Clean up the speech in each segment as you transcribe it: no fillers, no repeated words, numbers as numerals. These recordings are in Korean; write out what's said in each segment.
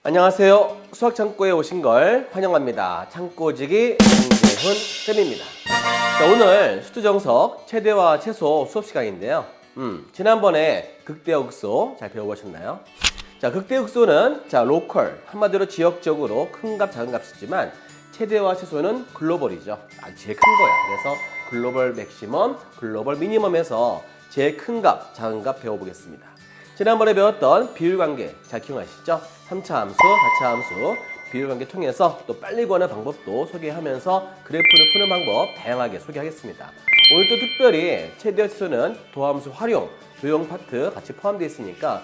안녕하세요. 수학창고에 오신 걸 환영합니다. 창고지기 정재훈 쌤입니다. 자, 오늘 수투정석 최대와 최소 수업 시간인데요. 지난번에 극대와 극소 잘 배워보셨나요? 자, 극대 극소는 로컬, 한마디로 지역적으로 큰 값, 작은 값이지만 최대와 최소는 글로벌이죠. 제일 큰 거야. 그래서 글로벌 맥시멈, 글로벌 미니멈에서 제일 큰 값, 작은 값 배워보겠습니다. 지난번에 배웠던 비율관계 잘 기억나시죠? 3차 함수, 4차 함수 비율관계 통해서 또 빨리 구하는 방법도 소개하면서 그래프를 푸는 방법 다양하게 소개하겠습니다. 오늘 또 특별히 최대와 최소는 도함수 활용, 도형 파트 같이 포함되어 있으니까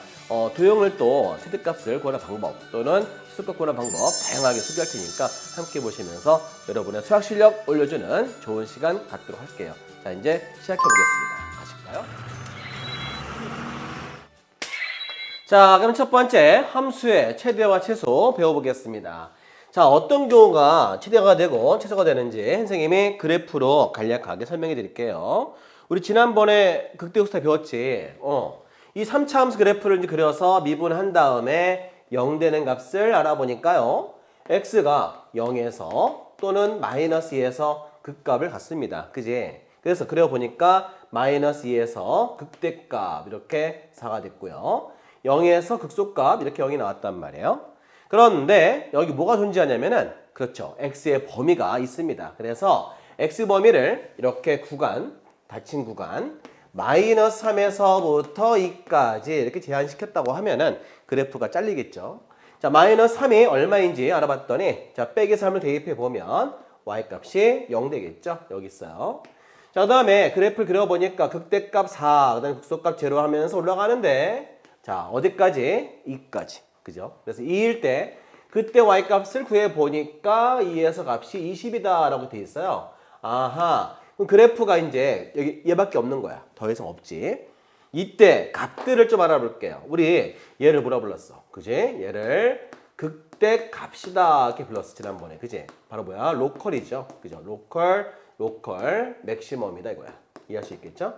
도형을 또 최대값을 구하는 방법 또는 최소값 구하는 방법 다양하게 소개할 테니까 함께 보시면서 여러분의 수학 실력 올려주는 좋은 시간 갖도록 할게요. 자, 이제 시작해 보겠습니다. 가실까요? 자, 그럼 첫 번째 함수의 최대와 최소 배워보겠습니다. 자, 어떤 경우가 최대가 되고 최소가 되는지 선생님이 그래프로 간략하게 설명해 드릴게요. 우리 지난번에 극대극소 배웠지. 이 3차 함수 그래프를 이제 그려서 미분한 다음에 0 되는 값을 알아보니까요. x가 0에서 또는 마이너스 2에서 극값을 갖습니다. 그지? 그래서 그려보니까 마이너스 2에서 극대값 이렇게 4가 됐고요. 0에서 극소값 이렇게 0이 나왔단 말이에요. 그런데 여기 뭐가 존재하냐면은 그렇죠. x의 범위가 있습니다. 그래서 x 범위를 이렇게 구간, 닫힌 구간 마이너스 3에서부터 2까지 이렇게 제한시켰다고 하면은 그래프가 잘리겠죠. 자, 마이너스 3이 얼마인지 알아봤더니 자, 빼기 3을 대입해 보면 y값이 0 되겠죠. 여기 있어요. 자, 그 다음에 그래프를 그려보니까 극대값 4, 그 다음에 극소값 0 하면서 올라가는데 자, 어디까지? 2까지. 그죠? 그래서 2일 때 그때 y값을 구해보니까 2에서 값이 20이다 라고 돼 있어요. 아하. 그럼 그래프가 이제 여기 얘밖에 없는 거야. 더 이상 없지. 이때 값들을 좀 알아볼게요. 우리 얘를 뭐라 불렀어? 그지? 얘를 극대 값이다 이렇게 불렀어. 지난번에. 그지? 바로 뭐야? 로컬이죠. 그죠? 로컬, 맥시멈이다 이거야. 이해할 수 있겠죠?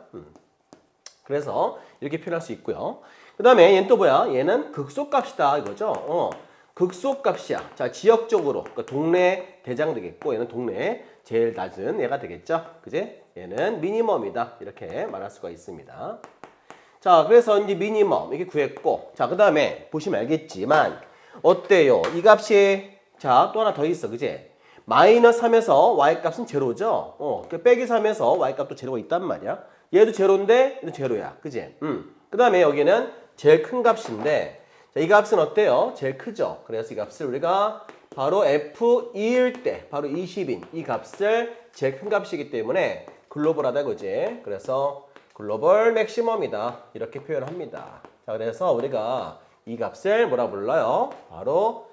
그래서 이렇게 표현할 수 있고요. 그 다음에 얘는 또 뭐야? 얘는 극소값이다 이거죠. 극소값이야. 자, 지역적으로 그러니까 동네 대장 되겠고 얘는 동네 제일 낮은 얘가 되겠죠. 그지? 얘는 미니멈이다. 이렇게 말할 수가 있습니다. 자, 그래서 이제 미니멈 이렇게 구했고 자, 그 다음에 보시면 알겠지만 어때요? 이 값이 자, 또 하나 더 있어. 그지? 마이너스 3에서 y값은 제로죠. 그 빼기 3에서 y값도 제로가 있단 말이야. 얘도 제로인데 얘도 제로야. 그지? 그 다음에 여기는 제일 큰 값인데 자, 이 값은 어때요? 제일 크죠. 그래서 이 값을 우리가 바로 F2일 때 바로 20인 이 값을 제일 큰 값이기 때문에 글로벌하다 이거지. 그래서 글로벌 맥시멈이다 이렇게 표현합니다. 자, 그래서 우리가 이 값을 뭐라 불러요? 바로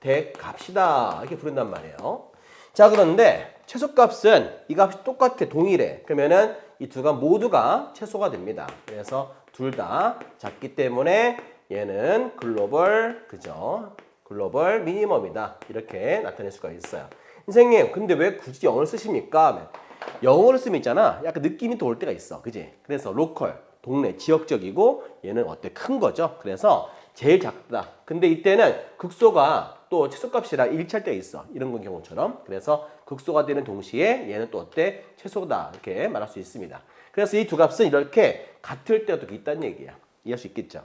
최대값이다 이렇게 부른단 말이에요. 자, 그런데 최소값은 이 값이 똑같아 동일해. 그러면은 이 두 값 모두가 최소가 됩니다. 그래서 둘 다 작기 때문에 얘는 글로벌, 그죠? 글로벌 미니멈이다. 이렇게 나타낼 수가 있어요. 선생님, 근데 왜 굳이 0을 쓰십니까? 0을 쓰면 있잖아. 약간 느낌이 또 올 때가 있어. 그지? 그래서 로컬, 동네, 지역적이고 얘는 어때? 큰 거죠. 그래서 제일 작다. 근데 이때는 극소가 또 최소값이랑 일치할 때가 있어. 이런 경우처럼. 그래서 극소가 되는 동시에 얘는 또 어때? 최소다. 이렇게 말할 수 있습니다. 그래서 이 두 값은 이렇게 같을 때가 또 있다는 얘기야. 이해할 수 있겠죠?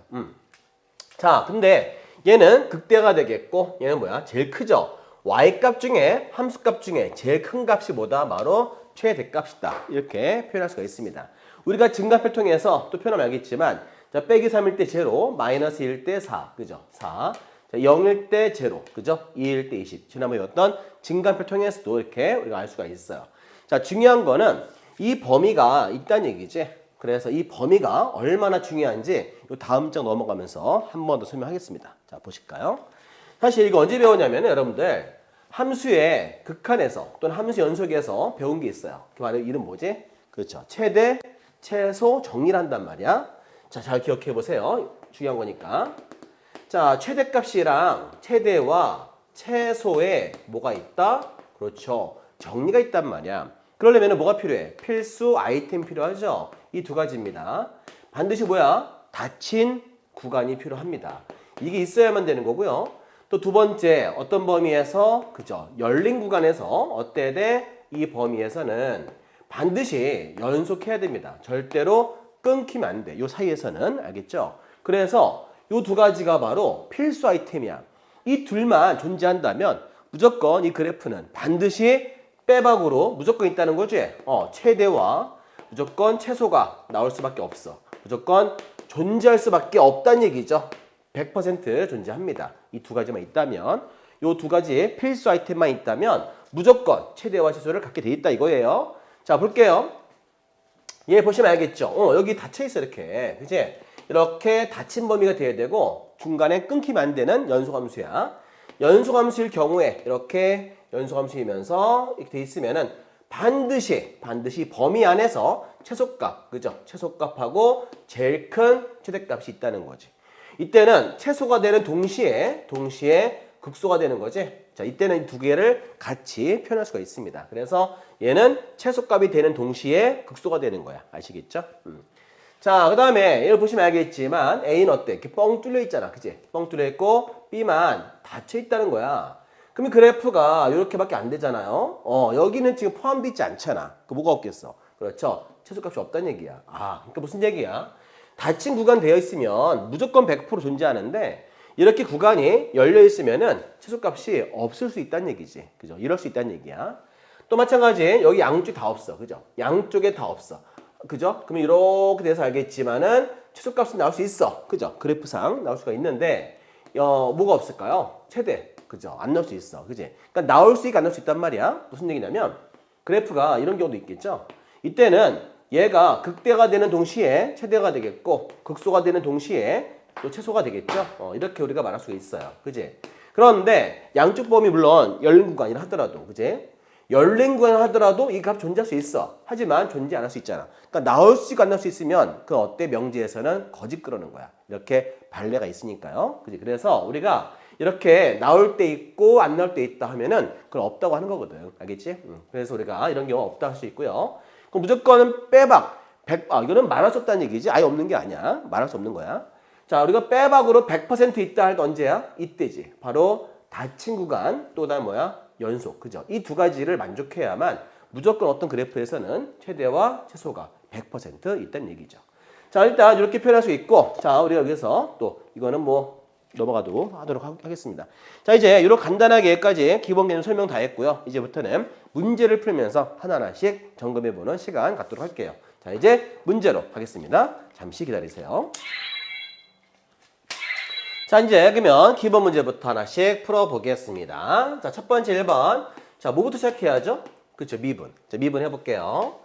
자, 근데 얘는 극대가 되겠고 얘는 뭐야? 제일 크죠? y값 중에 함수값 중에 제일 큰 값이 뭐다? 바로 최대값이다. 이렇게 표현할 수가 있습니다. 우리가 증가표를 통해서 또 표현하면 알겠지만 자, 빼기 3일 때 제로, 마이너스 1일 때 4, 그죠? 4. 자, 0일 때 제로, 그죠? 2일 때 20. 지난번에 어떤 증가표 통해서도 이렇게 우리가 알 수가 있어요. 자, 중요한 거는 이 범위가 있다는 얘기지. 그래서 이 범위가 얼마나 중요한지 이 다음 장 넘어가면서 한 번 더 설명하겠습니다. 자, 보실까요? 사실 이거 언제 배웠냐면 여러분들 함수의 극한에서 또는 함수 연속에서 배운 게 있어요. 그 말의 이름 뭐지? 그렇죠. 최대, 최소 정리를 한단 말이야. 자, 잘 기억해 보세요. 중요한 거니까. 자, 최대값이랑 최대와 최소에 뭐가 있다? 그렇죠. 정리가 있단 말이야. 그러려면 뭐가 필요해? 필수 아이템 필요하죠? 이 두 가지입니다. 반드시 뭐야? 닫힌 구간이 필요합니다. 이게 있어야만 되는 거고요. 또 두 번째 어떤 범위에서 그죠? 열린 구간에서 어때 돼? 이 범위에서는 반드시 연속해야 됩니다. 절대로 끊기면 안 돼. 요 사이에서는 알겠죠? 그래서 요 두 가지가 바로 필수 아이템이야. 이 둘만 존재한다면 무조건 이 그래프는 반드시 빼박으로 무조건 있다는 거지. 최대와 무조건 최소가 나올 수밖에 없어. 무조건 존재할 수밖에 없다는 얘기죠. 100% 존재합니다. 이 두 가지만 있다면, 이 두 가지 필수 아이템만 있다면 무조건 최대와 최소를 갖게 돼 있다 이거예요. 자, 볼게요. 얘 보시면 알겠죠? 여기 닫혀 있어 이렇게. 그치? 이렇게 닫힌 범위가 돼야 되고 중간에 끊기면 안 되는 연소함수야. 연소함수일 경우에 이렇게 연소함수이면서 이렇게 돼 있으면은 반드시 범위 안에서 최소값, 그죠? 최소값하고 제일 큰 최대값이 있다는 거지. 이때는 최소가 되는 동시에 극소가 되는 거지. 자, 이때는 이 두 개를 같이 표현할 수가 있습니다. 그래서 얘는 최소값이 되는 동시에 극소가 되는 거야. 아시겠죠? 자, 그 다음에 얘를 보시면 알겠지만 A는 어때? 이렇게 뻥 뚫려 있잖아. 그치? 뻥 뚫려 있고 B만 닫혀 있다는 거야. 그러면 그래프가 이렇게밖에 안 되잖아요. 여기는 지금 포함되어 있지 않잖아. 그 뭐가 없겠어? 그렇죠? 최소값이 없다는 얘기야. 그러니까 무슨 얘기야? 닫힌 구간 되어 있으면 무조건 100% 존재하는데 이렇게 구간이 열려 있으면은 최소값이 없을 수 있다는 얘기지. 그죠? 이럴 수 있다는 얘기야. 또 마찬가지 여기 양쪽 다 없어. 그죠? 양쪽에 다 없어. 그죠? 그러면 이렇게 돼서 알겠지만은 최소값은 나올 수 있어. 그죠? 그래프상 나올 수가 있는데 뭐가 없을까요? 최대. 그죠? 안 나올 수 있어. 그지? 그러니까 나올 수 있고 안 나올 수 있단 말이야. 무슨 얘기냐면 그래프가 이런 경우도 있겠죠. 이때는 얘가 극대가 되는 동시에 최대가 되겠고 극소가 되는 동시에 또 최소가 되겠죠. 이렇게 우리가 말할 수가 있어요. 그지? 그런데 양쪽 범위 물론 열린 구간이라 하더라도 그지? 열린 구간을 하더라도 이 값 존재할 수 있어. 하지만 존재 안 할 수 있잖아. 그러니까 나올 수 있고 안 나올 수 있으면 그 어때 명제에서는 거짓 그러는 거야. 이렇게 발레가 있으니까요. 그지? 그래서 우리가 이렇게 나올 때 있고 안 나올 때 있다 하면은 그건 없다고 하는 거거든. 알겠지? 그래서 우리가 이런 경우 없다 할 수 있고요. 그럼 무조건 빼박 100, 이거는 말할 수 없다는 얘기지. 아예 없는 게 아니야. 말할 수 없는 거야. 자, 우리가 빼박으로 100% 있다 할 때 언제야? 이때지. 바로 닫힌 구간 또 다음 뭐야? 연속. 그죠? 이 두 가지를 만족해야만 무조건 어떤 그래프에서는 최대와 최소가 100% 있다는 얘기죠. 자, 일단 이렇게 표현할 수 있고 자, 우리가 여기서 또 이거는 뭐 넘어가도 하도록 하겠습니다. 자, 이제 이렇게 간단하게 여기까지 기본 개념 설명 다 했고요. 이제부터는 문제를 풀면서 하나하나씩 점검해보는 시간 갖도록 할게요. 자, 이제 문제로 가겠습니다. 잠시 기다리세요. 자, 이제 그러면 기본 문제부터 하나씩 풀어보겠습니다. 자, 첫 번째 1번. 자, 뭐부터 시작해야죠? 그쵸, 미분. 자, 미분 해볼게요.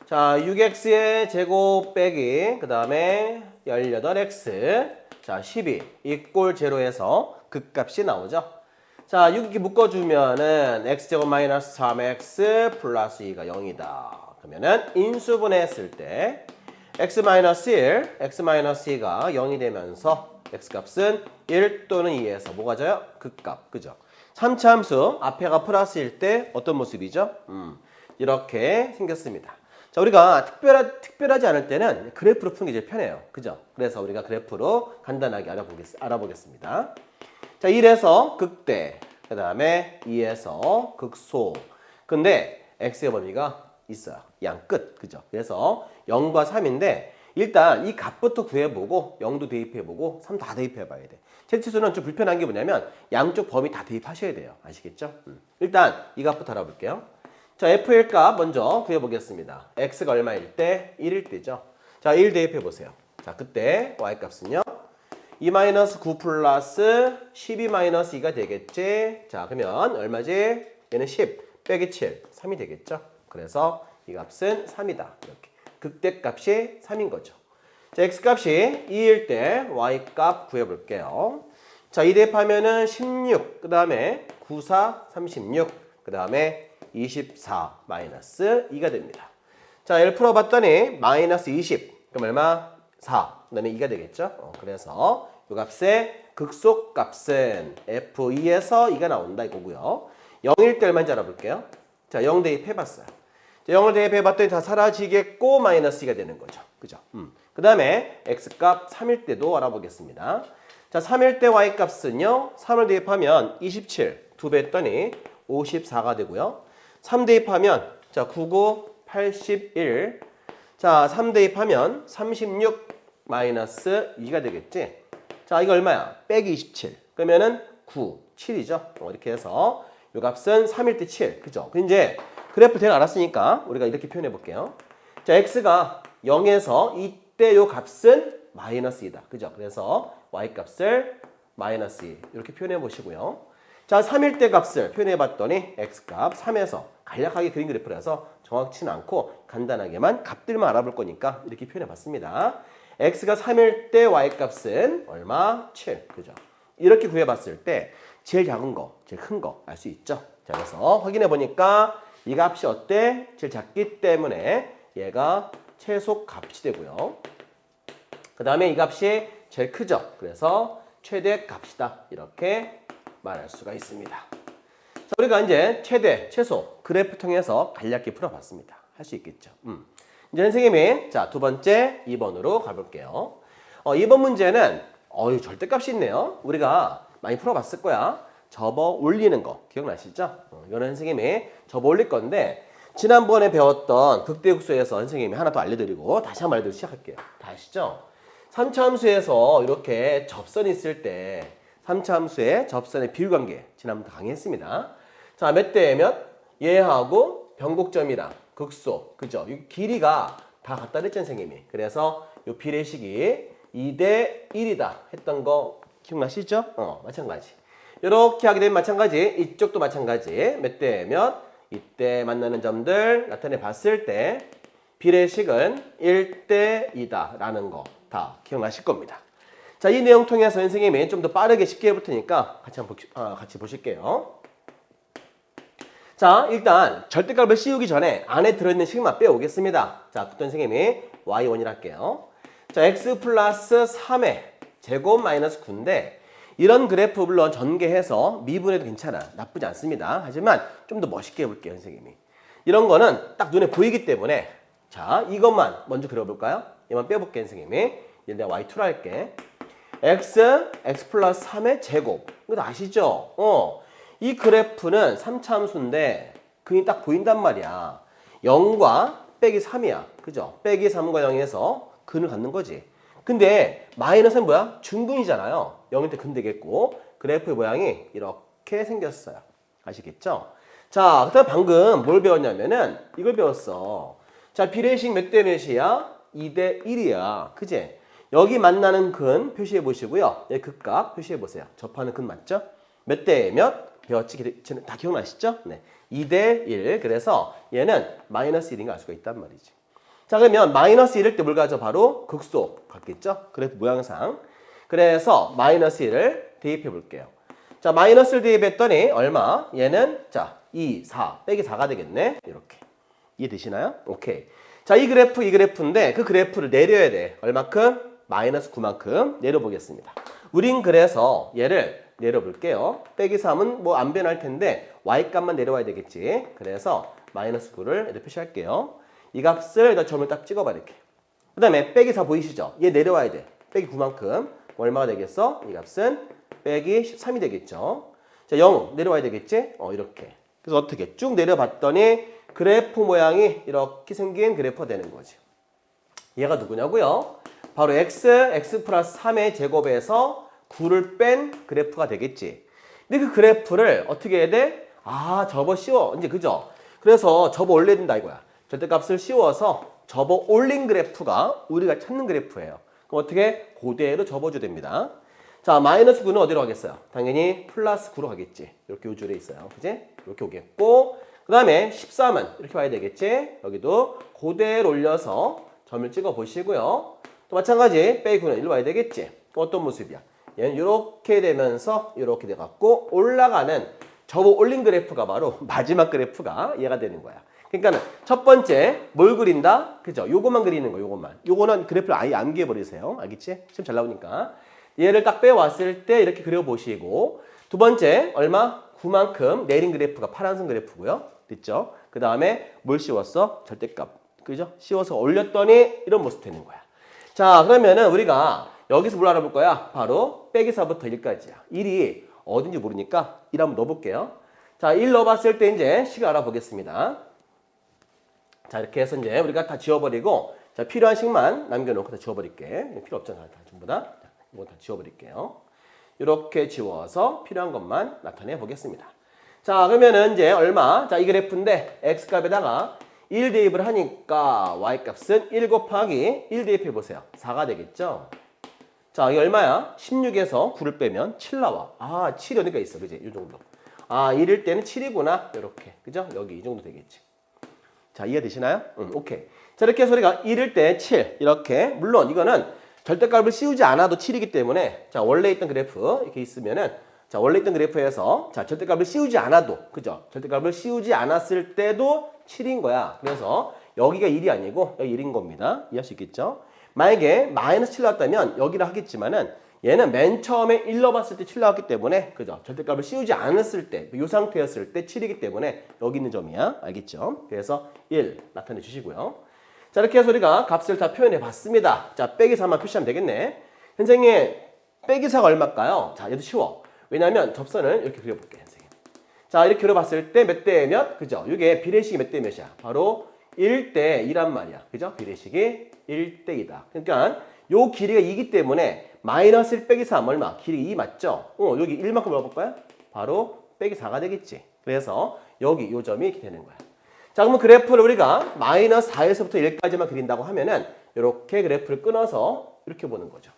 자, 6x의 제곱 빼기 그 다음에 18x 자, 12 이꼴 제로에서 극값이 나오죠. 자, 6 이렇게 묶어주면은 x제곱 마이너스 3x 플러스 2가 0이다. 그러면은 인수분해했을 때 x 마이너스 1, x 마이너스 2가 0이 되면서 x값은 1 또는 2에서 뭐가 져요? 극값. 그죠? 3차 함수 앞에가 플러스일 때 어떤 모습이죠? 이렇게 생겼습니다. 자, 우리가 특별하지 않을 때는 그래프로 푸는 게 제일 편해요. 그죠? 그래서 우리가 그래프로 간단하게 알아보겠습니다. 자, 1에서 극대, 그 다음에 2에서 극소. 근데 x의 범위가 있어요. 양 끝. 그죠? 그래서 0과 3인데 일단 이 값부터 구해보고 0도 대입해보고 3 다 대입해봐야 돼. 채치수는 좀 불편한 게 뭐냐면 양쪽 범위 다 대입하셔야 돼요. 아시겠죠? 일단 이 값부터 알아볼게요. 자, f의 값 먼저 구해보겠습니다. x가 얼마일 때? 1일 때죠. 자, 1 대입해보세요. 자, 그때 y값은요. 2-9 플러스 12-2가 되겠지. 자, 그러면 얼마지? 얘는 10 빼기 7, 3이 되겠죠. 그래서 이 값은 3이다. 이렇게. 극대값이 3인 거죠. 자, x값이 2일 때 y값 구해볼게요. 자, 2 대입하면은 16, 그 다음에 9, 4, 36, 그 다음에 24 마이너스 2가 됩니다. 자, 얘를 풀어봤더니 마이너스 20, 그럼 얼마? 4, 그 다음에 2가 되겠죠. 그래서 이 값의 극소값은 F2에서 2가 나온다 이거고요. 0일 때 얼마인지 알아볼게요. 자, 0 대입해봤어요. 자, 0을 대입해봤더니 다 사라지겠고 마이너스 2가 되는 거죠. 그죠? 그 다음에 x값 3일 때도 알아보겠습니다. 자, 자, 3일 때 y값은요. 3을 대입하면 27, 2배 했더니 54가 되고요. 3 대입하면 자, 99, 81. 자, 3 대입하면 36 마이너스 2가 되겠지. 자, 이거 얼마야? 빼기 27. 그러면은 9, 7이죠. 이렇게 해서 이 값은 3일 때 7. 그죠? 이제 그래프 대략 알았으니까 우리가 이렇게 표현해 볼게요. 자, x가 0에서 이때 요 값은 마이너스 2다. 그죠? 그래서 y 값을 마이너스 2 이렇게 표현해 보시고요. 자, 3일 때 값을 표현해 봤더니 x값 3에서 간략하게 그린 그래프라서 정확치는 않고 간단하게만 값들만 알아볼 거니까 이렇게 표현해 봤습니다. x가 3일 때 y값은 얼마? 7. 그죠? 이렇게 구해 봤을 때 제일 작은 거, 제일 큰 거 알 수 있죠? 자, 그래서 확인해 보니까 이 값이 어때? 제일 작기 때문에 얘가 최소 값이 되고요. 그 다음에 이 값이 제일 크죠? 그래서 최대 값이다. 이렇게 말할 수가 있습니다. 자, 우리가 이제 최대, 최소 그래프 통해서 간략히 풀어봤습니다. 할 수 있겠죠? 이제 선생님이 자, 두 번째 2번으로 가볼게요. 2번 문제는 절대값이 있네요. 우리가 많이 풀어봤을 거야. 접어 올리는 거 기억나시죠? 이거는 선생님이 접어 올릴 건데 지난번에 배웠던 극대극소에서 선생님이 하나 더 알려드리고 다시 한번 알려드리고 시작할게요. 다 아시죠? 3차 함수에서 이렇게 접선이 있을 때 3차 함수의 접선의 비율관계 지난번부터 강의했습니다. 자, 몇 대 몇? 얘하고 변곡점이랑 극소, 그죠? 이 길이가 다 같다 그랬죠, 선생님이. 그래서 이 비례식이 2대 1이다 했던 거 기억나시죠? 마찬가지. 이렇게 하게 되면 마찬가지, 이쪽도 마찬가지. 몇 대 몇? 이때 만나는 점들 나타내 봤을 때 비례식은 1대 2다 라는 거 다 기억나실 겁니다. 자, 이 내용 통해서 선생님이 좀 더 빠르게 쉽게 해볼 테니까 같이 보실게요. 자, 일단 절대값을 씌우기 전에 안에 들어있는 식만 빼오겠습니다. 자, 그때 선생님이 y1이라 할게요. 자, x 플러스 3의 제곱 마이너스 9인데 이런 그래프 물론 전개해서 미분해도 괜찮아. 나쁘지 않습니다. 하지만 좀 더 멋있게 해볼게요, 선생님이. 이런 거는 딱 눈에 보이기 때문에 자, 이것만 먼저 그려볼까요? 얘만 빼볼게요, 선생님이. 얘 내가 y2로 할게. x 플러스 3의 제곱. 이거 아시죠? 이 그래프는 3차 함수인데 그게 딱 보인단 말이야. 0과 빼기 3이야. 그죠? 빼기 3과 0에서 근을 갖는 거지. 근데 마이너스는 뭐야? 중근이잖아요. 0일 때 근 되겠고 그래프의 모양이 이렇게 생겼어요. 아시겠죠? 자, 그다음 방금 뭘 배웠냐면은 이걸 배웠어. 자, 비례식 몇 대 몇이야? 2대 1이야. 그지? 여기 만나는 근 표시해 보시고요. 여기 극각 표시해 보세요. 접하는 근 맞죠? 몇 대 몇? 배웠지? 다 기억나시죠? 네. 2대 1. 그래서 얘는 마이너스 1인 걸 알 수가 있단 말이지. 자, 그러면 마이너스 1일 때 뭘 가져? 바로 극소 같겠죠? 그래프 모양상. 그래서 마이너스 1을 대입해 볼게요. 자, 마이너스를 대입했더니 얼마? 얘는 자, 2, 4 빼기 4가 되겠네. 이렇게. 이해되시나요? 오케이. 자, 이 그래프인데 그 그래프를 내려야 돼. 얼마큼? 마이너스 9만큼 내려보겠습니다. 우린 그래서 얘를 내려볼게요. 빼기 3은 뭐 안 변할 텐데 y값만 내려와야 되겠지. 그래서 마이너스 9를 이렇게 표시할게요. 이 값을 여기다 점을 딱 찍어봐 이렇게. 그 다음에 빼기 4 보이시죠? 얘 내려와야 돼. 빼기 9만큼. 얼마가 되겠어? 이 값은 빼기 13이 되겠죠. 자, 0 내려와야 되겠지? 이렇게. 그래서 어떻게? 쭉 내려봤더니 그래프 모양이 이렇게 생긴 그래프가 되는 거지. 얘가 누구냐고요? 바로 x 플러스 3의 제곱에서 9를 뺀 그래프가 되겠지. 근데 그 그래프를 어떻게 해야 돼? 아, 접어 씌워. 이제 그죠? 그래서 접어 올려야 된다 이거야. 절대값을 씌워서 접어 올린 그래프가 우리가 찾는 그래프예요. 그럼 어떻게? 그대로 접어줘야 됩니다. 자, 마이너스 9는 어디로 가겠어요? 당연히 플러스 9로 가겠지. 이렇게 요 줄에 있어요. 그지? 이렇게 오겠고 그 다음에 13은 이렇게 와야 되겠지? 여기도 그대로 올려서 점을 찍어 보시고요. 또 마찬가지 빼기 9는 일로 와야 되겠지? 어떤 모습이야? 얘는 이렇게 되면서 이렇게 돼갖고 올라가는 접어 올린 그래프가 바로 마지막 그래프가 얘가 되는 거야. 그러니까는 첫 번째 뭘 그린다? 그죠? 요것만 그리는 거, 요것만. 요거는 그래프를 아예 암기해 버리세요. 알겠지? 지금 잘 나오니까. 얘를 딱 빼왔을 때 이렇게 그려보시고 두 번째 얼마? 9만큼 내린 그래프가 파란색 그래프고요. 됐죠? 그 다음에 뭘 씌웠어? 절대값. 그죠? 씌워서 올렸더니 이런 모습 되는 거야. 자, 그러면은 우리가 여기서 뭘 알아볼 거야? 바로 빼기사부터 1까지야. 1이 어딘지 모르니까 1 한번 넣어볼게요. 자, 1 넣어봤을 때 이제 식을 알아보겠습니다. 자, 이렇게 해서 이제 우리가 다 지워버리고, 자, 필요한 식만 남겨놓고 다 지워버릴게. 필요 없잖아, 다 전부 다. 자, 이거 다 지워버릴게요. 이렇게 지워서 필요한 것만 나타내 보겠습니다. 자, 그러면은 이제 얼마? 자, 이 그래프인데 x값에다가 1 대입을 하니까 y값은 1 곱하기 1 대입해 보세요. 4가 되겠죠? 자, 이게 얼마야? 16에서 9를 빼면 7 나와. 아, 7이 어디가 있어, 그지? 이 정도. 아, 1일 때는 7이구나. 이렇게. 그죠? 여기 이 정도 되겠지. 자, 이해되시나요? 오케이. 자, 이렇게 해서 우리가 1일 때 7. 이렇게. 물론 이거는 절대값을 씌우지 않아도 7이기 때문에, 자, 원래 있던 그래프 이렇게 있으면은, 자, 원래 있던 그래프에서, 자, 절대값을 씌우지 않아도, 그죠? 절대값을 씌우지 않았을 때도 7인 거야. 그래서 여기가 1이 아니고 여기 1인 겁니다. 이해할 수 있겠죠? 만약에 마이너스 7 나왔다면 여기라 하겠지만은 얘는 맨 처음에 1 넣어봤을 때 7 나왔기 때문에, 그죠? 절대값을 씌우지 않았을 때, 이 상태였을 때 7이기 때문에 여기 있는 점이야. 알겠죠? 그래서 1 나타내 주시고요. 자, 이렇게 해서 우리가 값을 다 표현해 봤습니다. 자, 빼기 4만 표시하면 되겠네. 선생님, 빼기 4가 얼마일까요? 자, 얘도 쉬워. 왜냐면 접선을 이렇게 그려볼게요, 선생님. 자, 이렇게 그려봤을 때 몇 대 몇? 그죠? 이게 비례식이 몇 대 몇이야? 바로 1대 2란 말이야. 그죠? 비례식이 1대 2다. 그러니까 요 길이가 2이기 때문에 마이너스 1 빼기 3 얼마? 길이 2 맞죠? 여기 1만큼 넣어볼까요? 바로 빼기 4가 되겠지. 그래서 여기 요 점이 이렇게 되는 거야. 자, 그러면 그래프를 우리가 마이너스 4에서부터 1까지만 그린다고 하면은 이렇게 그래프를 끊어서 이렇게 보는 거죠.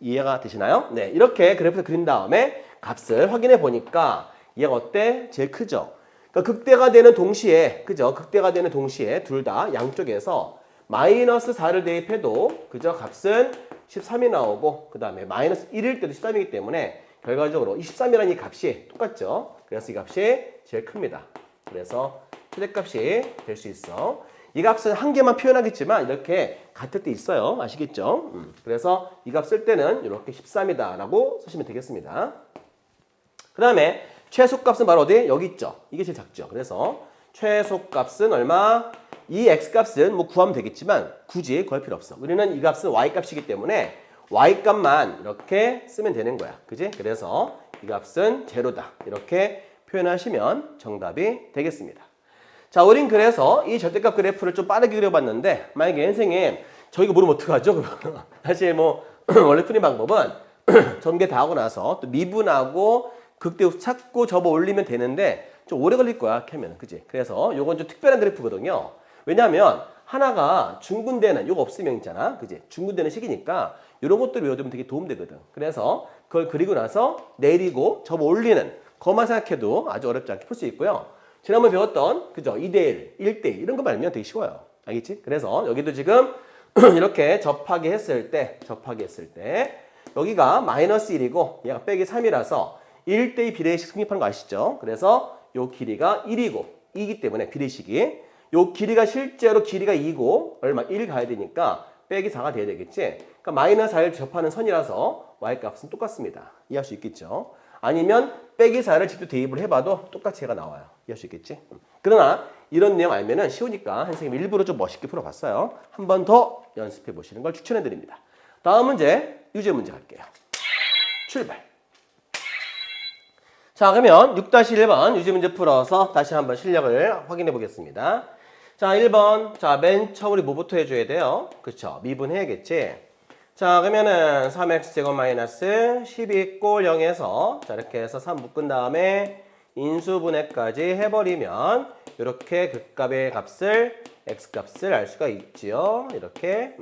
이해가 되시나요? 네, 이렇게 그래프를 그린 다음에 값을 확인해 보니까 얘가 어때? 제일 크죠? 그러니까 극대가 되는 동시에, 그죠? 극대가 되는 동시에 둘 다 양쪽에서 마이너스 4를 대입해도, 그죠? 값은 13이 나오고, 그 다음에 마이너스 1일 때도 13이기 때문에 결과적으로 23이라는 이 값이 똑같죠? 그래서 이 값이 제일 큽니다. 그래서 최대값이 될 수 있어. 이 값은 한 개만 표현하겠지만 이렇게 같을 때 있어요. 아시겠죠? 그래서 이 값 쓸 때는 이렇게 13이다 라고 쓰시면 되겠습니다. 그 다음에 최소값은 바로 어디? 여기 있죠. 이게 제일 작죠. 그래서 최소값은 얼마? 이 x값은 뭐 구하면 되겠지만 굳이 구할 필요 없어. 우리는 이 값은 y값이기 때문에 y값만 이렇게 쓰면 되는 거야. 그지? 그래서 이 값은 제로다. 이렇게 표현하시면 정답이 되겠습니다. 자, 우린 그래서 이 절대값 그래프를 좀 빠르게 그려봤는데, 만약에 선생님 저 이거 모르면 어떡하죠? 사실 뭐 원래 푸는 방법은 전개 다 하고 나서 또 미분하고 극대수 찾고 접어 올리면 되는데 좀 오래 걸릴 거야, 캐면. 그지? 그래서 요건 좀 특별한 그래프거든요. 왜냐하면 하나가 중분되는, 요거 없으면 있잖아. 그지? 중분되는 식이니까 이런 것들을 외워두면 되게 도움되거든. 그래서 그걸 그리고 나서 내리고 접어 올리는 것만 생각해도 아주 어렵지 않게 풀 수 있고요. 지난번에 배웠던, 그죠? 2대1, 1대1 이런 거 말면 되게 쉬워요. 알겠지? 그래서 여기도 지금 이렇게 접하기 했을 때 여기가 마이너스 1이고 얘가 빼기 3이라서 1대2 비례식 성립하는 거 아시죠? 그래서 요 길이가 1이고 2이기 때문에 비례식이 요 길이가 실제로 길이가 2고 얼마? 1 가야 되니까 빼기 4가 돼야 되겠지? 그러니까 마이너스 4를 접하는 선이라서 y값은 똑같습니다. 이해할 수 있겠죠? 아니면 빼기 4를 직접 대입을 해봐도 똑같이 얘가 나와요. 이해할 수 있겠지? 그러나 이런 내용 알면은 쉬우니까 선생님이 일부러 좀 멋있게 풀어봤어요. 한 번 더 연습해 보시는 걸 추천해드립니다. 다음 문제, 유제 문제 갈게요. 출발! 자, 그러면 6-1번 유제 문제 풀어서 다시 한번 실력을 확인해 보겠습니다. 자, 1번. 자, 맨 처음 우리 뭐부터 해줘야 돼요? 그쵸? 미분해야겠지? 자, 그러면은 3x제곱 마이너스 12 꼴 0에서 자, 이렇게 해서 3 묶은 다음에 인수분해까지 해버리면 이렇게 극값의 값을 x값을 알 수가 있지요. 이렇게.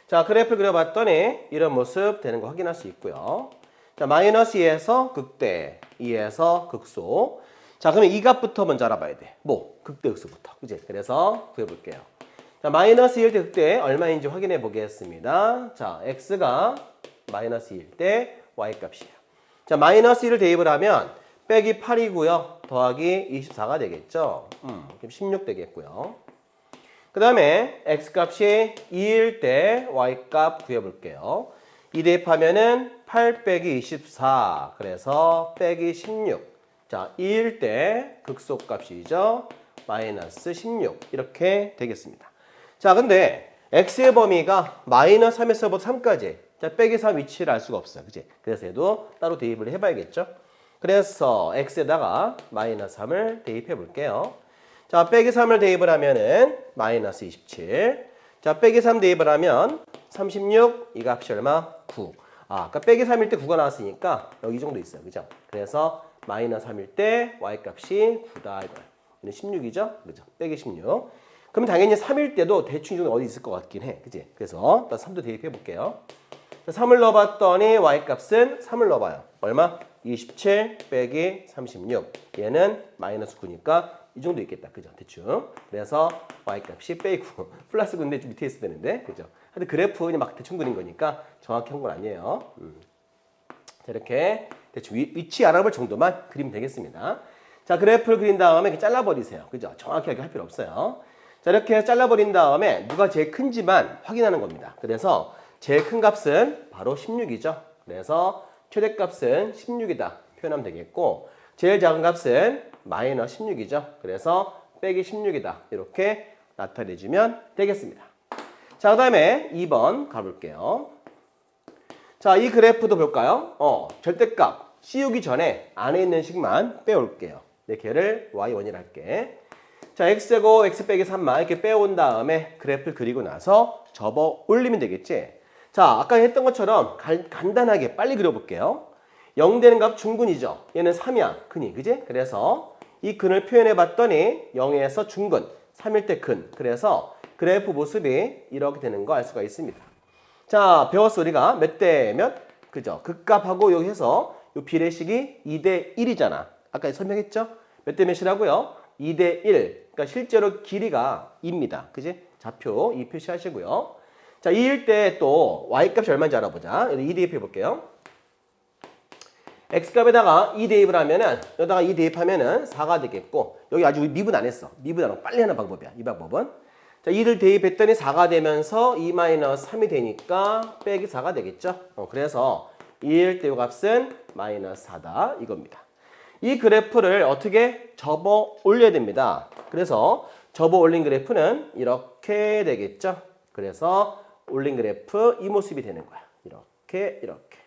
자, 그래프를 그려봤더니 이런 모습 되는 거 확인할 수 있고요. 자, 마이너스 2에서 극대, 2에서 극소. 자, 그러면 이 값부터 먼저 알아봐야 돼. 뭐? 극대, 극소부터. 그지? 그래서 구해볼게요. 자, 마이너스 1대 극대 얼마인지 확인해 보겠습니다. 자, x가 마이너스 1 대 y값이에요. 자, 마이너스 1을 대입을 하면 빼기 8이고요. 더하기 24가 되겠죠. 그럼 16 되겠고요. 그 다음에 x값이 2일 때 y값 구해볼게요. 2 대입하면은 8 빼기 24. 그래서 빼기 16. 자, 2일 때 극소값이죠. 마이너스 16. 이렇게 되겠습니다. 자, 근데 x의 범위가 마이너스 3에서부터 3까지 자, 빼기 3 위치를 알 수가 없어요. 그지? 그래서 얘도 따로 대입을 해봐야겠죠? 그래서 x에다가 마이너스 3을 대입해 볼게요. 자, 빼기 3을 대입을 하면은 마이너스 27. 자, 빼기 3 대입을 하면 36. 이 값이 얼마? 9. 아까 빼기 3일 때 9가 나왔으니까 여기 정도 있어요. 그죠? 그래서 마이너스 3일 때 y 값이 9다 이거예요. 얘는 16이죠? 그죠? 빼기 16. 그럼 당연히 3일 때도 대충 좀 어디 있을 것 같긴 해. 그지? 그래서 일단 3도 대입해 볼게요. 3을 넣어봤더니 y값은 3을 넣어봐요. 얼마? 27 빼기 36. 얘는 마이너스 9니까 이 정도 있겠다. 그죠? 대충. 그래서 y값이 빼기 9. 플러스 9인데 좀 밑에 있어야 되는데. 그죠? 하여튼 그래프 그냥 막 대충 그린 거니까 정확히 한 건 아니에요. 자, 이렇게 대충 위치 알아볼 정도만 그리면 되겠습니다. 자, 그래프를 그린 다음에 이렇게 잘라버리세요. 그죠? 정확하게 할 필요 없어요. 자, 이렇게 잘라버린 다음에 누가 제일 큰지만 확인하는 겁니다. 그래서 제일 큰 값은 바로 16이죠. 그래서 최대값은 16이다 표현하면 되겠고, 제일 작은 값은 마이너스 16이죠. 그래서 빼기 16이다 이렇게 나타내주면 되겠습니다. 자, 그 다음에 2번 가볼게요. 자, 이 그래프도 볼까요? 절대값 씌우기 전에 안에 있는 식만 빼올게요. 네, 걔를 y1이라 할게. 자, x제곱 x 빼기 3만 이렇게 빼온 다음에 그래프를 그리고 나서 접어 올리면 되겠지. 자, 아까 했던 것처럼 간단하게 빨리 그려볼게요. 0 되는 값 중근이죠. 얘는 3이야, 근이, 그지? 그래서 이 근을 표현해 봤더니 0에서 중근, 3일 때 근. 그래서 그래프 모습이 이렇게 되는 거 알 수가 있습니다. 자, 배웠어. 우리가 몇 대 몇? 그죠? 극값하고 여기 해서 이 비례식이 2대 1이잖아. 아까 설명했죠? 몇 대 몇이라고요? 2대 1. 그러니까 실제로 길이가 2입니다. 그지? 좌표 2 표시하시고요. 자, 2일 때 또 y값이 얼마인지 알아보자. 여기 2 대입해 볼게요. x값에다가 2 대입을 하면은, 여기다가 2 대입하면은 4가 되겠고, 여기 아직 미분 안 했어. 미분 안 하고 빨리 하는 방법이야. 이 방법은. 자, 2를 대입했더니 4가 되면서 2-3이 되니까 빼기 4가 되겠죠. 그래서 2일 때 이 값은 마이너스 4다. 이겁니다. 이 그래프를 어떻게 접어 올려야 됩니다. 그래서 접어 올린 그래프는 이렇게 되겠죠. 그래서 올린 그래프 이 모습이 되는 거야. 이렇게 이렇게.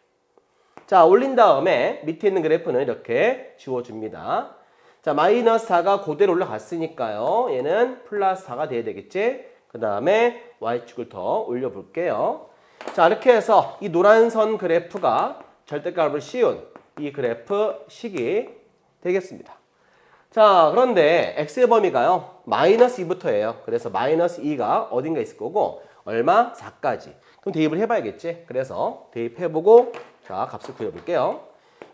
자, 올린 다음에 밑에 있는 그래프는 이렇게 지워줍니다. 자, 마이너스 4가 그대로 올라갔으니까요. 얘는 플러스 4가 돼야 되겠지. 그 다음에 y축을 더 올려볼게요. 자, 이렇게 해서 이 노란 선 그래프가 절대값을 씌운 이 그래프 식이 되겠습니다. 자, 그런데 x의 범위가요. 마이너스 2부터예요. 그래서 마이너스 2가 어딘가 있을 거고 얼마? 4까지. 그럼 대입을 해봐야겠지. 그래서 대입해보고 자, 값을 구해볼게요.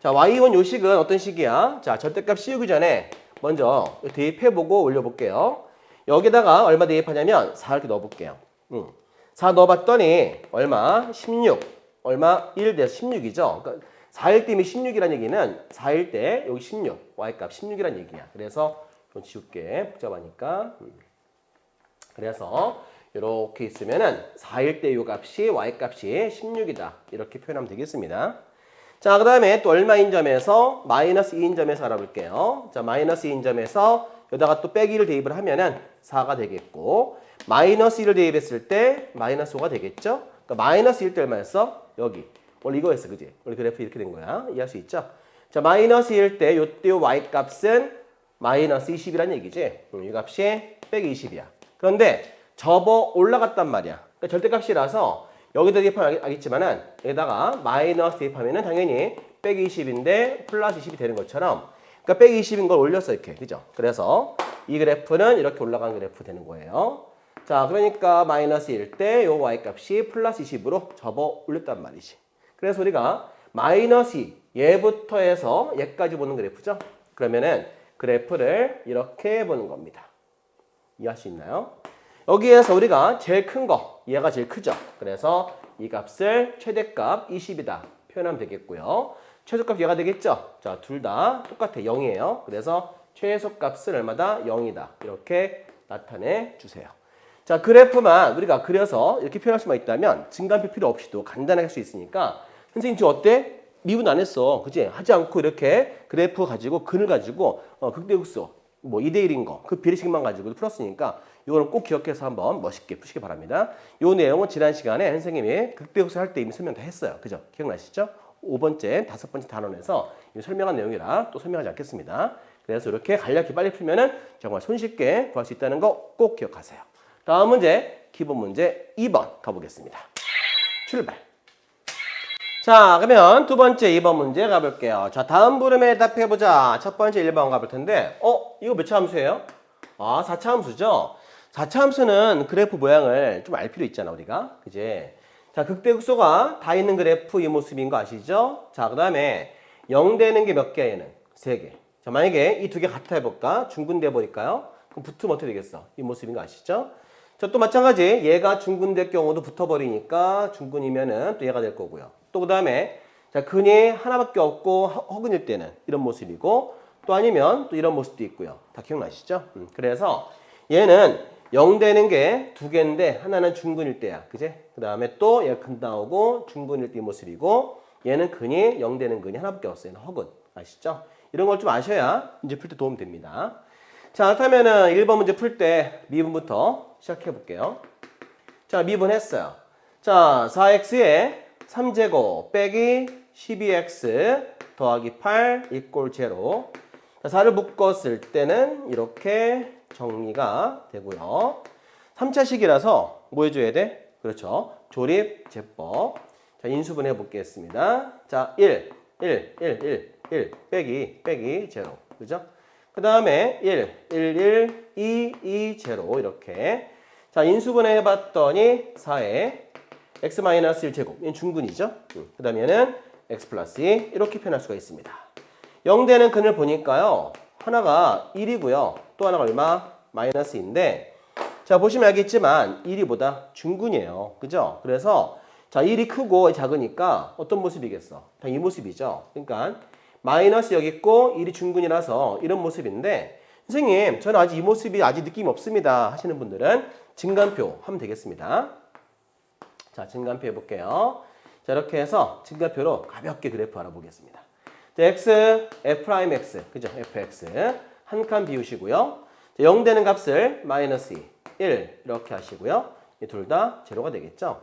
자, y1 요 식은 어떤 식이야? 자, 절대값 씌우기 전에 먼저 대입해보고 올려볼게요. 여기다가 얼마 대입하냐면 4 이렇게 넣어볼게요. 4 넣어봤더니 얼마? 16. 얼마? 1 돼서 16이죠. 그러니까 4일 때면 16이라는 얘기는 4일 때 여기 16. y값 16이라는 얘기야. 그래서 좀 지울게. 복잡하니까. 그래서 이렇게 있으면은 4일 때 이 값이 y값이 16이다. 이렇게 표현하면 되겠습니다. 자, 그 다음에 또 얼마인 점에서 마이너스 2인 점에서 알아볼게요. 자, 마이너스 2인 점에서 여기다가 또 빼기를 대입을 하면은 4가 되겠고, 마이너스 1을 대입했을 때 마이너스 5가 되겠죠? 그러니까 마이너스 1 때 얼마였어? 여기. 원래 이거였어, 그지? 원래 그래프 이렇게 된 거야. 이해할 수 있죠? 자, 마이너스 1 때 요때 y 값은 마이너스 20이라는 얘기지. 이 값이 빼기 20이야. 그런데 접어 올라갔단 말이야. 그러니까 절대값이라서 여기다 대입하면 알겠지만은 여기다가 마이너스 대입하면은 당연히 빼기 20인데 플러스 20이 되는 것처럼, 그러니까 빼기 20인 걸 올렸어 이렇게. 그죠? 그래서 이 그래프는 이렇게 올라간 그래프 되는 거예요. 자, 그러니까 마이너스 1 때 요 y 값이 플러스 20으로 접어 올렸단 말이지. 그래서 우리가 마이너스 2 얘부터 해서 얘까지 보는 그래프죠. 그러면은 그래프를 이렇게 보는 겁니다. 이해할 수 있나요? 여기에서 우리가 제일 큰 거, 얘가 제일 크죠. 그래서 이 값을 최대값 20이다 표현하면 되겠고요. 최소값 얘가 되겠죠. 자, 둘 다 똑같아. 0이에요. 그래서 최소값은 얼마다? 0이다. 이렇게 나타내 주세요. 자, 그래프만 우리가 그려서 이렇게 표현할 수만 있다면 증가표 필요 없이도 간단하게 할 수 있으니까, 선생님 지금 어때? 미분 안 했어. 그치? 하지 않고 이렇게 그래프 가지고 근을 가지고 극대극소 뭐 2대1인 거, 그 비례식만 가지고 풀었으니까 이거는 꼭 기억해서 한번 멋있게 푸시기 바랍니다. 이 내용은 지난 시간에 선생님이 극대극소 할 때 이미 설명 다 했어요. 그죠? 기억나시죠? 5번째, 5번째 단원에서 설명한 내용이라 또 설명하지 않겠습니다. 그래서 이렇게 간략히 빨리 풀면은 정말 손쉽게 구할 수 있다는 거 꼭 기억하세요. 다음 문제, 기본 문제 2번 가보겠습니다. 출발. 자, 그러면 두 번째 2번 문제 가볼게요. 자, 다음 부름에 답해보자. 첫 번째 1번 가볼 텐데, 이거 몇 차 함수예요? 4차 함수죠? 4차 함수는 그래프 모양을 좀 알 필요 있잖아, 우리가. 그지? 자, 극대극소가 다 있는 그래프 이 모습인 거 아시죠? 자, 그 다음에 0 되는 게 몇 개야, 얘는? 3개. 자, 만약에 이 두 개 같아 해볼까? 중근돼 버릴까요? 그럼 붙으면 어떻게 되겠어? 이 모습인 거 아시죠? 자, 또 마찬가지 얘가 중근될 경우도 붙어버리니까 중근이면은 또 얘가 될 거고요. 또 그 다음에 자, 근이 하나밖에 없고 허근일 때는 이런 모습이고 또 아니면 또 이런 모습도 있고요. 다 기억나시죠? 그래서 얘는 0 되는 게 두 개인데 하나는 중근일 때야. 그지? 그 다음에 또 얘가 근 나오고 중근일 때 이 모습이고 얘는 근이 0 되는 근이 하나밖에 없어요. 얘는 허근. 아시죠? 이런 걸 좀 아셔야 이제 풀 때 도움이 됩니다. 자, 그렇다면은 1번 문제 풀 때 미분부터 시작해 볼게요. 자, 미분 했어요. 자, 4x에 3제곱 빼기 12x 더하기 8 이꼴 0. 자, 4를 묶었을 때는 이렇게 정리가 되고요. 3차식이라서 뭐 해줘야 돼? 그렇죠. 조립, 제법. 자, 인수분 해보겠습니다. 자, 1 빼기 0. 그죠? 그 다음에 1 2 0 이렇게. 자, 인수분 해봤더니 4에 x-1 제곱. 얘는 중근이죠. 그 다음에 얘는 x 플러스 2 이렇게 표현할 수가 있습니다. 0 되는 근을 보니까요. 하나가 1이고요. 또 하나가 얼마? 마이너스 2인데 자, 보시면 알겠지만 1이 보다 중근이에요. 그죠? 그래서 자, 1이 크고 작으니까 어떤 모습이겠어? 다 이 모습이죠. 그러니까 마이너스 여기 있고 1이 중근이라서 이런 모습인데 선생님 저는 아직 이 모습이 아직 느낌이 없습니다 하시는 분들은 증간표 하면 되겠습니다. 자, 증간표 해볼게요. 자, 이렇게 해서 증간표로 가볍게 그래프 알아보겠습니다. 자, x, f'x, 그죠? fx 한 칸 비우시고요. 자, 0 되는 값을 마이너스 2, 1 이렇게 하시고요. 이 둘 다 제로가 되겠죠?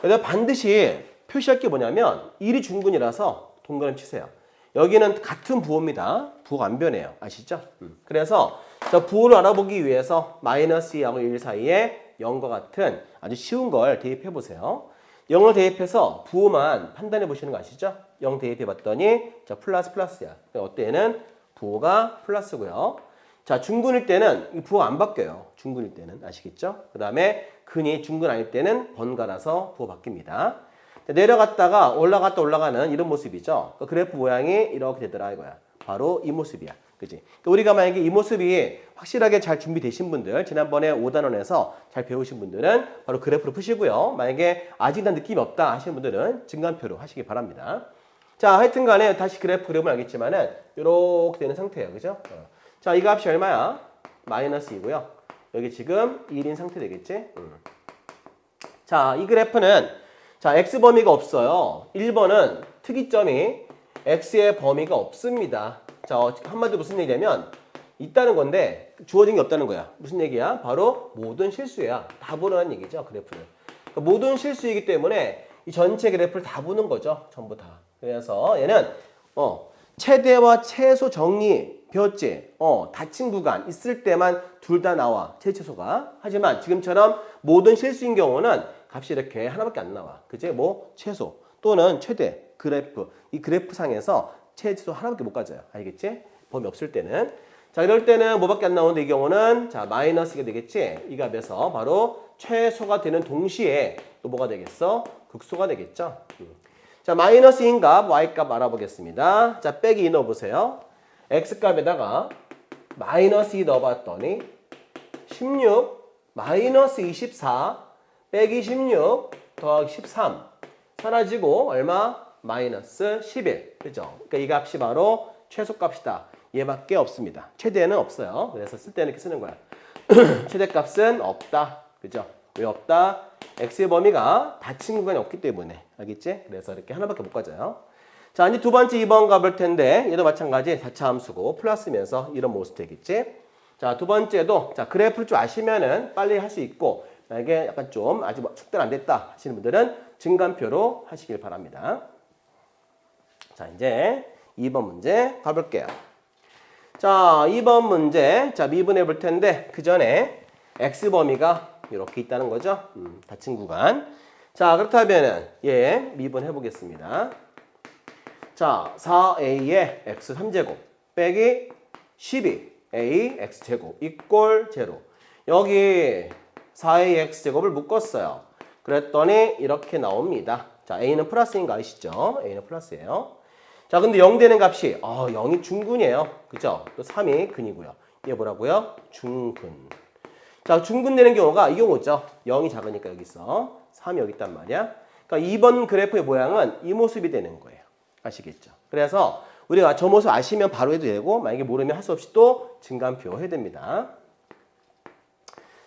여기다 반드시 표시할 게 뭐냐면 1이 중근이라서 동그라미 치세요. 여기는 같은 부호입니다. 부호가 안 변해요. 아시죠? 그래서 자, 부호를 알아보기 위해서 마이너스 2하고 1 사이에 0과 같은 아주 쉬운 걸 대입해 보세요. 0을 대입해서 부호만 판단해 보시는 거 아시죠? 0 대입해 봤더니 자, 플러스야. 어때? 얘는 부호가 플러스고요. 자, 중근일 때는 이 부호가 안 바뀌어요. 중근일 때는 아시겠죠? 그 다음에 근이 중근 아닐 때는 번갈아서 부호 바뀝니다. 내려갔다가 올라갔다 올라가는 이런 모습이죠. 그 그래프 모양이 이렇게 되더라 이거야. 바로 이 모습이야. 그지? 그러니까 우리가 만약에 이 모습이 확실하게 잘 준비되신 분들, 지난번에 5단원에서 잘 배우신 분들은 바로 그래프로 푸시고요. 만약에 아직 난 느낌이 없다 하시는 분들은 증간표로 하시기 바랍니다. 자, 하여튼 간에 다시 그래프 그려보면 알겠지만은 이렇게 되는 상태예요. 그죠? 자, 이 값이 얼마야? 마이너스 2고요. 여기 지금 1인 상태 되겠지? 자, 이 그래프는 자, x 범위가 없어요. 1번은 특이점이 x의 범위가 없습니다. 자, 한마디로 무슨 얘기냐면 있다는 건데 주어진 게 없다는 거야. 무슨 얘기야? 바로 모든 실수야. 다 보는 얘기죠, 그래프는. 그러니까 모든 실수이기 때문에 이 전체 그래프를 다 보는 거죠, 전부 다. 그래서 얘는 최대와 최소 정리 배웠지? 닫힌 구간 있을 때만 둘 다 나와, 최소가. 하지만 지금처럼 모든 실수인 경우는 값이 이렇게 하나밖에 안 나와. 그지? 뭐 최소 또는 최대 그래프. 이 그래프 상에서 최소 하나밖에 못 가져요. 알겠지? 범위 없을 때는. 자, 이럴 때는 뭐밖에 안 나오는데 이 경우는 자, 마이너스가 되겠지? 이 값에서 바로 최소가 되는 동시에 또 뭐가 되겠어? 극소가 되겠죠? 자, 마이너스 2인 값, y 값 알아보겠습니다. 자, 빼기 2 넣어보세요. x 값에다가 마이너스 2 넣어봤더니 16 마이너스 24 빼기 16 더하기 13 사라지고 얼마? 마이너스 11. 그죠? 그러니까 이 값이 바로 최소값이다. 얘밖에 없습니다. 최대는 없어요. 그래서 쓸 때는 이렇게 쓰는 거야. 최대값은 없다. 그죠? 왜 없다? x의 범위가 닫힌 구간이 없기 때문에. 알겠지? 그래서 이렇게 하나밖에 못 가져요. 자, 이제 두 번째 2번 가볼 텐데 얘도 마찬가지 4차 함수고 플러스면서 이런 모습 되겠지? 자, 두 번째도 자, 그래프를 좀 아시면은 빨리 할 수 있고 만약에 약간 좀 아직 숙달이 안 됐다 하시는 분들은 증간표로 하시길 바랍니다. 자, 이제 2번 문제 가볼게요. 자, 2번 문제. 자, 미분해 볼 텐데 그 전에 x 범위가 이렇게 있다는 거죠. 닫힌 구간. 자, 그렇다면은 미분해 보겠습니다. 자, 4a의 x 3제곱 빼기 12a x제곱 이꼴 0. 여기 4a x제곱을 묶었어요. 그랬더니 이렇게 나옵니다. 자, a는 플러스인 거 아시죠? a는 플러스예요. 자, 근데 0 되는 값이 0이 중근이에요. 그죠? 또 3이 근이고요. 이게 뭐라고요? 중근. 자, 중근 되는 경우가 이 경우죠. 0이 작으니까 여기 있어. 3이 여기 있단 말이야. 그러니까 2번 그래프의 모양은 이 모습이 되는 거예요. 아시겠죠? 그래서 우리가 저 모습 아시면 바로 해도 되고 만약에 모르면 할 수 없이 또 증간표 해야 됩니다.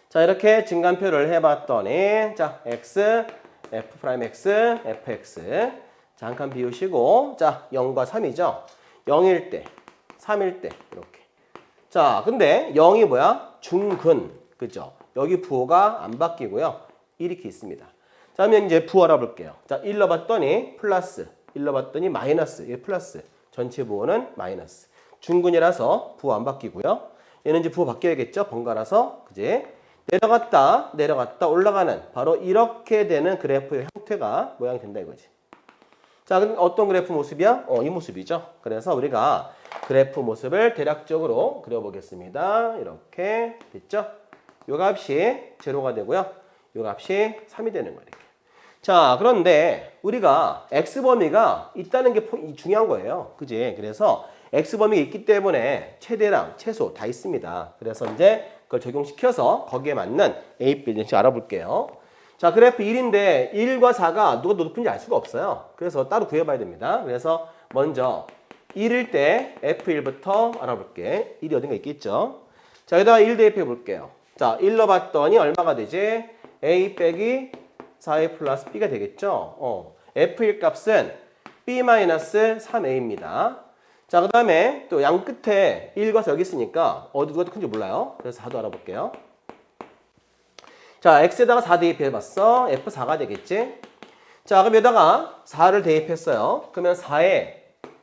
자, 이렇게 증간표를 해봤더니 자, x, f'x, fx 자, 한 칸 비우시고 자, 0과 3이죠. 0일 때, 3일 때 이렇게. 자, 근데 0이 뭐야? 중근. 그죠? 여기 부호가 안 바뀌고요. 이렇게 있습니다. 자, 그러면 이제 부호 알아볼게요. 자, 1 넣어봤더니 플러스, 1 넣어봤더니 마이너스, 얘 플러스. 전체 부호는 마이너스. 중근이라서 부호 안 바뀌고요. 얘는 이제 부호 바뀌어야겠죠? 번갈아서. 그지? 내려갔다 올라가는 바로 이렇게 되는 그래프의 형태가 모양이 된다 이거지. 자, 그럼 어떤 그래프 모습이야? 이 모습이죠. 그래서 우리가 그래프 모습을 대략적으로 그려보겠습니다. 이렇게 됐죠? 요 값이 제로가 되고요. 요 값이 3이 되는 거예요. 이렇게. 자, 그런데 우리가 x범위가 있다는 게 중요한 거예요. 그지? 그래서 x범위가 있기 때문에 최대랑 최소 다 있습니다. 그래서 이제 그걸 적용시켜서 거기에 맞는 A, B, B씩 알아볼게요. 자, 그래프 1인데 1과 4가 누가 더 높은지 알 수가 없어요. 그래서 따로 구해봐야 됩니다. 그래서 먼저 1일 때 F1부터 알아볼게. 1이 어딘가 있겠죠. 자, 여기다가 1 대입해 볼게요. 자, 1 넣어봤더니 얼마가 되지? A 빼기 4A 플러스 B가 되겠죠. F1 값은 B-3A입니다. 자, 그 다음에 또 양 끝에 1과 4 여기 있으니까 누가 더 큰지 몰라요. 그래서 4도 알아볼게요. 자, x에다가 4 대입해봤어. f4가 되겠지? 자, 그럼 여기다가 4를 대입했어요. 그러면 4에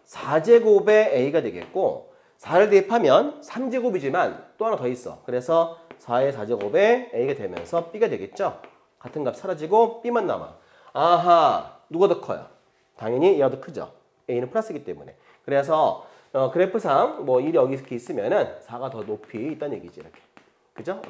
4제곱의 a가 되겠고 4를 대입하면 3제곱이지만 또 하나 더 있어. 그래서 4의 4제곱의 a가 되면서 b가 되겠죠? 같은 값 사라지고 b만 남아. 아하, 누가 더 커요? 당연히 얘가 더 크죠? a는 플러스이기 때문에. 그래서 그래프상 뭐 1이 여기 이렇게 있으면은 4가 더 높이 있다는 얘기지, 이렇게. 그죠?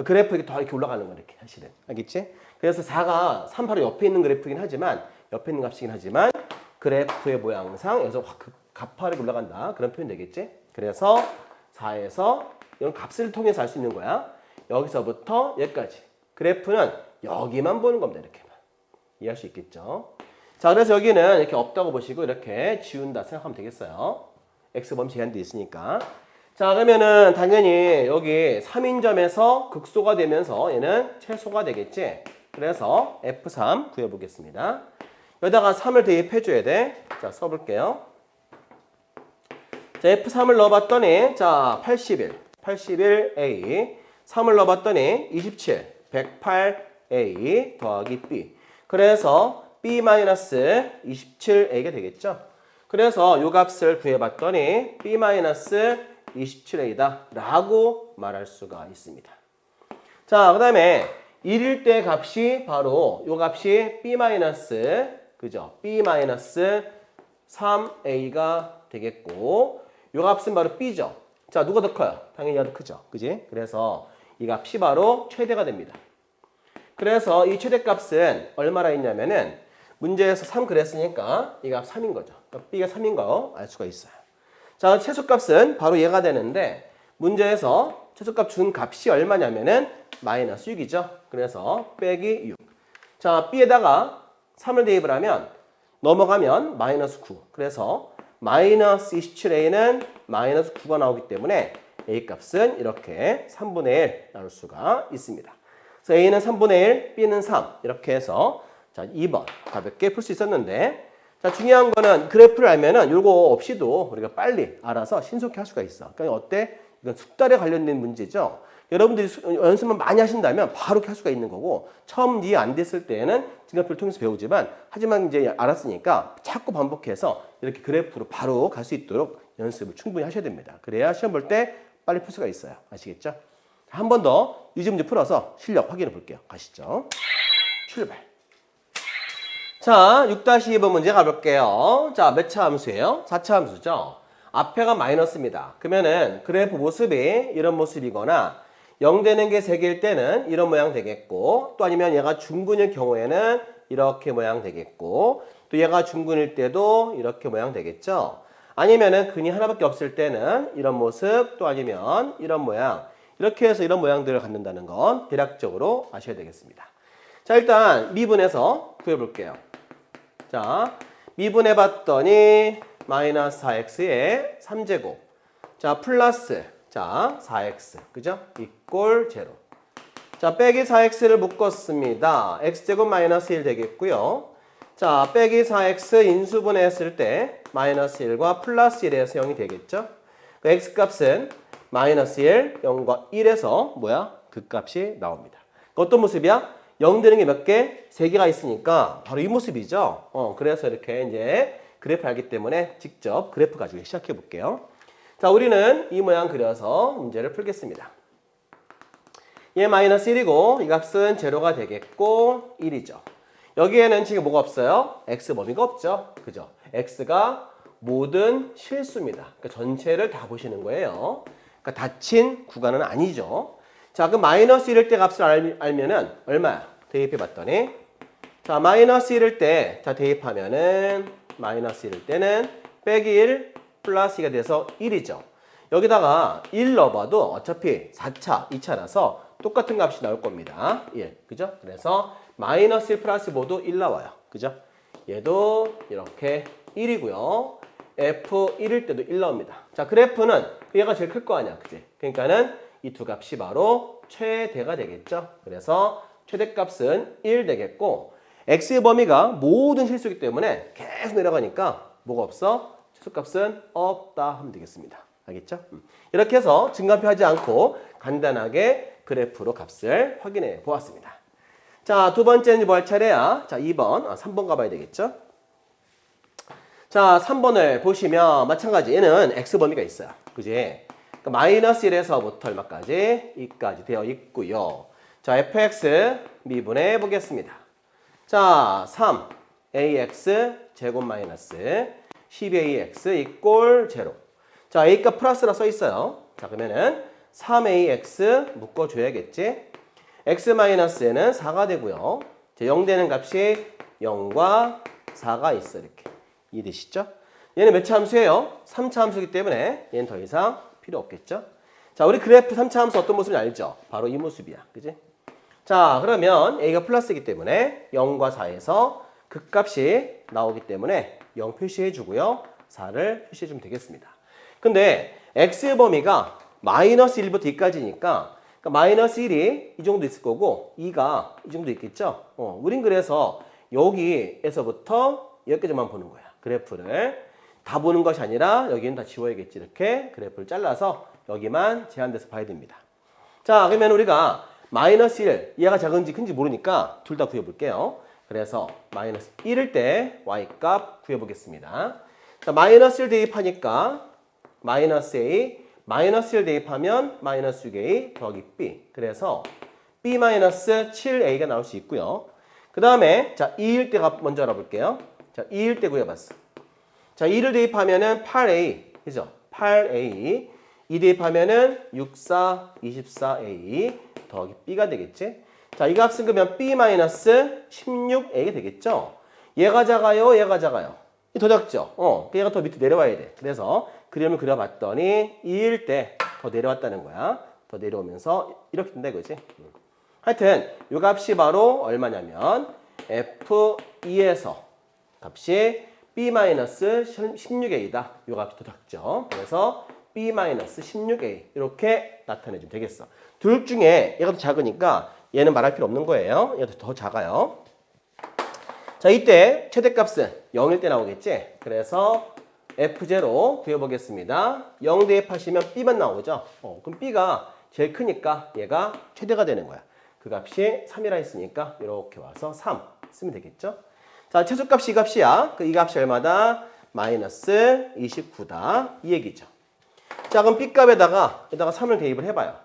그래프 이렇게 더 이렇게 올라가는 거 이렇게 사실은. 알겠지? 그래서 4가 3 바로 옆에 있는 그래프이긴 하지만 옆에 있는 값이긴 하지만 그래프의 모양상 여기서 확 가파르게 올라간다. 그런 표현 되겠지? 그래서 4에서 이런 값을 통해서 알 수 있는 거야. 여기서부터 여기까지. 그래프는 여기만 보는 겁니다. 이렇게만. 이해할 수 있겠죠? 자, 그래서 여기는 이렇게 없다고 보시고 이렇게 지운다 생각하면 되겠어요. x범위 제한돼 있으니까. 자, 그러면은 당연히 여기 3인점에서 극소가 되면서 얘는 최소가 되겠지. 그래서 F3 구해보겠습니다. 여기다가 3을 대입해줘야 돼. 자, 써볼게요. 자, F3을 넣어봤더니 자, 81A 3을 넣어봤더니 27 108A 더하기 B. 그래서 B-27A가 되겠죠. 그래서 요 값을 구해봤더니 B-27A다 라고 말할 수가 있습니다. 자, 그 다음에 1일 때 값이 바로 요 값이 B- 그죠? B-3A가 되겠고 요 값은 바로 B죠. 자, 누가 더 커요? 당연히 얘가 더 크죠. 그지? 그래서 이 값이 바로 최대가 됩니다. 그래서 이 최대값은 얼마나 있냐면은 문제에서 3 그랬으니까 이 값 3인 거죠. 그러니까 B가 3인 거 알 수가 있어요. 자, 최소값은 바로 얘가 되는데 문제에서 최소값 준 값이 얼마냐면은 마이너스 6이죠. 그래서 빼기 6. 자, B에다가 3을 대입을 하면 넘어가면 마이너스 9. 그래서 마이너스 27A는 마이너스 9가 나오기 때문에 A 값은 이렇게 3분의 1 나올 수가 있습니다. 그래서 A는 3분의 1, B는 3 이렇게 해서 자, 2번 가볍게 풀 수 있었는데 자, 중요한 거는 그래프를 알면은 요거 없이도 우리가 빨리 알아서 신속히 할 수가 있어. 그러니까 어때? 이건 숙달에 관련된 문제죠. 여러분들이 연습만 많이 하신다면 바로 이렇게 할 수가 있는 거고, 처음 이해 안 됐을 때는 증가표를 통해서 배우지만, 하지만 이제 알았으니까 자꾸 반복해서 이렇게 그래프로 바로 갈 수 있도록 연습을 충분히 하셔야 됩니다. 그래야 시험 볼 때 빨리 풀 수가 있어요. 아시겠죠? 한 번 더 유지 문제 풀어서 실력 확인해 볼게요. 가시죠. 출발. 자, 6-2번 문제 가볼게요. 자, 몇 차 함수예요? 4차 함수죠. 앞에가 마이너스입니다. 그러면은 그래프 모습이 이런 모습이거나 0 되는 게 3개일 때는 이런 모양 되겠고, 또 아니면 얘가 중근일 경우에는 이렇게 모양 되겠고, 또 얘가 중근일 때도 이렇게 모양 되겠죠. 아니면은 근이 하나밖에 없을 때는 이런 모습, 또 아니면 이런 모양, 이렇게 해서 이런 모양들을 갖는다는 건 대략적으로 아셔야 되겠습니다. 자, 일단 미분해서 구해볼게요. 자, 미분해 봤더니 마이너스 4x에 3제곱. 자, 플러스, 자, 4x. 그죠? 이꼴 제로. 자, 빼기 4x를 묶었습니다. x제곱 마이너스 1 되겠고요. 자, 빼기 4x 인수분해했을 때 마이너스 1과 플러스 1에서 0이 되겠죠? 그 x값은 마이너스 1, 0과 1에서 뭐야? 그 값이 나옵니다. 어떤 모습이야? 0 되는 게 몇 개? 3개가 있으니까 바로 이 모습이죠. 그래서 이렇게 이제 그래프 알기 때문에 직접 그래프 가지고 시작해 볼게요. 자, 우리는 이 모양 그려서 문제를 풀겠습니다. 얘 마이너스 1이고 이 값은 제로가 되겠고 1이죠. 여기에는 지금 뭐가 없어요? x 범위가 없죠. 그죠? x가 모든 실수입니다. 그러니까 전체를 다 보시는 거예요. 그러니까 닫힌 구간은 아니죠. 자, 그럼 마이너스 1일 때 값을 알면은 얼마야? 대입해 봤더니, 자, 마이너스 1일 때, 자, 대입하면은 마이너스 1일 때는 빼기 1 플러스 2가 돼서 1이죠. 여기다가 1 넣어봐도 어차피 4차, 2차라서 똑같은 값이 나올 겁니다. 1. 그죠? 그래서 마이너스 1 플러스 모두 1 나와요. 그죠? 얘도 이렇게 1이고요. F1일 때도 1 나옵니다. 자, 그래프는 얘가 제일 클 거 아니야. 그지? 그러니까는 이 두 값이 바로 최대가 되겠죠. 그래서 최대값은 1 되겠고, x의 범위가 모든 실수이기 때문에 계속 내려가니까 뭐가 없어? 최소값은 없다 하면 되겠습니다. 알겠죠? 이렇게 해서 증가표 하지 않고 간단하게 그래프로 값을 확인해 보았습니다. 자, 두 번째는 뭐 할 차례야? 자, 2번, 3번 가봐야 되겠죠? 자, 3번을 보시면 마찬가지 얘는 x 범위가 있어요. 그지? 그러니까 마이너스 1에서부터 얼마까지? 2까지 되어 있고요. 자, fx 미분해 보겠습니다. 자, 3ax 제곱 마이너스 12ax 이꼴 제로. 자, a가 플러스라 써 있어요. 자, 그러면은 3ax 묶어줘야겠지. x 마이너스에는 4가 되고요. 자, 0 되는 값이 0과 4가 있어. 이렇게. 이해되시죠? 얘는 몇 차 함수예요? 3차 함수이기 때문에 얘는 더 이상 필요 없겠죠? 자, 우리 그래프 3차 함수 어떤 모습인지 알죠? 바로 이 모습이야. 그지? 자, 그러면 a가 플러스이기 때문에 0과 4에서 극값이 나오기 때문에 0 표시해 주고요. 4를 표시해 주면 되겠습니다. 근데 x의 범위가 마이너스 1부터 2까지니까 그러니까 마이너스 1이 이 정도 있을 거고 2가 이 정도 있겠죠? 우린 그래서 여기에서부터 여기까지만 보는 거야. 그래프를 다 보는 것이 아니라 여기는 다 지워야겠지. 이렇게 그래프를 잘라서 여기만 제한돼서 봐야 됩니다. 자, 그러면 우리가 마이너스 1, 얘가 작은지 큰지 모르니까 둘 다 구해볼게요. 그래서 마이너스 1일 때 y값 구해보겠습니다. 자, 마이너스 1 대입하니까 마이너스 a, 마이너스 1 대입하면 마이너스 6a 더하기 b. 그래서 b 마이너스 7a가 나올 수 있고요. 그 다음에 자 2일 때 값 먼저 알아볼게요. 자, 2일 때 구해봤어. 자, 2를 대입하면은 8a, 그죠? 8a. 2 대입하면은 6, 4, 24a 더하기 b가 되겠지? 자, 이 값은 그러면 b-16a가 되겠죠? 얘가 작아요, 얘가 작아요. 더 작죠? 얘가 더 밑에 내려와야 돼. 그래서 그림을 그려봤더니 2일 때 더 내려왔다는 거야. 더 내려오면서 이렇게 된다 이거지. 하여튼 이 값이 바로 얼마냐면 F2에서 값이 b-16a다. 이 값이 더 작죠. 그래서 b-16a 이렇게 나타내주면 되겠어. 둘 중에 얘가 더 작으니까 얘는 말할 필요 없는 거예요. 얘가 더 작아요. 자, 이때 최대값은 0일 때 나오겠지. 그래서 F0 구해보겠습니다. 0 대입하시면 B만 나오죠. 그럼 B가 제일 크니까 얘가 최대가 되는 거야. 그 값이 3이라 했으니까 이렇게 와서 3 쓰면 되겠죠. 자, 최소값이 이 값이야. 이 값이 얼마다? 마이너스 29다. 이 얘기죠. 자, 그럼 B값에다가 3을 대입을 해봐요.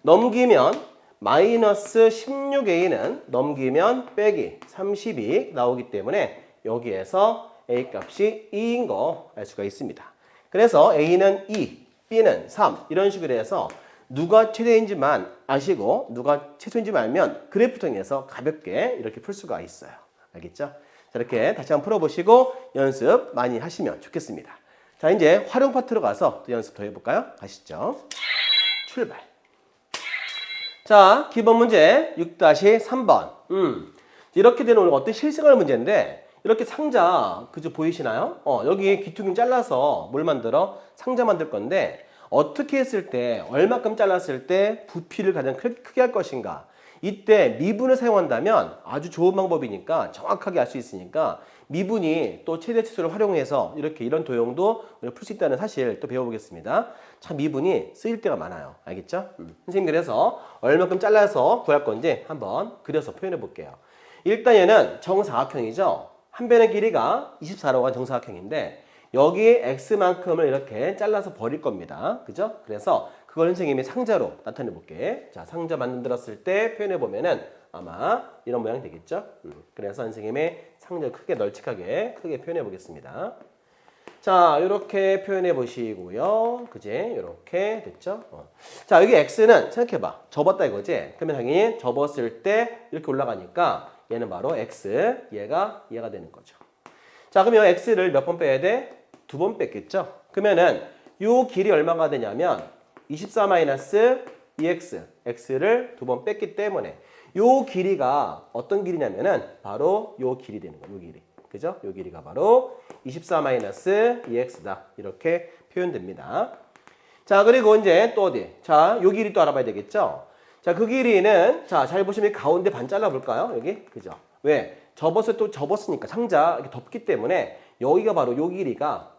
넘기면 마이너스 16A는 넘기면 빼기 32 나오기 때문에 여기에서 A값이 2인 거 알 수가 있습니다. 그래서 A는 2, B는 3 이런 식으로 해서 누가 최대인지만 아시고 누가 최소인지만 알면 그래프 통해서 가볍게 이렇게 풀 수가 있어요. 알겠죠? 자, 이렇게 다시 한번 풀어보시고 연습 많이 하시면 좋겠습니다. 자, 이제 활용 파트로 가서 또 연습 더 해볼까요? 가시죠. 출발. 자, 기본 문제 6-3번. 이렇게 되는 오늘 어떤 실생활 문제인데 이렇게 상자 그저 보이시나요? 여기 귀퉁이 잘라서 뭘 만들어? 상자 만들 건데 어떻게 했을 때 얼마큼 잘랐을 때 부피를 가장 크게 할 것인가? 이때 미분을 사용한다면 아주 좋은 방법이니까 정확하게 알 수 있으니까 미분이 또 최대 치수를 활용해서 이렇게 이런 도형도 풀 수 있다는 사실 또 배워보겠습니다. 참 미분이 쓰일 때가 많아요. 알겠죠? 선생님 그래서 얼마큼 잘라서 구할 건지 한번 그려서 표현해 볼게요. 일단 얘는 정사각형이죠. 한 변의 길이가 24라고 한 정사각형인데 여기 x만큼을 이렇게 잘라서 버릴 겁니다. 그죠? 그래서 그걸 선생님이 상자로 나타내 볼게. 자, 상자 만들었을 때 표현해 보면은 아마 이런 모양이 되겠죠? 그래서 선생님이 상자를 크게 널찍하게 크게 표현해 보겠습니다. 자, 이렇게 표현해 보시고요. 그지? 이렇게 됐죠? 자, 여기 x는 생각해 봐. 접었다 이거지? 그러면 당연히 접었을 때 이렇게 올라가니까 얘는 바로 x, 얘가 되는 거죠. 자, 그러면 x를 몇 번 빼야 돼? 2번 뺐겠죠? 그러면은 요 길이 얼마가 되냐면 24-2x, x를 2번 뺐기 때문에 요 길이가 어떤 길이냐면은 바로 요 길이 되는 거예요. 요 길이. 그죠? 요 길이가 바로 24-2x다. 이렇게 표현됩니다. 자, 그리고 이제 또 어디? 자, 요 길이 또 알아봐야 되겠죠? 자, 그 길이는 자, 잘 보시면 가운데 반 잘라 볼까요? 여기. 그죠? 왜? 접었으니까 상자 이렇게 덮기 때문에 여기가 바로 요 길이가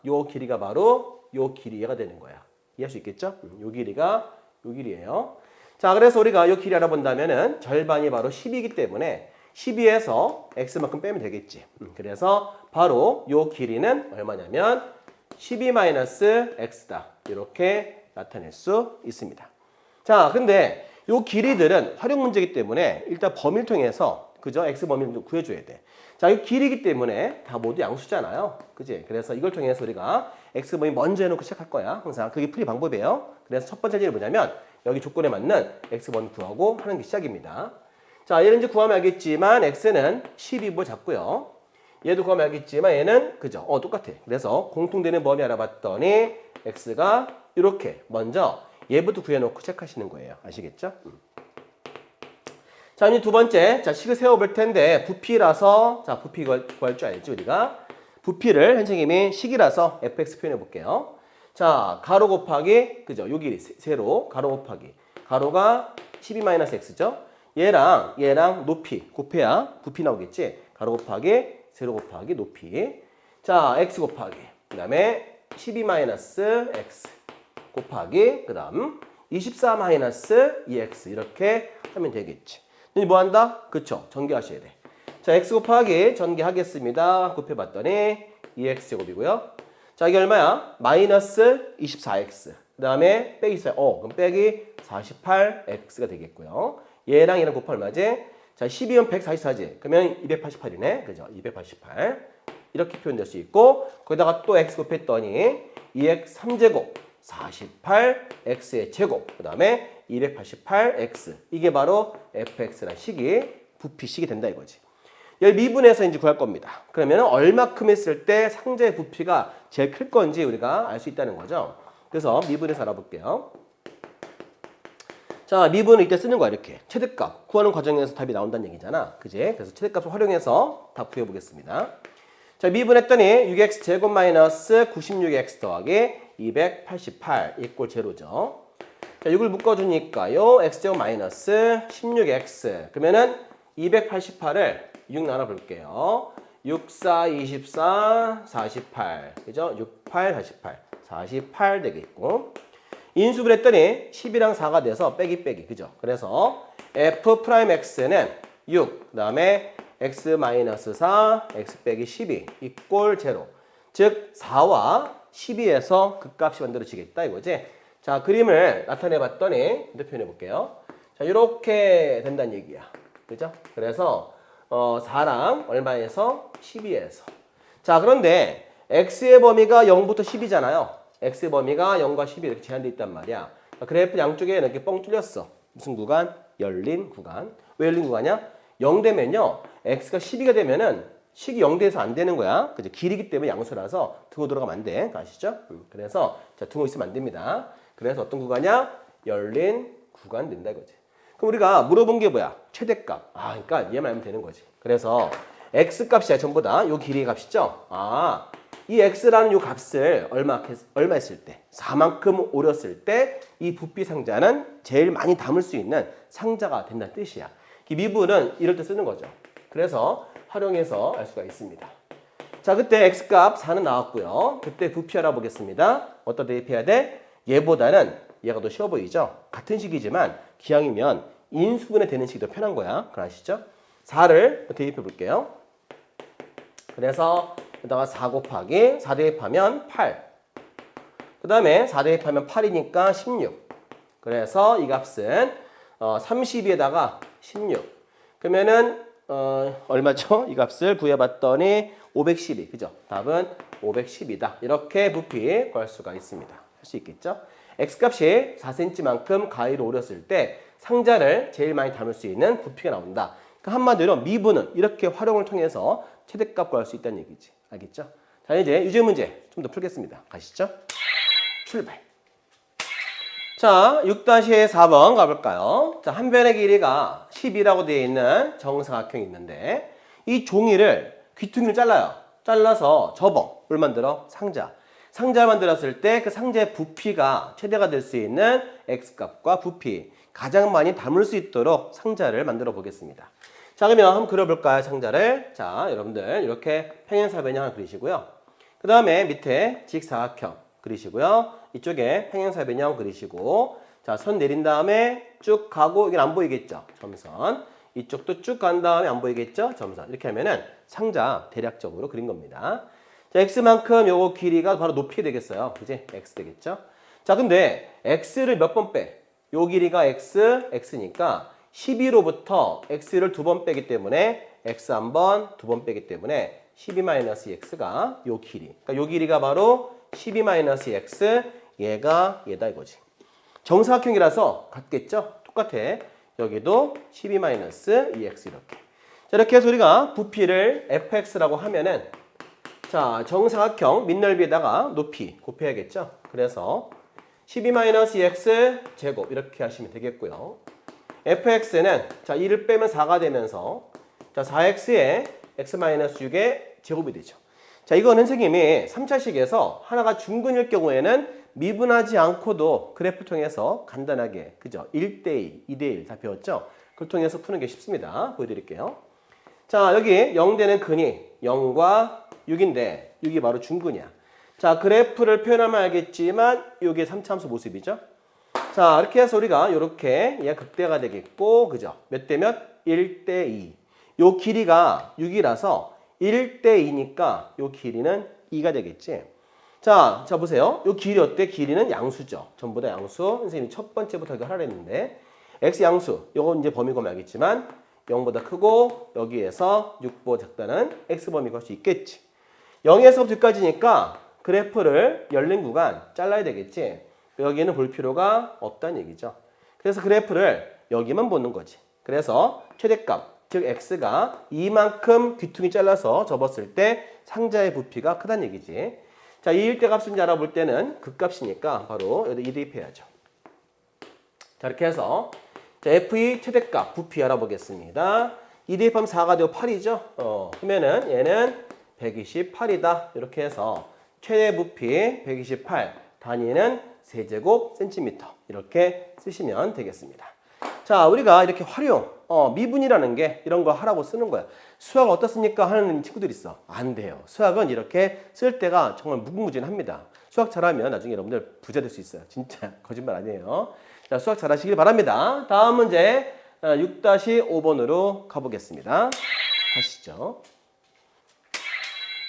바로 요 길이 얘가 되는 거야. 이해할 수 있겠죠? 요 길이가 요 길이에요. 자, 그래서 우리가 요 길이 알아본다면은 절반이 바로 10이기 때문에 12에서 x만큼 빼면 되겠지. 그래서 바로 요 길이는 얼마냐면 12-x다. 이렇게 나타낼 수 있습니다. 자, 근데 요 길이들은 활용 문제이기 때문에 일단 범위를 통해서 그죠? x 범위를 구해줘야 돼. 자, 이 길이기 때문에 다 모두 양수잖아요. 그지? 그래서 이걸 통해서 우리가 x 범위 먼저 해놓고 시작할 거야. 항상 그게 풀이 방법이에요. 그래서 첫 번째 질문이 뭐냐면 여기 조건에 맞는 x 범위 구하고 하는 게 시작입니다. 자, 얘는 이제 구하면 알겠지만 x는 12보 잡고요. 얘도 구하면 알겠지만 얘는 그죠? 똑같아. 그래서 공통되는 범위 알아봤더니 x가 이렇게 먼저 얘부터 구해놓고 체크하시는 거예요. 아시겠죠? 자, 이제 두 번째. 자, 식을 세워볼 텐데 부피라서 자, 부피 구할 줄 알지 우리가? 부피를 선생님이 식이라서 fx 표현해 볼게요. 자, 가로 곱하기 그죠? 요 길이 세로 가로 곱하기 가로가 12-x죠? 얘랑 높이 곱해야 부피 나오겠지? 가로 곱하기 세로 곱하기 높이. 자, x 곱하기 그다음에 12-x 곱하기 그다음 24-2x 이렇게 하면 되겠지. 이제 뭐 한다? 그쵸? 전개하셔야 돼. 자, x 곱하기 전개하겠습니다. 곱해봤더니 2x제곱이고요. 자, 이게 얼마야? 마이너스 24x. 그 다음에 빼기 4. 그럼 빼기 48x가 되겠고요. 얘랑 곱하면 얼마지? 자, 12면 144지. 그러면 288이네. 그죠? 288. 이렇게 표현될 수 있고, 거기다가 또 x 곱했더니 2x 3제곱, 48x의 제곱, 그 다음에 288x. 이게 바로 fx란 식이, 부피식이 된다 이거지. 여기 미분해서 이제 구할 겁니다. 그러면 얼마큼 했을 때 상자의 부피가 제일 클 건지 우리가 알 수 있다는 거죠. 그래서 미분해서 알아볼게요. 자, 미분을 이때 쓰는 거야, 이렇게. 최대값 구하는 과정에서 답이 나온다는 얘기잖아. 그지? 그래서 최대값을 활용해서 답 구해보겠습니다. 자, 미분했더니 6x 제곱 마이너스 96x 더하기 288 이꼴 제로죠. 자, 6을 묶어주니까요. x제곱 마이너스 16x. 그러면은 288을 6 나눠볼게요. 6, 4, 24, 48. 그죠? 6, 8, 48. 48 되겠고. 인수분 했더니 10이랑 4가 돼서 빼기 빼기. 그죠? 그래서 F'X는 6, 그 다음에 X-4, X 빼기 12 이꼴 제로. 즉 4와 12에서 극값이 만들어지겠다 이거지. 자, 그림을 나타내 봤더니 표현해 볼게요. 자, 이렇게 된다는 얘기야. 그죠? 그래서 4랑 얼마에서 12에서. 자, 그런데 x의 범위가 0부터 10이잖아요. x의 범위가 0과 10이 이렇게 제한되어 있단 말이야. 그래프 양쪽에 이렇게 뻥 뚫렸어. 무슨 구간? 열린 구간. 왜 열린 구간이야? 0 되면요. x가 12가 되면은 식이 0 돼서 안 되는 거야. 그죠? 길이기 때문에 양수라서 등호 들어가면 안 돼. 아시죠? 그래서 자, 등호 있으면 안 됩니다. 그래서 어떤 구간이야? 열린 구간 된다 이거지. 그럼 우리가 물어본 게 뭐야? 최대값. 아, 그러니까 얘만 알면 되는 거지. 그래서 x 값이야 전부 다. 요 길이의 값이죠. 아, 이 x라는 요 값을 얼마 했을 때, 4만큼 오렸을 때 이 부피 상자는 제일 많이 담을 수 있는 상자가 된다는 뜻이야. 이 미분은 이럴 때 쓰는 거죠. 그래서 활용해서 알 수가 있습니다. 자, 그때 x값 4는 나왔고요. 그때 부피 알아보겠습니다. 어디다 대입해야 돼? 얘보다는 얘가 더 쉬워 보이죠? 같은 식이지만 기왕이면 인수분해 되는 식이 더 편한 거야. 그거 아시죠? 4를 대입해 볼게요. 그래서 여기다가 4 곱하기 4 대입하면 8. 그 다음에 4 대입하면 8이니까 16. 그래서 이 값은 32에다가 16. 그러면은 얼마죠? 이 값을 구해봤더니 512. 그죠? 답은 510이다. 이렇게 부피 구할 수가 있습니다. 할 수 있겠죠? x값이 4cm만큼 가위로 오렸을 때 상자를 제일 많이 담을 수 있는 부피가 나온다. 그러니까 한마디로 미분은 이렇게 활용을 통해서 최대값 구할 수 있다는 얘기지. 알겠죠? 자, 이제 유제 문제 좀 더 풀겠습니다. 가시죠. 출발. 자, 6-4번 가볼까요? 자, 한 변의 길이가 10이라고 되어 있는 정사각형이 있는데 이 종이를 귀퉁이를 잘라요. 잘라서 접어. 뭘 만들어? 상자. 상자를 만들었을 때 그 상자의 부피가 최대가 될 수 있는 x값과 부피 가장 많이 담을 수 있도록 상자를 만들어 보겠습니다. 자, 그러면 한번 그려볼까요? 상자를. 자, 여러분들 이렇게 평행사변형 하나 그리시고요. 그 다음에 밑에 직사각형 그리시고요. 이쪽에 평행사변형 그리시고, 자, 선 내린 다음에 쭉 가고, 이건 안 보이겠죠? 점선. 이쪽도 쭉 간 다음에 안 보이겠죠? 점선. 이렇게 하면은 상자 대략적으로 그린 겁니다. 자, x만큼 요거 길이가 바로 높이 되겠어요. 그지? x 되겠죠? 자, 근데 x를 몇 번 빼? 요 길이가 x니까 12로부터 x를 2번 빼기 때문에 x 한 번, 2번 빼기 때문에 12-x가 요 길이. 그러니까 요 길이가 바로 12-x, 얘가 얘다 이거지. 정사각형이라서 같겠죠? 똑같아. 여기도 12-2x 이렇게. 자, 이렇게 해서 우리가 부피를 fx라고 하면은, 자, 정사각형 밑넓이에다가 높이 곱해야겠죠? 그래서 12-2x 제곱 이렇게 하시면 되겠고요. fx는 자, 2를 빼면 4가 되면서 자, 4x에 x-6의 제곱이 되죠. 자, 이거는 선생님이 3차식에서 하나가 중근일 경우에는 미분하지 않고도 그래프 통해서 간단하게, 그죠? 1대2, 2대1 다 배웠죠? 그걸 통해서 푸는 게 쉽습니다. 보여드릴게요. 자, 여기 0 되는 근이 0과 6인데 6이 바로 중근이야. 자, 그래프를 표현하면 알겠지만 이게 3차함수 모습이죠? 자, 이렇게 해서 우리가 이렇게 얘가 극대가 되겠고, 그죠? 몇 대 몇? 1대2. 요 길이가 6이라서 1대2니까 요 길이는 2가 되겠지. 자 보세요. 요 길이 어때? 길이는 양수죠. 전부 다 양수. 선생님이 첫 번째부터 이거 하라 했는데 x 양수. 요건 이제 범위 구하면 알겠지만 0보다 크고 여기에서 6보다 작다는 x 범위 구할 수 있겠지. 0에서부터 6까지니까 그래프를 열린 구간 잘라야 되겠지. 여기는 볼 필요가 없다는 얘기죠. 그래서 그래프를 여기만 보는 거지. 그래서 최대값. 즉 x가 이만큼 귀퉁이 잘라서 접었을 때 상자의 부피가 크다는 얘기지. 자, 이 일대 값인지 알아볼 때는 극값이니까 바로 여기 2 대입해야죠. 자, 이렇게 해서 자, f2 최대값 부피 알아보겠습니다. 2 대입하면 4가 되고 8이죠. 그러면은 얘는 128이다. 이렇게 해서 최대 부피 128, 단위는 세제곱 센티미터 이렇게 쓰시면 되겠습니다. 자, 우리가 이렇게 활용 미분이라는 게 이런 거 하라고 쓰는 거야. 수학 어떻습니까? 하는 친구들 있어. 안 돼요. 수학은 이렇게 쓸 때가 정말 무궁무진합니다. 수학 잘하면 나중에 여러분들 부자 될 수 있어요. 진짜 거짓말 아니에요. 자, 수학 잘하시길 바랍니다. 다음 문제 6-5번으로 가보겠습니다. 가시죠.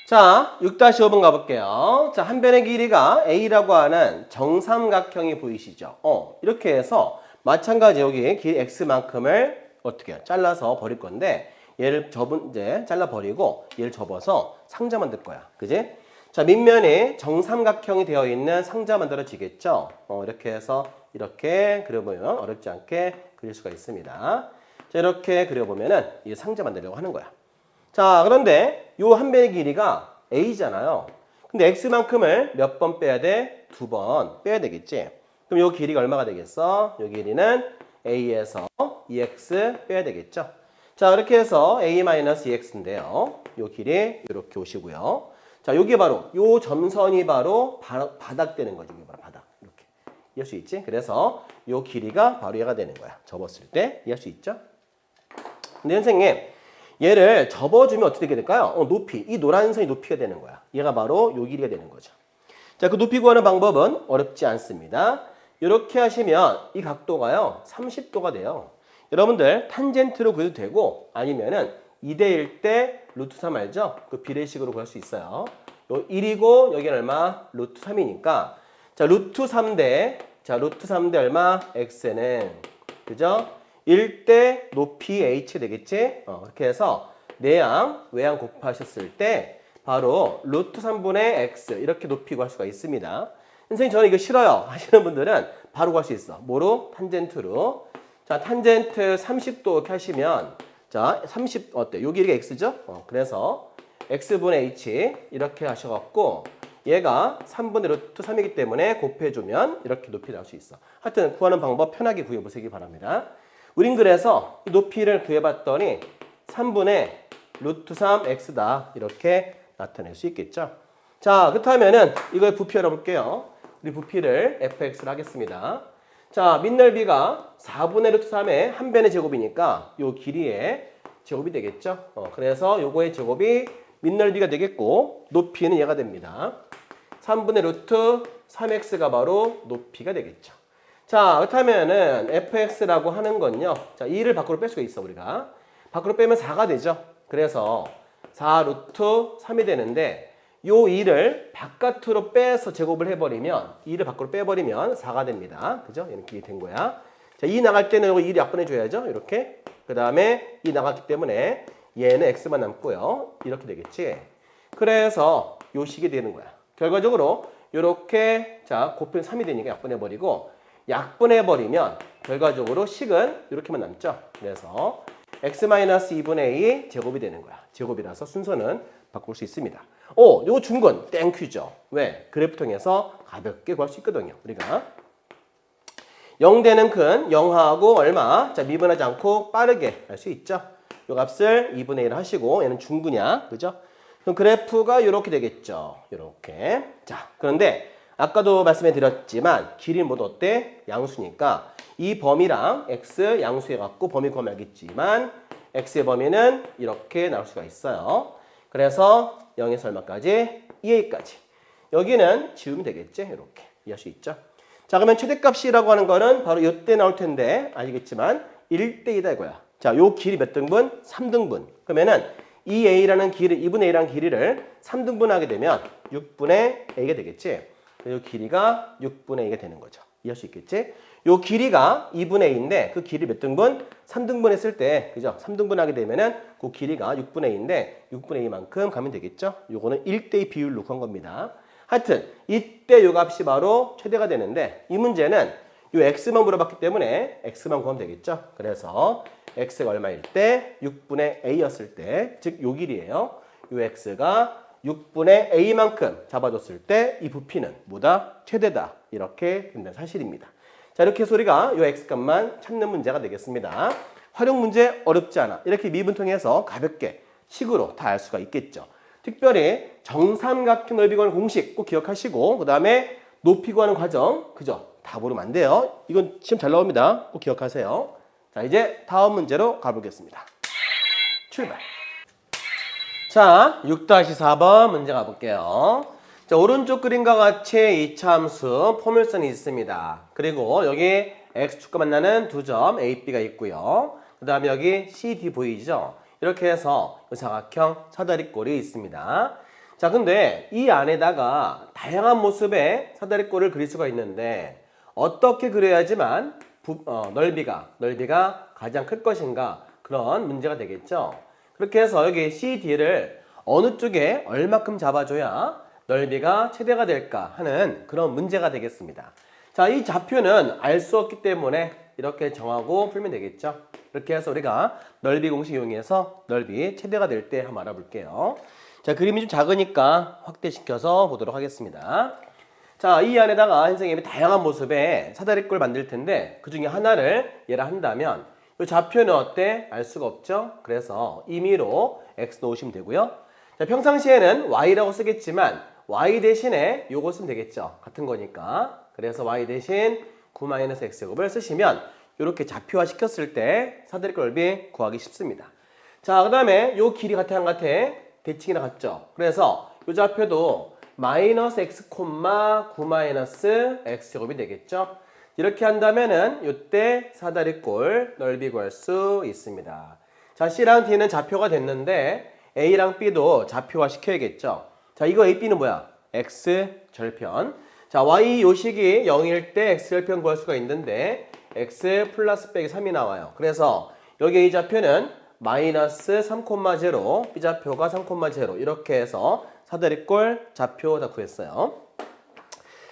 자, 6-5번 가볼게요. 자, 한 변의 길이가 A라고 하는 정삼각형이 보이시죠? 이렇게 해서 마찬가지 여기 길 X만큼을 어떻게 해요? 잘라서 버릴 건데 얘를 이제 잘라버리고 얘를 접어서 상자 만들 거야. 그지? 자, 밑면에 정삼각형이 되어 있는 상자 만들어지겠죠? 이렇게 해서 이렇게 그려보면 어렵지 않게 그릴 수가 있습니다. 자, 이렇게 그려보면은 이 상자 만들려고 하는 거야. 자, 그런데 요 한 변의 길이가 A잖아요. 근데 X만큼을 몇 번 빼야 돼? 2번 빼야 되겠지? 그럼 요 길이가 얼마가 되겠어? 요 길이는 A에서 2X 빼야 되겠죠? 자, 이렇게 해서 A-2X인데요. 요 길이 이렇게 오시고요. 자, 요게 바로 요 점선이 바로 바닥 되는 거지. 이게 바로 바닥. 이렇게. 이해할 수 있지? 그래서 요 길이가 바로 얘가 되는 거야. 접었을 때 이해할 수 있죠? 근데 선생님, 얘를 접어주면 어떻게 되게 될까요? 높이. 이 노란 선이 높이가 되는 거야. 얘가 바로 요 길이가 되는 거죠. 자, 그 높이 구하는 방법은 어렵지 않습니다. 이렇게 하시면 이 각도가요, 30도가 돼요. 여러분들 탄젠트로 그려도 되고 아니면은 2대1 때 루트 3 알죠? 그 비례식으로 구할 수 있어요. 요 1이고 여기는 얼마? 루트 3이니까 자, 루트 3대 얼마? x는 그죠? 1대 높이 h 되겠지? 이렇게 해서 내양, 외양 곱하셨을 때 바로 루트 3분의 x 이렇게 높이 구할 수가 있습니다. 선생님 저는 이거 싫어요 하시는 분들은 바로 구할 수 있어. 뭐로? 탄젠트로. 자, 탄젠트 30도 이렇게 하시면 자, 30 어때? 요 길이가 x죠? 그래서 x분의 h 이렇게 하셔갖고 얘가 3분의 루트 3이기 때문에 곱해주면 이렇게 높이 나올 수 있어. 하여튼 구하는 방법 편하게 구해보시기 바랍니다. 우린 그래서 이 높이를 구해봤더니 3분의 루트 3x다 이렇게 나타낼 수 있겠죠. 자, 그렇다면은 이걸 부피 열어볼게요. 우리 부피를 fx를 하겠습니다. 자, 밑넓이가 4분의 루트 3의 한 변의 제곱이니까 요 길이의 제곱이 되겠죠. 그래서 요거의 제곱이 밑넓이가 되겠고 높이는 얘가 됩니다. 3분의 루트 3x가 바로 높이가 되겠죠. 자, 그렇다면은 fx라고 하는 건요. 자, 2를 밖으로 뺄 수가 있어, 우리가. 밖으로 빼면 4가 되죠. 그래서 4 루트 3이 되는데 요 2를 바깥으로 빼서 제곱을 해버리면 2를 밖으로 빼버리면 4가 됩니다. 그죠? 얘는 길이 된 거야. 자, 2 나갈 때는 요거 2를 약분해줘야죠. 이렇게. 그 다음에 2 나갔기 때문에 얘는 x만 남고요. 이렇게 되겠지. 그래서 요 식이 되는 거야. 결과적으로 요렇게 자 곱하면 3이 되니까 약분해버리고 약분해버리면 결과적으로 식은 이렇게만 남죠. 그래서 x-2분의 a 제곱이 되는 거야. 제곱이라서 순서는 바꿀 수 있습니다. 요거 중근 땡큐죠. 왜? 그래프 통해서 가볍게 구할 수 있거든요. 우리가 0대는 큰 0하고 얼마? 자, 미분하지 않고 빠르게 할 수 있죠. 요 값을 2분의 1 하시고 얘는 중근이야. 그죠? 그럼 그래프가 이렇게 되겠죠. 이렇게. 자, 그런데 아까도 말씀해 드렸지만 길이는 모두 어때? 양수니까 이 범위랑 x 양수해 갖고 범위 구하면 알겠지만 x의 범위는 이렇게 나올 수가 있어요. 그래서 0에서 얼마까지? 2a까지. 여기는 지우면 되겠지? 이렇게 이해할 수 있죠? 자, 그러면 최대값이라고 하는 거는 바로 이때 나올 텐데 알겠지만 1대2다 이거야. 자, 요 길이 몇 등분? 3등분. 그러면은 2a라는 길이 2분의 a라는 길이를 3등분하게 되면 6분의 a가 되겠지? 요 길이가 6분의 a가 되는 거죠. 이해할 수 있겠지? 요 길이가 2분의 a인데 그 길이 몇 등분? 3등분 했을 때 그죠? 3등분 하게 되면은 그 길이가 6분의 a인데 6분의 a만큼 가면 되겠죠? 요거는 1대2 비율로 구한 겁니다. 하여튼 이때 요 값이 바로 최대가 되는데 이 문제는 요 x만 물어봤기 때문에 x만 구하면 되겠죠? 그래서 x가 얼마일 때? 6분의 a였을 때, 즉 요 길이에요. 요 x가 6분의 a만큼 잡아줬을 때 이 부피는 뭐다? 최대다. 이렇게 된다는 사실입니다. 자, 이렇게 해서 우리가 요 x값만 찾는 문제가 되겠습니다. 활용 문제 어렵지 않아. 이렇게 미분 통해서 가볍게 식으로 다 알 수가 있겠죠. 특별히 정삼각형 넓이 구하는 공식 꼭 기억하시고 그 다음에 높이 구하는 과정 그죠? 다 모르면 안 돼요. 이건 시험 잘 나옵니다. 꼭 기억하세요. 자, 이제 다음 문제로 가보겠습니다. 출발. 자, 6-4번 문제 가볼게요. 자, 오른쪽 그림과 같이 이차함수 포물선이 있습니다. 그리고 여기 x축과 만나는 두 점 A, B가 있고요. 그 다음에 여기 C, D 보이죠? 이렇게 해서 사각형 사다리꼴이 있습니다. 자, 근데 이 안에다가 다양한 모습의 사다리꼴을 그릴 수가 있는데 어떻게 그려야지만 넓이가 가장 클 것인가, 그런 문제가 되겠죠. 그렇게 해서 여기 CD를 어느 쪽에 얼마큼 잡아줘야 넓이가 최대가 될까 하는 그런 문제가 되겠습니다. 자, 이 좌표는 알 수 없기 때문에 이렇게 정하고 풀면 되겠죠. 이렇게 해서 우리가 넓이 공식 이용해서 넓이 최대가 될 때 한번 알아볼게요. 자, 그림이 좀 작으니까 확대시켜서 보도록 하겠습니다. 자, 이 안에다가 선생님이 다양한 모습의 사다리꼴 만들 텐데 그 중에 하나를 예라 한다면 이 좌표는 어때? 알 수가 없죠? 그래서 임의로 x 놓으시면 되고요. 자, 평상시에는 y라고 쓰겠지만 y 대신에 요거 쓰면 되겠죠. 같은 거니까. 그래서 y 대신 9-x제곱을 쓰시면 이렇게 좌표화 시켰을 때 사다리꼴 넓이 구하기 쉽습니다. 자, 그 다음에 요 길이 같아 안 같아? 대칭이나 같죠? 그래서 요 좌표도 -x, 9-x제곱이 되겠죠? 이렇게 한다면은 이때 사다리꼴 넓이 구할 수 있습니다. 자, C랑 D는 좌표가 됐는데 A랑 B도 좌표화 시켜야겠죠? 자, 이거 A, B는 뭐야? X 절편. 자, Y 요식이 0일 때 X 절편 구할 수가 있는데 X 플러스 빼기 3이 나와요. 그래서 여기 A 좌표는 -3,0, B 좌표가 3,0 이렇게 해서 사다리꼴 좌표 다 구했어요.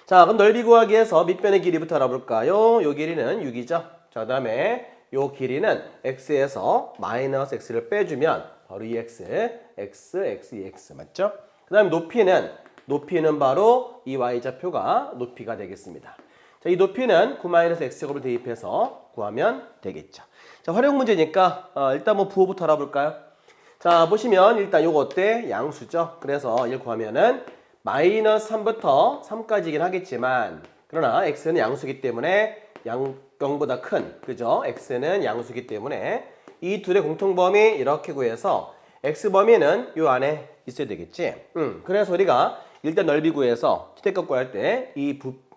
자, 그럼 넓이 구하기 위해서 밑변의 길이부터 알아볼까요? 요 길이는 6이죠. 자, 그 다음에 요 길이는 x에서 -x를 빼주면 바로 2x, x, x, 2x 맞죠? 그 다음에 높이는 바로 이 y좌표가 높이가 되겠습니다. 자, 이 높이는 9-x제곱을 대입해서 구하면 되겠죠. 자, 활용 문제니까 일단 뭐 부호부터 알아볼까요? 자, 보시면 일단 요거 어때? 양수죠. 그래서 이걸 구하면은 -3부터 3까지긴 하겠지만 그러나 x는 양수기 때문에 0보다 큰, 그죠? x는 양수기 때문에 이 둘의 공통범위 이렇게 구해서 x범위는 요 안에 있어야 되겠지. 그래서 우리가 일단 넓이 구해서 최대값 구할 때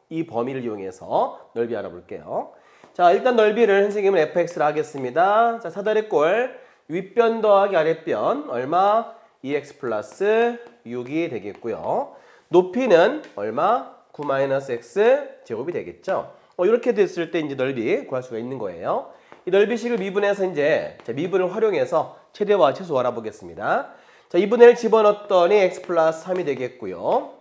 이 범위를 이용해서 넓이 알아볼게요. 자, 일단 넓이를 선생님은 fx를 하겠습니다. 자, 사다리꼴 윗변 더하기 아랫변 얼마? 2x 플러스 6이 되겠고요. 높이는 얼마? 9-x 제곱이 되겠죠. 이렇게 됐을 때 이제 넓이 구할 수가 있는 거예요. 이 넓이식을 미분해서 이제 미분을 활용해서 최대와 최소 알아보겠습니다. 자, 2분의 1 집어넣었더니 x 플러스 3이 되겠고요.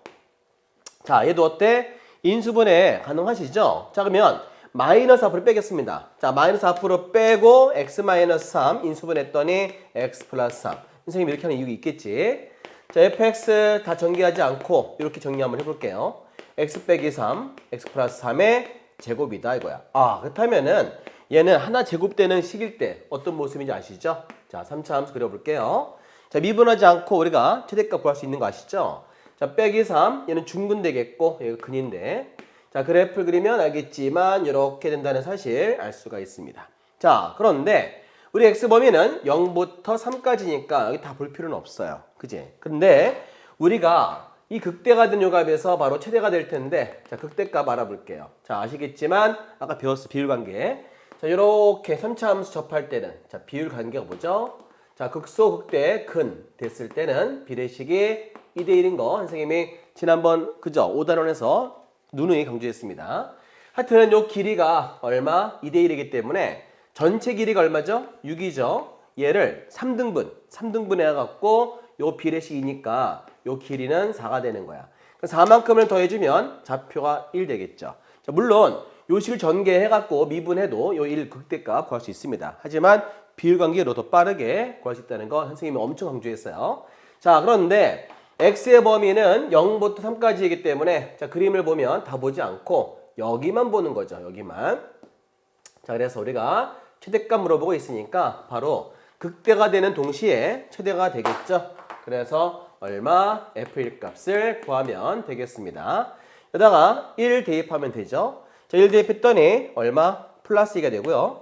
자, 얘도 어때? 인수분해 가능하시죠? 자, 그러면 -앞으로 빼겠습니다. 자, -앞으로 빼고 x 마이너스 3 인수분했더니 x 플러스 3. 선생님 이렇게 하는 이유가 있겠지. 자, fx 다 전개하지 않고 이렇게 정리 한번 해볼게요. x 빼기 3, x 플러스 3의 제곱이다 이거야. 아, 그렇다면은 얘는 하나 제곱되는 식일 때 어떤 모습인지 아시죠? 자, 3차 함수 그려볼게요. 자, 미분하지 않고 우리가 최대값 구할 수 있는 거 아시죠? 자, 빼기 3, 얘는 중근 되겠고 얘가 근인데, 자, 그래프를 그리면 알겠지만 이렇게 된다는 사실 알 수가 있습니다. 자, 그런데 우리 x범위는 0부터 3까지니까 여기 다 볼 필요는 없어요. 그지? 근데 우리가 이 극대가 된 요값에서 바로 최대가 될 텐데, 자, 극대값 알아볼게요. 자, 아시겠지만 아까 배웠어, 비율관계. 자, 이렇게 3차 함수 접할 때는, 자, 비율관계가 뭐죠? 자, 극소 극대 근 됐을 때는 비례식이 2대1인 거 선생님이 지난번 그죠? 5단원에서 누누이 강조했습니다. 하여튼 요 길이가 얼마? 2대1이기 때문에 전체 길이가 얼마죠? 6이죠. 얘를 3등분 해갖고 요 비례식이니까 요 길이는 4가 되는 거야. 4만큼을 더해주면 좌표가 1 되겠죠. 자, 물론 요 식을 전개해갖고 미분해도 요 1 극대값 구할 수 있습니다. 하지만 비율관계로 더 빠르게 구할 수 있다는 거 선생님이 엄청 강조했어요. 자, 그런데 x의 범위는 0부터 3까지이기 때문에 자, 그림을 보면 다 보지 않고 여기만 보는 거죠. 여기만. 자, 그래서 우리가 최대값 물어보고 있으니까 바로 극대가 되는 동시에 최대가 되겠죠. 그래서 얼마? f1 값을 구하면 되겠습니다. 여기다가 1 대입하면 되죠. 자, 1 대입했더니 얼마? 플러스 2가 되고요.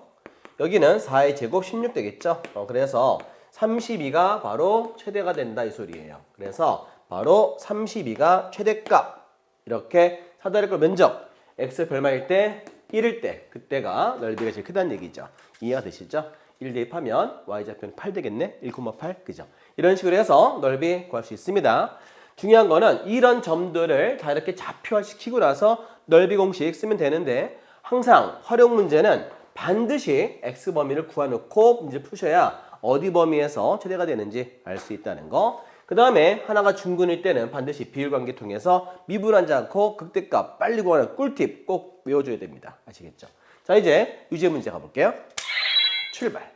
여기는 4의 제곱 16 되겠죠. 그래서 32가 바로 최대가 된다 이 소리예요. 그래서 바로 32가 최대값. 이렇게 사다리꼴 면적 x 별말일 때 1일 때 그때가 넓이가 제일 크다는 얘기죠. 이해가 되시죠? 1 대입하면 y좌표는 8 되겠네. 1,8 그죠? 이런 식으로 해서 넓이 구할 수 있습니다. 중요한 거는 이런 점들을 다 이렇게 좌표화시키고 나서 넓이 공식 쓰면 되는데 항상 활용 문제는 반드시 x 범위를 구해놓고 문제를 푸셔야 어디 범위에서 최대가 되는지 알 수 있다는 거. 그 다음에 하나가 중근일 때는 반드시 비율관계 통해서 미분하지 않고 극대값 빨리 구하는 꿀팁 꼭 외워줘야 됩니다. 아시겠죠? 자, 이제 유제 문제 가볼게요. 출발.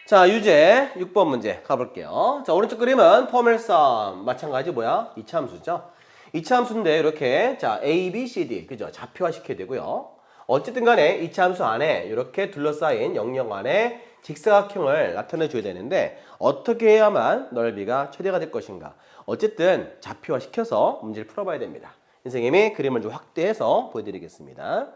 자, 유제 6번 문제 가볼게요. 자, 오른쪽 그림은 포멀섬 마찬가지 뭐야? 이차함수죠. 이차함수인데 이렇게 자 A, B, C, D 그죠? 좌표화 시켜야 되고요. 어쨌든 간에 이차함수 안에 이렇게 둘러싸인 영역 안에 직사각형을 나타내 줘야 되는데 어떻게 해야만 넓이가 최대가 될 것인가? 어쨌든 좌표화 시켜서 문제를 풀어봐야 됩니다. 선생님이 그림을 좀 확대해서 보여드리겠습니다.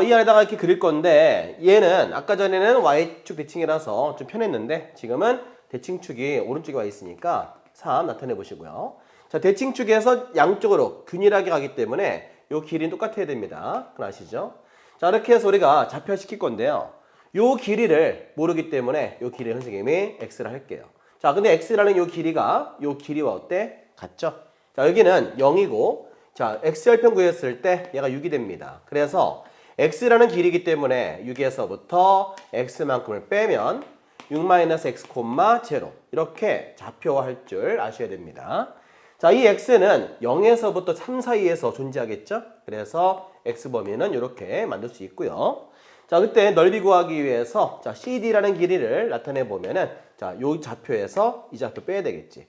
이 안에다가 이렇게 그릴 건데 얘는 아까 전에는 Y축 대칭이라서 좀 편했는데 지금은 대칭축이 오른쪽에 와 있으니까 3 나타내 보시고요. 자, 대칭축에서 양쪽으로 균일하게 가기 때문에 이 길이는 똑같아야 됩니다. 그건 아시죠? 자, 이렇게 해서 우리가 좌표화시킬 건데요. 요 길이를 모르기 때문에 요 길이 선생님이 x라 할게요. 자, 근데 x라는 요 길이가 요 길이와 어때? 같죠? 자, 여기는 0이고 자, x열편 구했을 때 얘가 6이 됩니다. 그래서 x라는 길이기 때문에 6에서부터 x만큼을 빼면 6-x, 0 이렇게 좌표화할 줄 아셔야 됩니다. 자, 이 x는 0에서부터 3 사이에서 존재하겠죠? 그래서 x 범위는 이렇게 만들 수 있고요. 자, 그때 넓이 구하기 위해서 자, CD라는 길이를 나타내 보면은 자, 요 좌표에서 이 좌표 빼야 되겠지.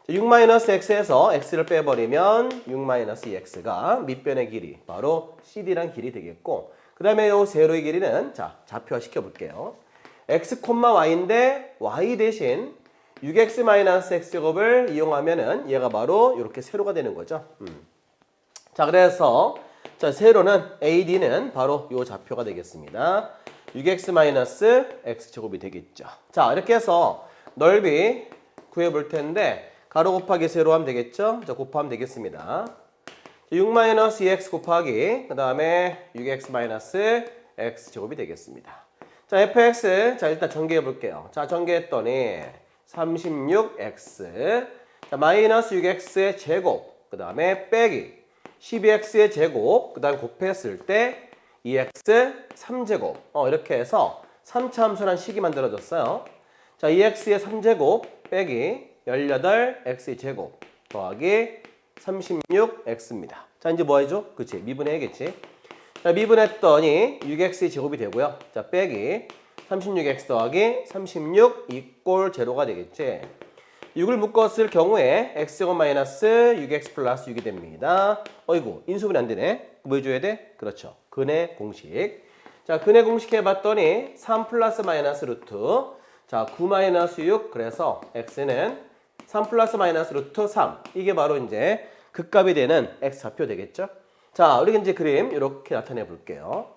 6-x에서 x를 빼버리면 6-2x가 밑변의 길이 바로 CD란 길이 되겠고 그 다음에 요 세로의 길이는 자, 좌표화 시켜볼게요. x, y인데 y 대신 6x-x제곱을 이용하면은 얘가 바로 이렇게 세로가 되는 거죠. 자, 그래서 자, 세로는 AD는 바로 요 좌표가 되겠습니다. 6x-x제곱이 되겠죠. 자, 이렇게 해서 넓이 구해볼 텐데 가로 곱하기 세로 하면 되겠죠? 자, 곱하면 되겠습니다. 6-2x 곱하기 그 다음에 6x-x제곱이 되겠습니다. 자, fx 자, 일단 전개해 볼게요. 자, 전개했더니 36x 자, 마이너스 6x의 제곱 그 다음에 빼기 12x의 제곱 그 다음에 곱했을 때 2x 3제곱 이렇게 해서 3차 함수라는 식이 만들어졌어요. 자, 2x의 3제곱 빼기 18x의 제곱 더하기 36x입니다. 자, 이제 뭐 해줘? 그치, 미분해야겠지. 자, 미분했더니 6x의 제곱이 되고요. 자, 빼기 36x 더하기 36 이꼴 제로가 되겠지. 6을 묶었을 경우에 x제곱 마이너스 6x 플러스 6이 됩니다. 어이구, 인수분해 안 되네. 뭐 해줘야 돼? 그렇죠. 근의 공식. 자, 근의 공식 해봤더니 3 플러스 마이너스 루트. 자, 9 마이너스 6. 그래서 x는 3 플러스 마이너스 루트 3. 이게 바로 이제 극값이 되는 x 좌표 되겠죠? 자, 우리가 이제 그림 이렇게 나타내 볼게요.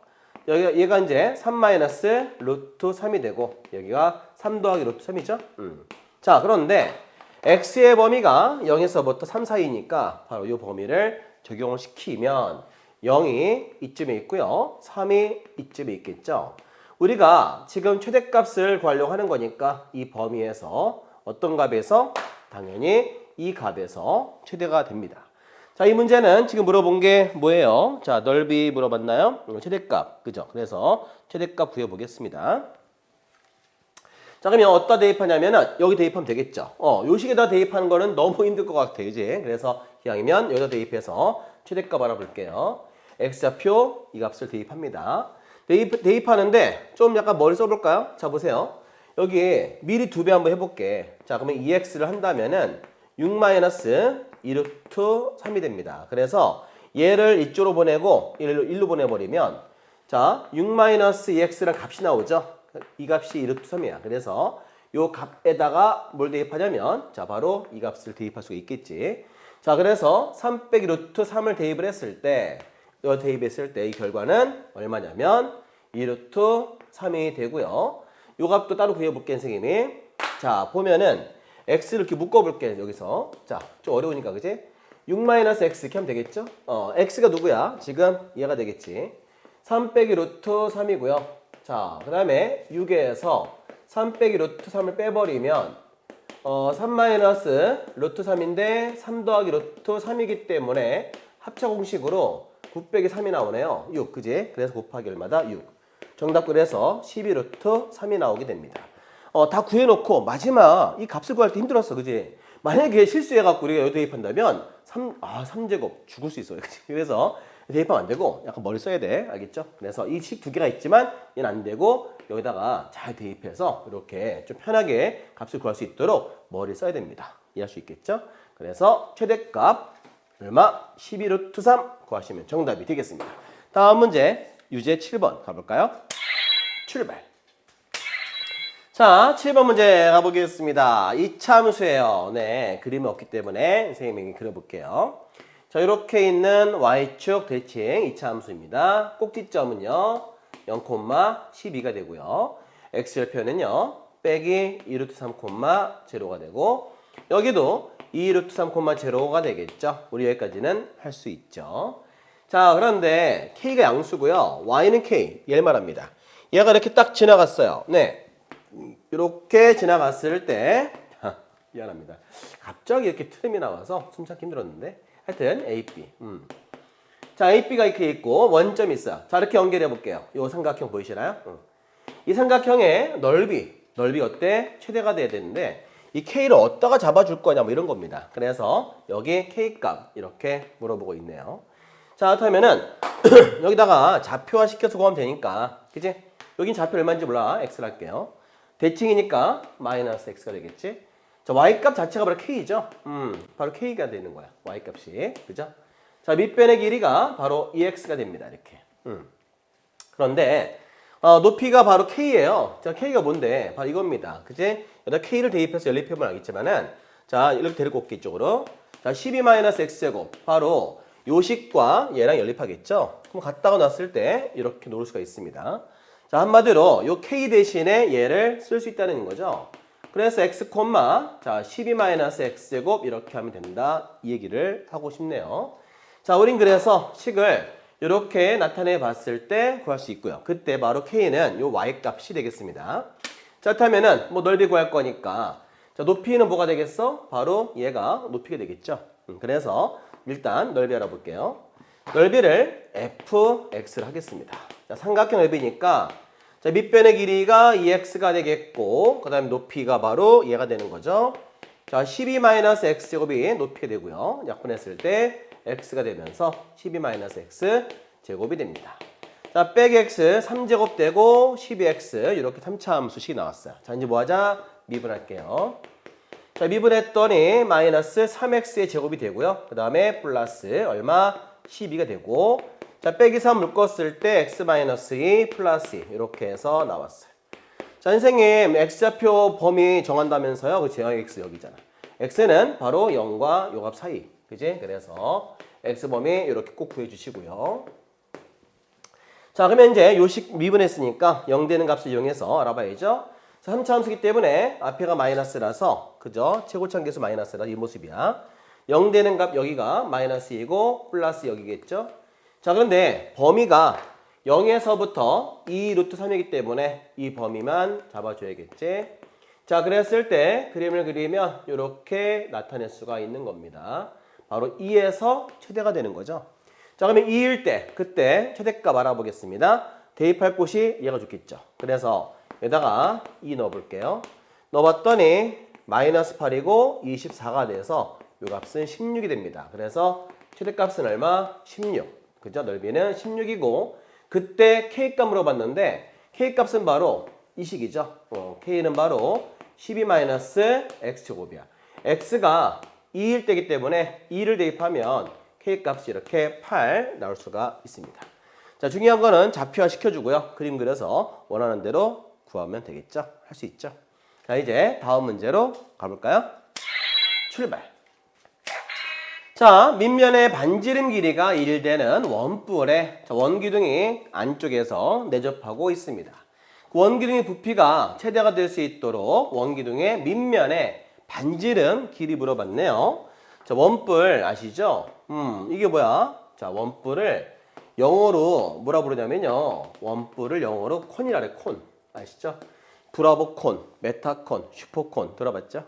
얘가 이제 3 마이너스 루트 3이 되고 여기가 3 더하기 루트 3이죠? 자, 그런데 x의 범위가 0에서부터 3 사이니까 바로 이 범위를 적용을 시키면 0이 이쯤에 있고요. 3이 이쯤에 있겠죠. 우리가 지금 최대값을 구하려고 하는 거니까 이 범위에서 어떤 값에서? 당연히 이 값에서 최대가 됩니다. 자, 이 문제는 지금 물어본 게 뭐예요? 자, 넓이 물어봤나요? 최대값. 그죠? 그래서 최대값 구해보겠습니다. 자, 그러면 어디다 대입하냐면은 여기 대입하면 되겠죠. 요 식에다 대입하는 거는 너무 힘들 것 같아요. 이제. 그래서 기왕이면 여기다 대입해서 최대값 알아볼게요. x좌표 이 값을 대입합니다. 대입하는데 좀 약간 머리 써볼까요? 자, 보세요. 여기 미리 2배 한번 해볼게. 자, 그러면 2x를 한다면은 6-2루트 3이 됩니다. 그래서 얘를 이쪽으로 보내고 1로 보내버리면 자, 6-2x란 값이 나오죠. 이 값이 2루트 3이야. 그래서 요 값에다가 뭘 대입하냐면 자, 바로 이 값을 대입할 수가 있겠지. 자, 그래서 3 빼기 루트 3을 대입을 했을 때 이 결과는 얼마냐면 2루트 3이 되고요. 요 값도 따로 구해볼게, 선생님이. 자, 보면은 x를 이렇게 묶어볼게, 여기서. 자, 좀 어려우니까, 그지? 6-x 이렇게 하면 되겠죠? x가 누구야? 지금 얘가 되겠지. 3 빼기 루트 3이고요. 자, 그 다음에 6에서 3 빼기 루트 3을 빼버리면 3 마이너스 루트 3인데 3 더하기 루트 3이기 때문에 합차 공식으로 9 빼기 3이 나오네요. 6, 그지? 그래서 곱하기 얼마다? 6. 정답 그래서 12 루트 3이 나오게 됩니다. 다 구해놓고 마지막 이 값을 구할 때 힘들었어, 그지? 만약에 실수해갖고 우리가 여기 대입한다면 3제곱 죽을 수 있어요. 그치? 그래서 대입하면 안 되고 약간 머리 써야 돼. 알겠죠? 그래서 이 식 두 개가 있지만 얘는 안 되고 여기다가 잘 대입해서 이렇게 좀 편하게 값을 구할 수 있도록 머리를 써야 됩니다. 이해할 수 있겠죠? 그래서 최대값 얼마? 12 루트 3 구하시면 정답이 되겠습니다. 다음 문제 유제 7번 가볼까요? 출발. 자, 7번 문제 가보겠습니다. 이차 함수예요. 네, 그림이 없기 때문에 선생님이 그려볼게요. 자, 이렇게 있는 y축 대칭 2차 함수입니다. 꼭지점은요 0,12가 되고요. x절표는요 빼기 2루트 3, 0가 되고 여기도 2루트 3, 0가 되겠죠. 우리 여기까지는 할 수 있죠. 자, 그런데 k가 양수고요. y는 k, 얘를 말합니다. 얘가 이렇게 딱 지나갔어요. 네, 이렇게 지나갔을 때 미안합니다. 갑자기 이렇게 트림이 나와서 숨 참기 힘들었는데 하여튼 AP. 자, AP가 이렇게 있고 원점이 있어요. 자, 이렇게 연결해 볼게요. 이 삼각형 보이시나요? 이 삼각형의 넓이 어때? 최대가 돼야 되는데 이 K를 어디다가 잡아줄 거냐 뭐 이런 겁니다. 그래서 여기 K값 이렇게 물어보고 있네요. 자, 그렇다면은 여기다가 좌표화 시켜서 구하면 되니까, 그치? 여긴 좌표 얼마인지 몰라. X를 할게요. 대칭이니까 마이너스 X가 되겠지? 자, Y값 자체가 바로 K죠? 바로 K가 되는 거야. Y값이. 그죠? 자, 밑변의 길이가 바로 EX가 됩니다. 이렇게. 그런데, 높이가 바로 K예요. 자, K가 뭔데? 바로 이겁니다. 그지? 여기다 K를 대입해서 연립해보면 알겠지만은, 자, 이렇게 데리고 올게, 이쪽으로. 자, 12-X제곱. 바로 요식과 얘랑 연립하겠죠? 그럼 갖다가 놨을 때, 이렇게 놓을 수가 있습니다. 자, 한마디로 요 K 대신에 얘를 쓸 수 있다는 거죠. 그래서 x, 자, 12-x제곱 이렇게 하면 된다. 이 얘기를 하고 싶네요. 자, 우린 그래서 식을 이렇게 나타내 봤을 때 구할 수 있고요. 그때 바로 k는 요 y값이 되겠습니다. 자, 그렇다면은 뭐 넓이 구할 거니까 자, 높이는 뭐가 되겠어? 바로 얘가 높이가 되겠죠. 그래서 일단 넓이 알아볼게요. 넓이를 fx를 하겠습니다. 자, 삼각형 넓이니까 자, 밑변의 길이가 2x가 되겠고 그 다음에 높이가 바로 얘가 되는 거죠. 자, 12-x제곱이 높이가 되고요. 약분했을 때 x가 되면서 12-x 제곱이 됩니다. 자, 빼기 x 3제곱 되고 12x 이렇게 3차 함수식이 나왔어요. 자, 이제 뭐 하자? 미분할게요. 자, 미분했더니 마이너스 3x의 제곱이 되고요. 그 다음에 플러스 얼마? 12가 되고 자, 빼기 3 묶었을 때 x-2 플러스 2 이렇게 해서 나왔어요. 자, 선생님 x좌표 범위 정한다면서요? 그 제한 x 여기잖아. x는 바로 0과 요 값 사이. 그지? 그래서 x범위 이렇게 꼭 구해주시고요. 자, 그러면 이제 요식 미분했으니까 0 되는 값을 이용해서 알아봐야죠. 자, 3차 함수기 때문에 앞에가 마이너스라서 그죠? 최고차 계수 마이너스라 이 모습이야. 0 되는 값 여기가 마이너스 2고 플러스 여기겠죠? 자, 그런데 범위가 0에서부터 2 루트 3이기 때문에 이 범위만 잡아줘야겠지. 자, 그랬을 때 그림을 그리면 이렇게 나타낼 수가 있는 겁니다. 바로 2에서 최대가 되는 거죠. 자, 그러면 2일 때 그때 최대값 알아보겠습니다. 대입할 곳이 얘가 좋겠죠. 그래서 여기다가 2 넣어볼게요. 넣어봤더니 마이너스 8이고 24가 돼서 이 값은 16이 됩니다. 그래서 최대값은 얼마? 16. 그죠? 넓이는 16이고 그때 K값 물어봤는데 K값은 바로 이 식이죠. K는 바로 12-X제곱이야. X가 2일 때기 때문에 2를 대입하면 K값이 이렇게 8 나올 수가 있습니다. 자, 중요한 거는 좌표화 시켜주고요. 그림 그려서 원하는 대로 구하면 되겠죠? 할 수 있죠? 자, 이제 다음 문제로 가볼까요? 출발! 자, 밑면의 반지름 길이가 1 되는 원뿔에 원기둥이 안쪽에서 내접하고 있습니다. 그 원기둥의 부피가 최대가 될 수 있도록 원기둥의 밑면에 반지름 길이 물어봤네요. 자, 원뿔 아시죠? 이게 뭐야? 자, 원뿔을 영어로 뭐라 부르냐면요. 원뿔을 영어로 콘이라 그래, 콘. 아시죠? 브라보 콘, 메타 콘, 슈퍼 콘 들어봤죠?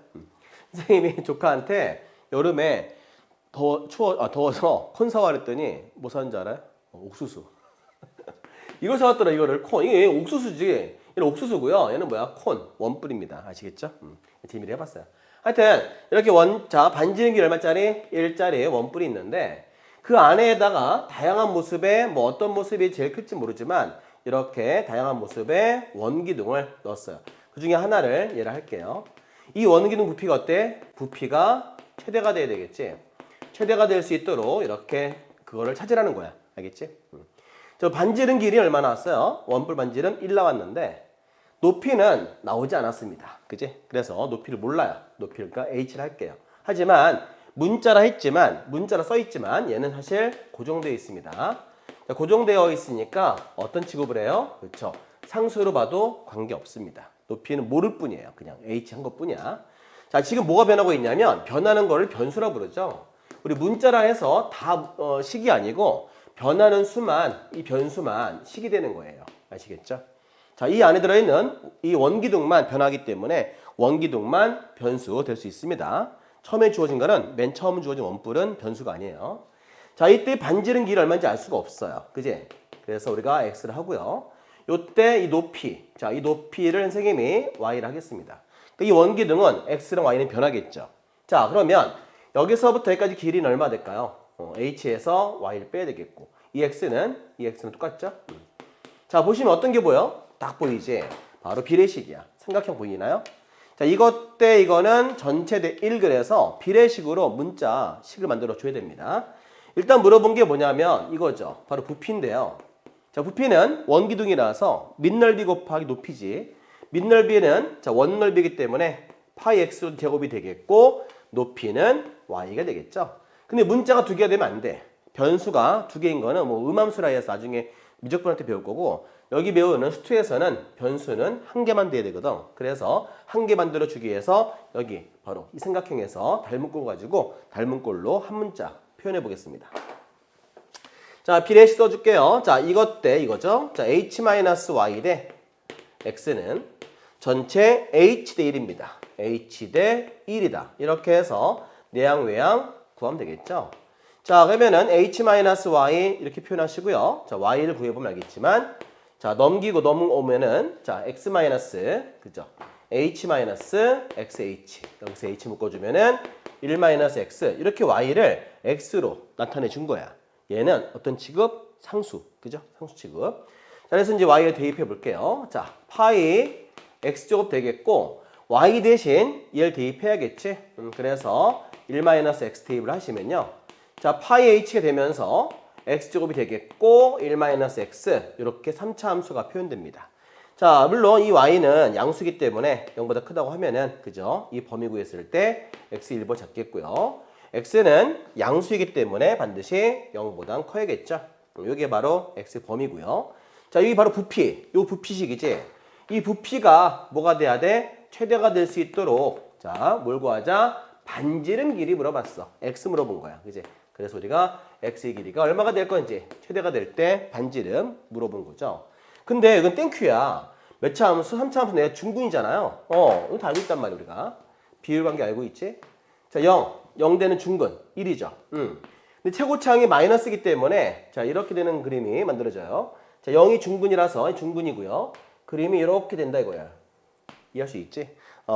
선생님이 조카한테 여름에 더워서 콘 사와 그랬더니 뭐 사는 줄 알아요? 옥수수. 이걸 사왔더라, 이거를. 콘. 이게 옥수수지. 얘는 옥수수고요. 얘는 뭐야? 콘. 원뿔입니다. 아시겠죠? 재미를 해봤어요. 하여튼, 이렇게 반지름 길이 얼마짜리? 1짜리 원뿔이 있는데, 그 안에다가 다양한 모습의, 뭐 어떤 모습이 제일 클지 모르지만, 이렇게 다양한 모습의 원기둥을 넣었어요. 그 중에 하나를 예를 할게요. 이 원기둥 부피가 어때? 부피가 최대가 돼야 되겠지? 최대가 될 수 있도록 이렇게 그거를 찾으라는 거야. 알겠지? 저 반지름 길이 얼마 나왔어요? 원뿔 반지름 1 나왔는데 높이는 나오지 않았습니다. 그지? 그래서 높이를 몰라요. 높이가 h를 할게요. 하지만 문자라 써 있지만 얘는 사실 고정되어 있습니다. 자, 고정되어 있으니까 어떤 취급을 해요? 그렇죠. 상수로 봐도 관계 없습니다. 높이는 모를 뿐이에요. 그냥 h 한 것뿐이야. 자, 지금 뭐가 변하고 있냐면 변하는 거를 변수라 부르죠. 우리 문자라 해서 다 식이 아니고 변하는 수만, 이 변수만 식이 되는 거예요. 아시겠죠? 자, 이 안에 들어있는 이 원기둥만 변하기 때문에 원기둥만 변수 될 수 있습니다. 처음에 주어진 거는 맨 처음 주어진 원뿔은 변수가 아니에요. 자, 이때 반지름 길이 얼마인지 알 수가 없어요. 그지? 그래서 우리가 x를 하고요. 요때 이 높이, 자, 이 높이를 선생님이 y를 하겠습니다. 이 원기둥은 x랑 y는 변하겠죠. 자, 그러면 여기서부터 여기까지 길이는 얼마 될까요? h에서 y를 빼야 되겠고 이 x는 똑같죠? 자, 보시면 어떤 게 보여? 딱 보이지? 바로 비례식이야. 삼각형 보이나요? 자, 이거는 전체 대 1 그래서 비례식으로 문자식을 만들어 줘야 됩니다. 일단 물어본 게 뭐냐면 이거죠. 바로 부피인데요. 자, 부피는 원기둥이라서 밑넓이 곱하기 높이지. 밑넓이는 자, 원넓이기 때문에 파이 x 제곱이 되겠고 높이는 y가 되겠죠. 근데 문자가 2개가 되면 안 돼. 변수가 2개인 거는 뭐 음함수라 해서 나중에 미적분할 때 배울 거고 여기 배우는 수투에서는 변수는 1개만 돼야 되거든. 그래서 1개 만들어 주기 위해서 여기 바로 이 삼각형에서 닮은꼴 가지고 닮은꼴로 한 문자 표현해 보겠습니다. 자, 비례식 써줄게요. 자, 이거죠. 자, h-y 대 x는 전체 h 대 1입니다. h 대 1이다. 이렇게 해서 내양 외양 구하면 되겠죠. 자, 그러면은 h-y 이렇게 표현하시고요. 자, y를 구해보면 알겠지만 자, 넘어오면은 자, x- 그죠? h-xh 여기서 h 묶어주면은 1-x 이렇게 y를 x로 나타내 준 거야. 얘는 어떤 취급? 상수. 그죠? 상수 취급. 자, 그래서 이제 y를 대입해 볼게요. 자, 파이 x제곱 되겠고 y 대신 얘를 대입해야겠지. 그래서 1-x 대입을 하시면요. 자, 파이 h가 되면서 x제곱이 되겠고 1-x 이렇게 3차 함수가 표현됩니다. 자, 물론 이 y는 양수이기 때문에 0보다 크다고 하면은 그죠? 이 범위 구했을 때 x 1보 잡겠고요. x는 양수이기 때문에 반드시 0보다 커야겠죠. 이게 바로 x 범위고요. 자, 여기 바로 부피. 요 부피식이지. 이 부피가 뭐가 돼야 돼? 최대가 될 수 있도록 자, 뭘 구하자? 반지름 길이 물어봤어. x 물어본 거야. 그지? 그래서 우리가 x의 길이가 얼마가 될 건지 최대가 될 때 반지름 물어본 거죠. 근데 이건 땡큐야. 몇 차 함수? 3차 함수 내가 중근이잖아요. 이거 다 알고 있단 말이야, 우리가. 비율 관계 알고 있지? 자, 0 되는 중근 1이죠. 근데 최고차항이 마이너스이기 때문에 자, 이렇게 되는 그림이 만들어져요. 자, 0이 중근이라서 중근이고요. 그림이 이렇게 된다 이거야. 이해할 수 있지?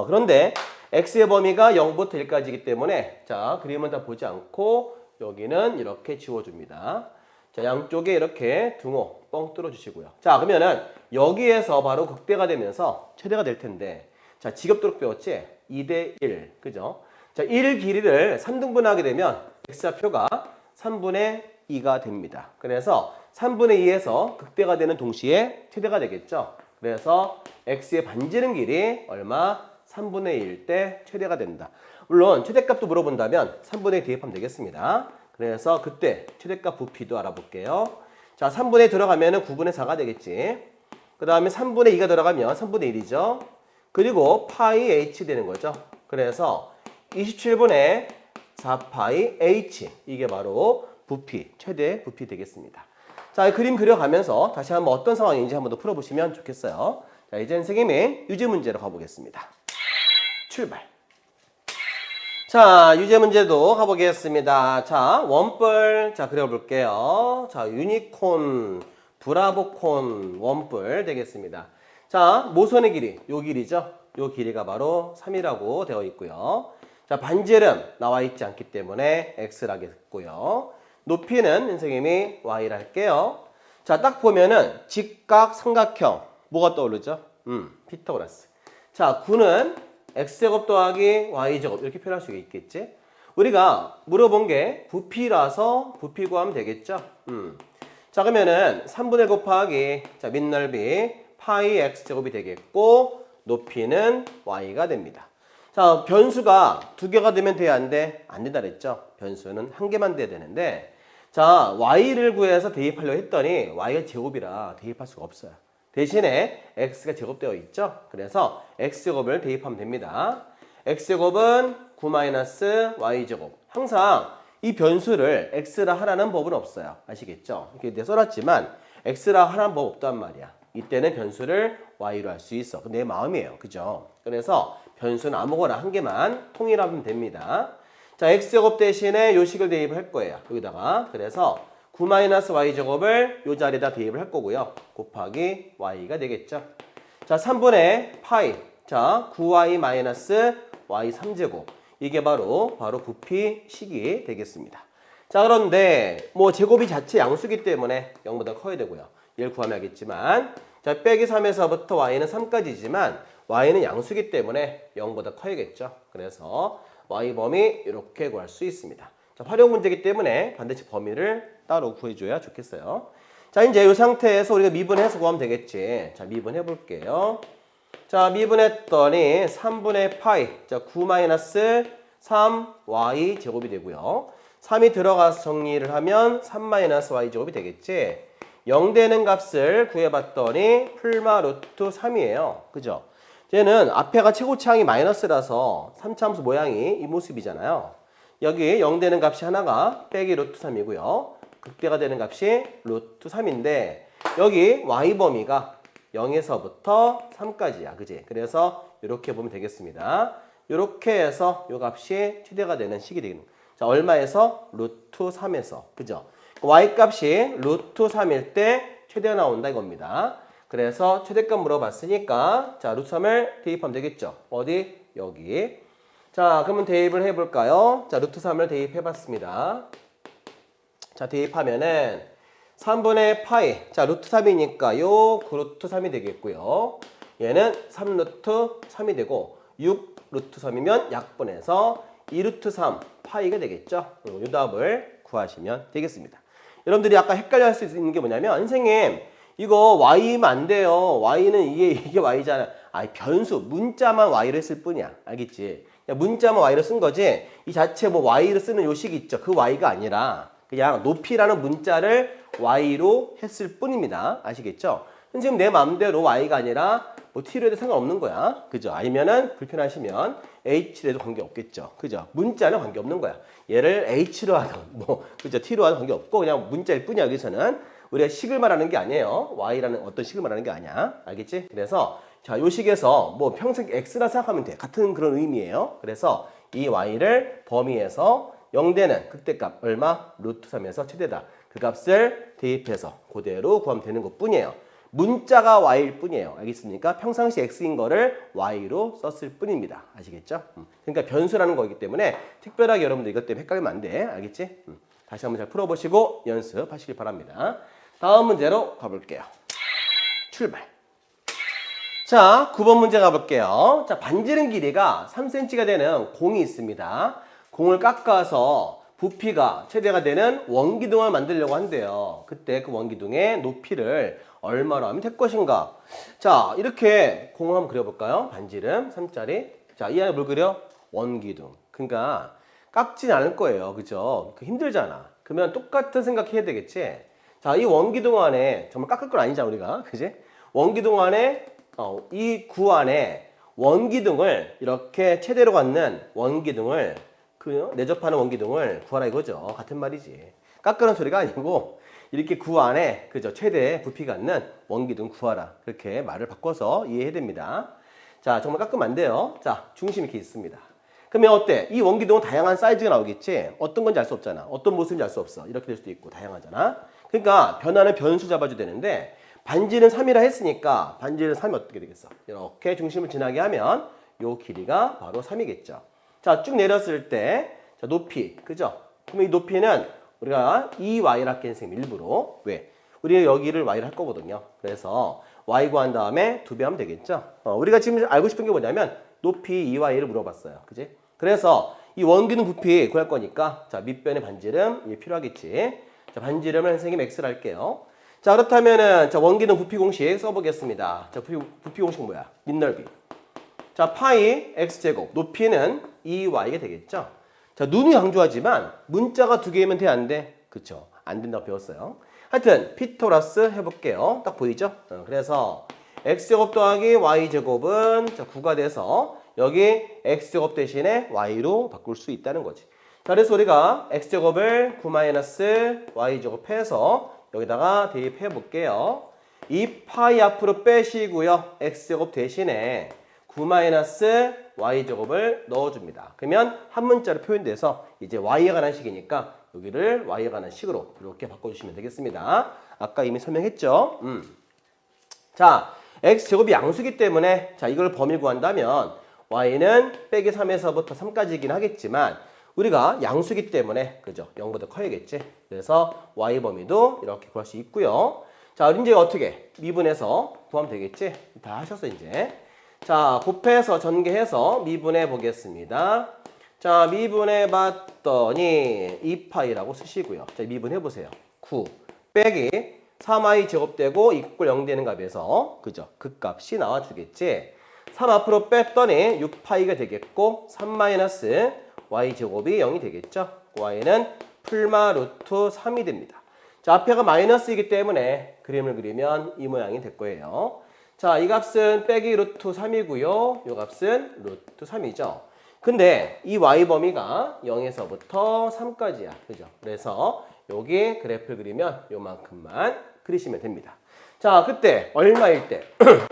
그런데 x의 범위가 0부터 1까지이기 때문에 자, 그림은 다 보지 않고 여기는 이렇게 지워줍니다. 자, 양쪽에 이렇게 등호 뻥 뚫어주시고요. 자, 그러면은 여기에서 바로 극대가 되면서 최대가 될 텐데 자, 직업도록 배웠지? 2대 1, 그죠? 자, 1 길이를 3등분하게 되면 x좌표가 3분의 2가 됩니다. 그래서 3분의 2에서 극대가 되는 동시에 최대가 되겠죠? 그래서 x의 반지름 길이 얼마? 3분의 1 때 최대가 된다. 물론 최대값도 물어본다면 3분의 1 대입하면 되겠습니다. 그래서 그때 최대값 부피도 알아볼게요. 자, 3분의 1 들어가면 9분의 4가 되겠지. 그 다음에 3분의 2가 들어가면 3분의 1이죠. 그리고 파이 h 되는 거죠. 그래서 27분의 4파이 h, 이게 바로 부피, 최대 부피 되겠습니다. 자, 그림 그려가면서 다시 한번 어떤 상황인지 한번 더 풀어보시면 좋겠어요. 자, 이제 선생님이 유제 문제로 가보겠습니다. 출발. 자, 유제 문제도 가보겠습니다. 자, 원뿔, 자, 그려볼게요. 자, 유니콘, 브라보콘, 원뿔 되겠습니다. 자, 모선의 길이, 요 길이죠. 요 길이가 바로 3이라고 되어 있고요. 자, 반지름 나와 있지 않기 때문에 X라 하겠고요. 높이는 선생님이 Y라 할게요. 자, 딱 보면은 직각 삼각형 뭐가 떠오르죠? 피타고라스. 자, 9는 X제곱 더하기 Y제곱 이렇게 표현할 수 있겠지? 우리가 물어본 게 부피라서 부피 구하면 되겠죠? 자, 그러면은 3분의 1 곱하기 자, 밑넓이 파이 X제곱이 되겠고 높이는 Y가 됩니다. 자, 변수가 두 개가 되면 돼야 안 돼? 안 된다 그랬죠? 변수는 한 개만 돼야 되는데 자, Y를 구해서 대입하려고 했더니 Y가 제곱이라 대입할 수가 없어요. 대신에 X가 제곱되어 있죠? 그래서 X제곱을 대입하면 됩니다. X제곱은 9-Y제곱. 항상 이 변수를 X라 하라는 법은 없어요. 아시겠죠? 이렇게 내가 써놨지만 X라 하라는 법 없단 말이야. 이때는 변수를 Y로 할 수 있어. 내 마음이에요. 그죠? 그래서 변수는 아무거나 한 개만 통일하면 됩니다. 자, X제곱 대신에 요 식을 대입을 할 거예요. 여기다가. 그래서 9-Y제곱을 요 자리에다 대입을 할 거고요. 곱하기 Y가 되겠죠. 자, 3분의 파이. 자, 9Y-Y 3제곱. 이게 바로 부피식이 되겠습니다. 자, 그런데 뭐 제곱이 자체 양수기 때문에 0보다 커야 되고요. 얘를 구하면 하겠지만 자, 빼기 3에서부터 Y는 3까지지만 Y는 양수기 때문에 0보다 커야겠죠. 그래서 Y 범위 이렇게 구할 수 있습니다. 자, 활용 문제이기 때문에 반드시 범위를 따로 구해줘야 좋겠어요. 자, 이제 이 상태에서 우리가 미분해서 구하면 되겠지. 자, 미분해 볼게요. 자, 미분했더니 3분의 파이. 자, 9-3y 제곱이 되고요. 3이 들어가서 정리를 하면 3-y 제곱이 되겠지. 0 되는 값을 구해봤더니 풀마 루트 3이에요. 그죠? 얘는 앞에가 최고차항이 마이너스라서 3차함수 모양이 이 모습이잖아요. 여기 0 되는 값이 하나가 빼기 루트 3이고요. 극대가 되는 값이 루트 3인데 여기 y 범위가 0에서부터 3까지야. 그지? 그래서 이렇게 보면 되겠습니다. 이렇게 해서 이 값이 최대가 되는 식이 되는 거예요. 자, 얼마에서? 루트 3에서. 그죠? y 값이 루트 3일 때 최대가 나온다 이겁니다. 그래서 최대값 물어봤으니까 자, 루트 3을 대입하면 되겠죠. 어디? 여기. 자, 그러면 대입을 해볼까요? 자, 루트 3을 대입해봤습니다. 자, 대입하면은 3분의 파이. 자, 루트 3이니까 요 루트 3이 되겠고요. 얘는 3 루트 3이 되고 6 루트 3이면 약분해서 2 루트 3 파이가 되겠죠. 요 답을 구하시면 되겠습니다. 여러분들이 아까 헷갈려 할 수 있는 게 뭐냐면 선생님 이거 y면 안 돼요. y는 이게 y잖아. 아니 변수 문자만 y를 했을 뿐이야. 알겠지? 문자만 y를 쓴 거지. 이 자체 뭐 y를 쓰는 요식이 있죠. 그 y가 아니라 그냥 높이라는 문자를 y로 했을 뿐입니다. 아시겠죠? 선생님 내 마음대로 y가 아니라 뭐 t로 해도 상관없는 거야. 그죠? 아니면은 불편하시면 h로 해도 관계없겠죠. 그죠? 문자는 관계없는 거야. 얘를 h로 하든 뭐 그죠? t로 하든 관계없고 그냥 문자일 뿐이야. 여기서는 우리가 식을 말하는 게 아니에요. y라는 어떤 식을 말하는 게 아니야. 알겠지? 그래서 자, 요 식에서 뭐 평생 x라 생각하면 돼. 같은 그런 의미예요. 그래서 이 y를 범위에서 0되는 극대값 얼마? 루트 3에서 최대다. 그 값을 대입해서 그대로 구하면 되는 것 뿐이에요. 문자가 y일 뿐이에요. 알겠습니까? 평상시 x인 거를 y로 썼을 뿐입니다. 아시겠죠? 그러니까 변수라는 거기 때문에 특별하게 여러분들 이것 때문에 헷갈리면 안 돼. 알겠지? 다시 한번 잘 풀어보시고 연습하시길 바랍니다. 다음 문제로 가볼게요. 출발. 자, 9번 문제 가볼게요. 자, 반지름 길이가 3cm가 되는 공이 있습니다. 공을 깎아서 부피가 최대가 되는 원기둥을 만들려고 한대요. 그때 그 원기둥의 높이를 얼마로 하면 될 것인가? 자, 이렇게 공을 한번 그려볼까요? 반지름 3짜리. 자, 이 안에 뭘 그려? 원기둥. 그러니까 깎진 않을 거예요. 그죠? 힘들잖아. 그러면 똑같은 생각해야 되겠지? 자, 이 원기둥 안에 정말 깎을 건 아니잖아, 우리가. 그지? 원기둥 안에 이 구 안에 원기둥을 이렇게 최대로 갖는 원기둥을 내접하는 원기둥을 구하라 이거죠. 같은 말이지. 깎으는 소리가 아니고 이렇게 구 안에 그죠? 최대 부피 갖는 원기둥 구하라. 그렇게 말을 바꿔서 이해해야 됩니다. 자, 정말 깎으면 안 돼요. 자, 중심이 이렇게 있습니다. 그러면 어때? 이 원기둥은 다양한 사이즈가 나오겠지? 어떤 건지 알 수 없잖아. 어떤 모습인지 알 수 없어. 이렇게 될 수도 있고 다양하잖아. 그러니까 변화는 변수 잡아줘야 되는데 반지는 3이라 했으니까 반지는 3이 어떻게 되겠어? 이렇게 중심을 지나게 하면 요 길이가 바로 3이겠죠. 자, 쭉 내렸을 때 자, 높이, 그죠? 그러면 이 높이는 우리가 2y라 할게 선생님 일부러. 왜? 우리가 여기를 y를 할 거거든요. 그래서 y 구한 다음에 2배 하면 되겠죠? 우리가 지금 알고 싶은 게 뭐냐면 높이 2y를 물어봤어요. 그지? 그래서 이 원기둥 부피 구할 거니까 자, 밑변의 반지름 필요하겠지. 자, 반지름을 선생님 x를 할게요. 자, 그렇다면은 자, 원기둥 부피 공식 써보겠습니다. 자, 부피 공식 뭐야? 밑넓이. 자, 파이 x제곱. 높이는 2y가 되겠죠? 자, 눈이 강조하지만 문자가 두 개이면 돼, 안 돼? 그쵸? 안 된다고 배웠어요. 하여튼 피토라스 해볼게요. 딱 보이죠? 그래서 x제곱 더하기 y제곱은 자, 9가 돼서 여기 x제곱 대신에 y로 바꿀 수 있다는 거지. 자, 그래서 우리가 x제곱을 9-y제곱 해서 여기다가 대입해 볼게요. 이 파이 앞으로 빼시고요. x제곱 대신에 9-y제곱을 넣어줍니다. 그러면 한 문자로 표현돼서 이제 y에 관한 식이니까 여기를 y에 관한 식으로 이렇게 바꿔주시면 되겠습니다. 아까 이미 설명했죠? 자, x제곱이 양수기 때문에 자, 이걸 범위 구한다면 y는 빼기 3에서부터 3까지이긴 하겠지만 우리가 양수기 때문에 그죠? 0보다 커야겠지. 그래서 y 범위도 이렇게 구할 수 있고요. 자, 이제 어떻게 미분해서 구하면 되겠지? 다 하셨어 이제. 자, 곱해서 전개해서 미분해 보겠습니다. 자, 미분해 봤더니 2파이라고 쓰시고요. 자, 미분해 보세요. 9 빼기 3y 제곱되고 이꼴 0 되는 값에서 그죠? 그 값이 나와 주겠지. 3 앞으로 뺐더니 6파이가 되겠고 3 y 제곱이 0이 되겠죠. y는 풀마 루트 3이 됩니다. 자, 앞에가 마이너스이기 때문에 그림을 그리면 이 모양이 될 거예요. 자, 이 값은 빼기 루트 3이고요. 이 값은 루트 3이죠. 근데 이 y 범위가 0에서부터 3까지야. 그죠? 그래서 여기 그래프를 그리면 요만큼만 그리시면 됩니다. 자, 그때 얼마일 때?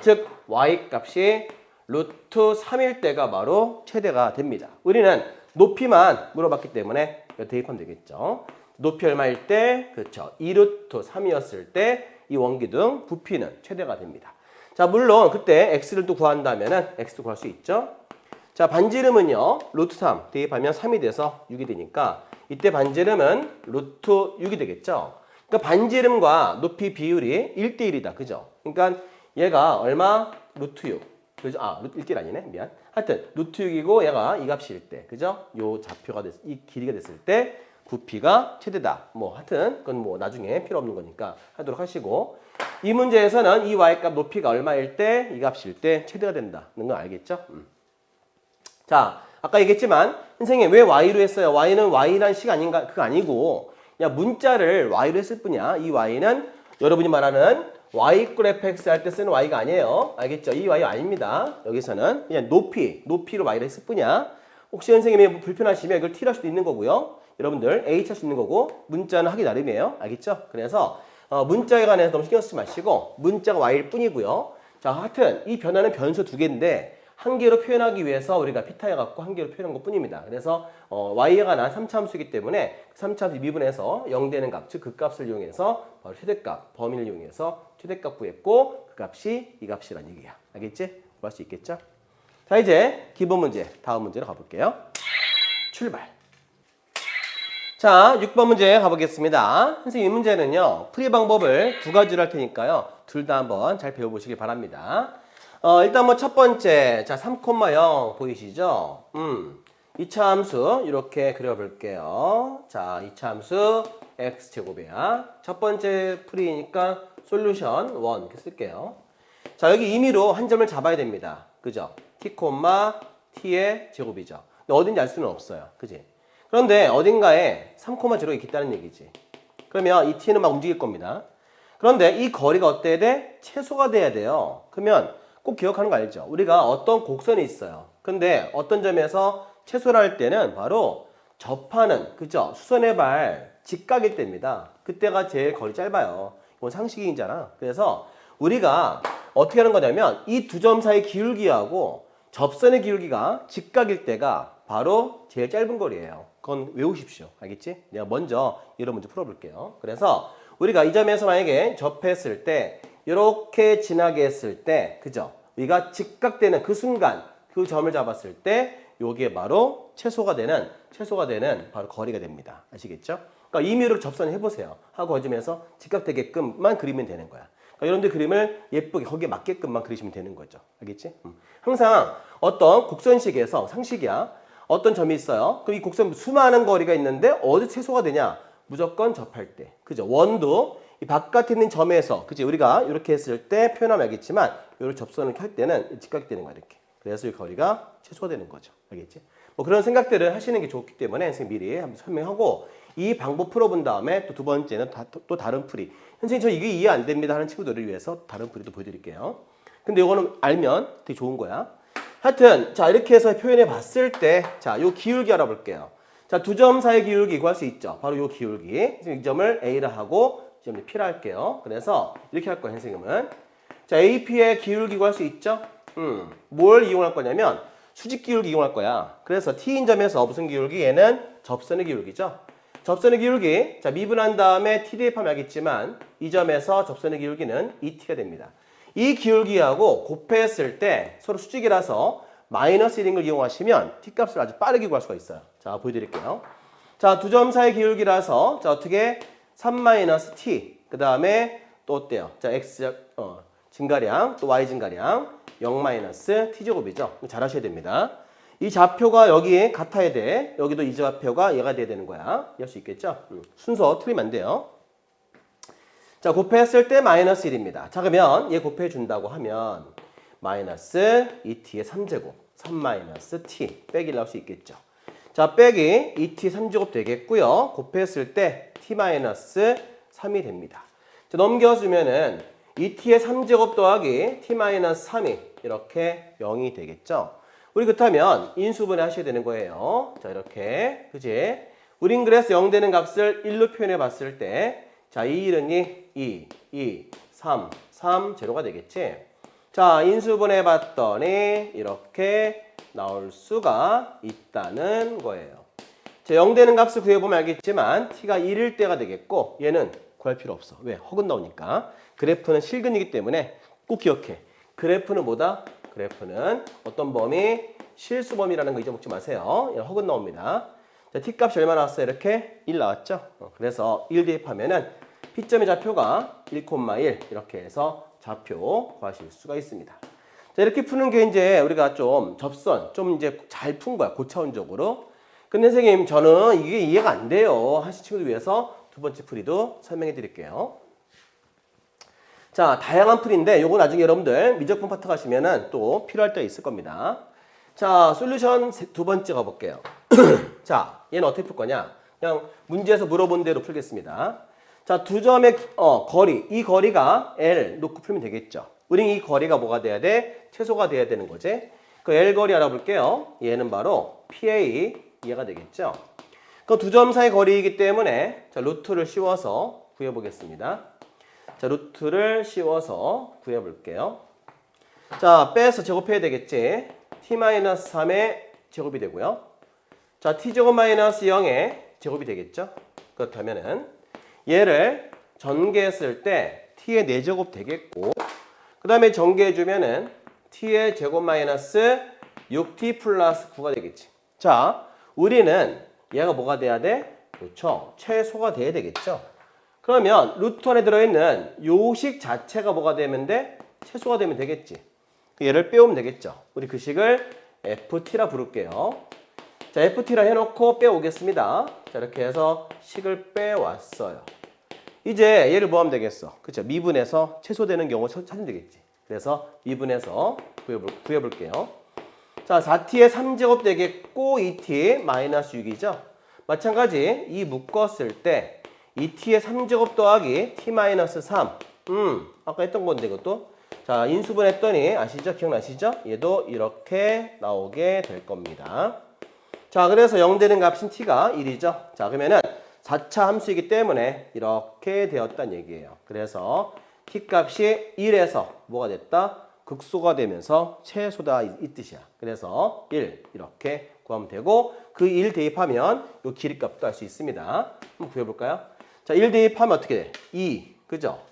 즉 y 값이 루트 3일 때가 바로 최대가 됩니다. 우리는 높이만 물어봤기 때문에 대입하면 되겠죠. 높이 얼마일 때? 그렇죠. 2루트 3이었을 때 이 원기둥 부피는 최대가 됩니다. 자, 물론 그때 x를 또 구한다면은 x도 구할 수 있죠. 자, 반지름은요. 루트 3 대입하면 3이 돼서 6이 되니까 이때 반지름은 루트 6이 되겠죠. 그러니까 반지름과 높이 비율이 1대1이다. 그죠? 그러니까 얘가 얼마? 루트 6. 그죠? 아, 루트 1대1 아니네. 미안. 하여튼 루트 6이고 얘가 이 값일 때. 그죠? 요 좌표가 이 길이가 됐을 때 부피가 최대다. 뭐 하여튼 그건 뭐 나중에 필요 없는 거니까 하도록 하시고 이 문제에서는 이 y값 높이가 얼마일 때 이 값일 때 최대가 된다는 거 알겠죠? 자, 아까 얘기했지만 선생님 왜 y로 했어요? y는 y라는 식 아닌가? 그거 아니고 그냥 문자를 y로 했을 뿐이야. 이 y는 여러분이 말하는 y 이퀄 fx 할 때 쓰는 y가 아니에요. 알겠죠? 이 y 아닙니다. 여기서는 그냥 높이로 y를 했을 뿐이야. 혹시 선생님이 불편하시면 이걸 t를 할 수도 있는 거고요. 여러분들 h 할 수 있는 거고 문자는 하기 나름이에요. 알겠죠? 그래서 문자에 관해서 너무 신경 쓰지 마시고 문자가 y일 뿐이고요. 자, 하여튼 이 변화는 변수 두 개인데 한 개로 표현하기 위해서 우리가 피타에 갖고 한 개로 표현한 것 뿐입니다. 그래서 y에 관한 3차함수이기 때문에 3차함수 미분해서 0 되는 값, 즉 그 값을 이용해서 바로 최대값, 범위를 이용해서 최대값 구했고 그 값이 이 값이란 얘기야. 알겠지? 구할 수 있겠죠? 자, 이제 기본 문제, 다음 문제로 가볼게요. 출발! 자, 6번 문제 가보겠습니다. 선생님 이 문제는요. 풀이 방법을 두 가지로 할 테니까요. 둘 다 한번 잘 배워보시기 바랍니다. 일단 뭐 첫 번째, 자 3,0 보이시죠? 2차 함수 이렇게 그려볼게요. 자, 2차 함수 x제곱이야. 첫 번째 풀이니까 솔루션 1 이렇게 쓸게요. 자, 여기 임의로 한 점을 잡아야 됩니다. 그죠? t, t의 제곱이죠. 근데 어딘지 알 수는 없어요. 그지? 그런데 어딘가에 3,0가 있겠다는 얘기지. 그러면 이 t는 막 움직일 겁니다. 그런데 이 거리가 어때야 돼? 최소가 돼야 돼요. 그러면 꼭 기억하는 거 알죠? 우리가 어떤 곡선이 있어요. 근데 어떤 점에서 최소를 할 때는 바로 접하는, 그죠? 수선의 발 직각일 때입니다. 그때가 제일 거리 짧아요. 이건 상식이잖아. 그래서 우리가 어떻게 하는 거냐면 이 두 점 사이 기울기하고 접선의 기울기가 직각일 때가 바로 제일 짧은 거리예요. 그건 외우십시오. 알겠지? 내가 먼저 이런 문제 풀어볼게요. 그래서 우리가 이 점에서 만약에 접했을 때 이렇게 지나게 했을 때 그죠? 우리가 직각되는 그 순간 그 점을 잡았을 때 요게 바로 최소가 되는 바로 거리가 됩니다. 아시겠죠? 그러니까 임의로 접선을 해보세요. 하고 거점에서 직각되게끔만 그리면 되는 거야. 그러니까 여러분들 그림을 예쁘게 거기에 맞게끔만 그리시면 되는 거죠. 알겠지? 항상 어떤 곡선식에서 상식이야. 어떤 점이 있어요. 그럼 이 곡선 수많은 거리가 있는데 어디 최소가 되냐? 무조건 접할 때. 그죠? 원도 이 바깥에 있는 점에서 그지? 우리가 이렇게 했을 때 표현하면 알겠지만 이렇게 접선을 할 때는 직각되는 거야. 이렇게. 그래서 이 거리가 최소가 되는 거죠. 알겠지? 뭐 그런 생각들을 하시는 게 좋기 때문에 선생님 미리 한번 설명하고 이 방법 풀어본 다음에 또 두 번째는 또 다른 풀이. 선생님 저 이게 이해 안 됩니다 하는 친구들을 위해서 다른 풀이도 보여드릴게요. 근데 이거는 알면 되게 좋은 거야. 하여튼 자 이렇게 해서 표현해 봤을 때 자 요 기울기 알아볼게요. 자 두 점 사이 기울기 구할 수 있죠. 바로 요 기울기. 이 점을 A라 하고 이 점을 P라 할게요. 그래서 이렇게 할 거예요 선생님은. 자 AP의 기울기 구할 수 있죠. 뭘 이용할 거냐면 수직 기울기 이용할 거야. 그래서 T인 점에서 무슨 기울기? 얘는 접선의 기울기죠. 접선의 기울기. 자 미분한 다음에 T 대입하면 알겠지만 이 점에서 접선의 기울기는 2T가 됩니다. 이 기울기하고 곱했을 때 서로 수직이라서 마이너스 1인 걸 이용하시면 T값을 아주 빠르게 구할 수가 있어요. 자, 보여드릴게요. 자, 두 점 사이 기울기라서 자 어떻게 3-T 그 다음에 또 어때요? 자, X 증가량 또 Y 증가량 0-T제곱이죠. 잘 하셔야 됩니다. 이 좌표가 여기에 같아야 돼. 여기도 이 좌표가 얘가 돼야 되는 거야. 이해할 수 있겠죠? 순서 틀리면 안 돼요. 자, 곱했을 때 마이너스 1입니다. 자, 그러면 얘 곱해준다고 하면 마이너스 2t의 3제곱, 3-t 빼기 나올 수 있겠죠. 자, 빼기 2t 3제곱 되겠고요. 곱했을 때 t-3이 됩니다. 자, 넘겨주면은 2t의 3제곱 더하기 t-3이 이렇게 0이 되겠죠. 우리 그렇다면 인수분해 하셔야 되는 거예요. 자, 이렇게. 그지? 우린 그래서 0 되는 값을 1로 표현해 봤을 때 자, 2, 1은 2, 3, 3, 제로가 되겠지? 자, 인수분해 봤더니 이렇게 나올 수가 있다는 거예요. 자, 0 되는 값을 구해보면 알겠지만 t가 1일 때가 되겠고 얘는 구할 필요 없어. 왜? 허근 나오니까. 그래프는 실근이기 때문에 꼭 기억해. 그래프는 뭐다? 그래프는 어떤 범위? 실수범위라는 거 잊어먹지 마세요. 얘는 허근 나옵니다. 자, t값이 얼마 나왔어요? 이렇게 1 나왔죠? 그래서 1 대입하면은 P점의 좌표가 1,1 이렇게 해서 좌표 구하실 수가 있습니다. 자, 이렇게 푸는 게 이제 우리가 좀 접선, 좀 이제 잘 푼 거야. 고차원적으로. 근데 선생님, 저는 이게 이해가 안 돼요. 하신 친구들 위해서 두 번째 풀이도 설명해 드릴게요. 자, 다양한 풀인데 요거 나중에 여러분들 미적분 파트 가시면은 또 필요할 때 있을 겁니다. 자, 솔루션 두 번째 가볼게요. 자, 얘는 어떻게 풀 거냐? 그냥 문제에서 물어본 대로 풀겠습니다. 자, 두 점의 거리, 이 거리가 L 놓고 풀면 되겠죠. 우린 이 거리가 뭐가 돼야 돼? 최소가 돼야 되는 거지. 그 L 거리 알아볼게요. 얘는 바로 PA 이해가 되겠죠. 그 두 점 사이 거리이기 때문에 자, 루트를 씌워서 구해보겠습니다. 자, 루트를 씌워서 구해볼게요. 자, 빼서 제곱해야 되겠지. t-3의 제곱이 되고요. 자, t제곱 마이너스 0의 제곱이 되겠죠. 그렇다면은 얘를 전개했을 때 t의 4제곱 되겠고 그 다음에 전개해주면은 t의 제곱 마이너스 6t 플러스 9가 되겠지. 자, 우리는 얘가 뭐가 돼야 돼? 그렇죠. 최소가 돼야 되겠죠. 그러면 루트 안에 들어있는 요식 자체가 뭐가 되면 돼? 최소가 되면 되겠지. 얘를 빼오면 되겠죠. 우리 그 식을 ft라 부를게요. 자, ft라 해놓고 빼오겠습니다. 자, 이렇게 해서 식을 빼왔어요. 이제 얘를 뭐 하면 되겠어? 그쵸? 미분해서 최소되는 경우 찾으면 되겠지. 그래서 미분해서 구해볼게요. 자, 4t의 3제곱 되겠고 2t 마이너스 6이죠. 마찬가지 이 묶었을 때 2t의 3제곱 더하기 t 마이너스 3. 아까 했던 건데 이것도. 자, 인수분 했더니 아시죠? 기억나시죠? 얘도 이렇게 나오게 될 겁니다. 자, 그래서 0 되는 값인 t가 1이죠. 자, 그러면은 4차 함수이기 때문에 이렇게 되었다는 얘기예요. 그래서 t 값이 1에서 뭐가 됐다? 극소가 되면서 최소다 이 뜻이야. 그래서 1 이렇게 구하면 되고 그 1 대입하면 요 길이값도 알 수 있습니다. 한번 구해볼까요? 자, 1 대입하면 어떻게 돼? 2, 그죠?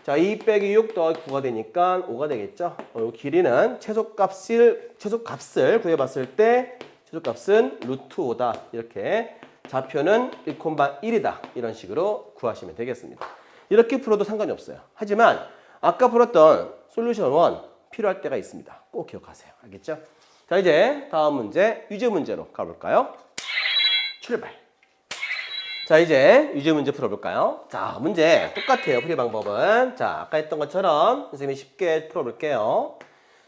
자, 2 빼기 6 더하기 9가 되니까 5가 되겠죠? 요 길이는 최소값을 구해봤을 때 최소값은 루트 5다. 이렇게 좌표는 1,1이다. 이런 식으로 구하시면 되겠습니다. 이렇게 풀어도 상관이 없어요. 하지만 아까 풀었던 솔루션 1 필요할 때가 있습니다. 꼭 기억하세요. 알겠죠? 자, 이제 다음 문제 유제 문제로 가볼까요? 출발. 자, 이제 유제 문제 풀어볼까요? 자, 문제 똑같아요. 풀이 방법은. 자, 아까 했던 것처럼 선생님이 쉽게 풀어볼게요.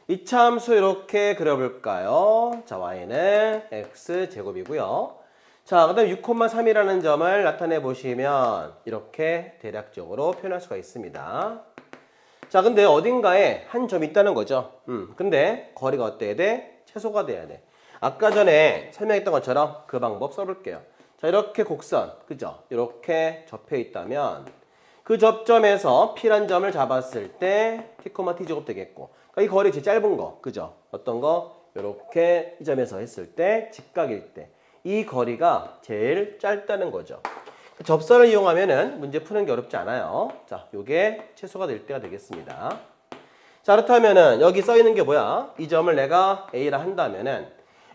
이차 함수 이렇게 그려볼까요? 자, y는 x제곱이고요. 자, 그 다음에 6,3이라는 점을 나타내 보시면 이렇게 대략적으로 표현할 수가 있습니다. 자, 근데 어딘가에 한 점이 있다는 거죠. 근데 거리가 어때야 돼? 최소가 돼야 돼. 아까 전에 설명했던 것처럼 그 방법 써볼게요. 자, 이렇게 곡선, 그죠? 이렇게 접해 있다면 그 접점에서 P란 점을 잡았을 때 T, T 제곱 되겠고, 그러니까 이 거리 제일 짧은 거, 그죠? 어떤 거? 이렇게 이 점에서 했을 때 직각일 때 이 거리가 제일 짧다는 거죠. 접선을 이용하면은 문제 푸는 게 어렵지 않아요. 자, 요게 최소가 될 때가 되겠습니다. 자, 그렇다면은 여기 써 있는 게 뭐야? 이 점을 내가 A라 한다면은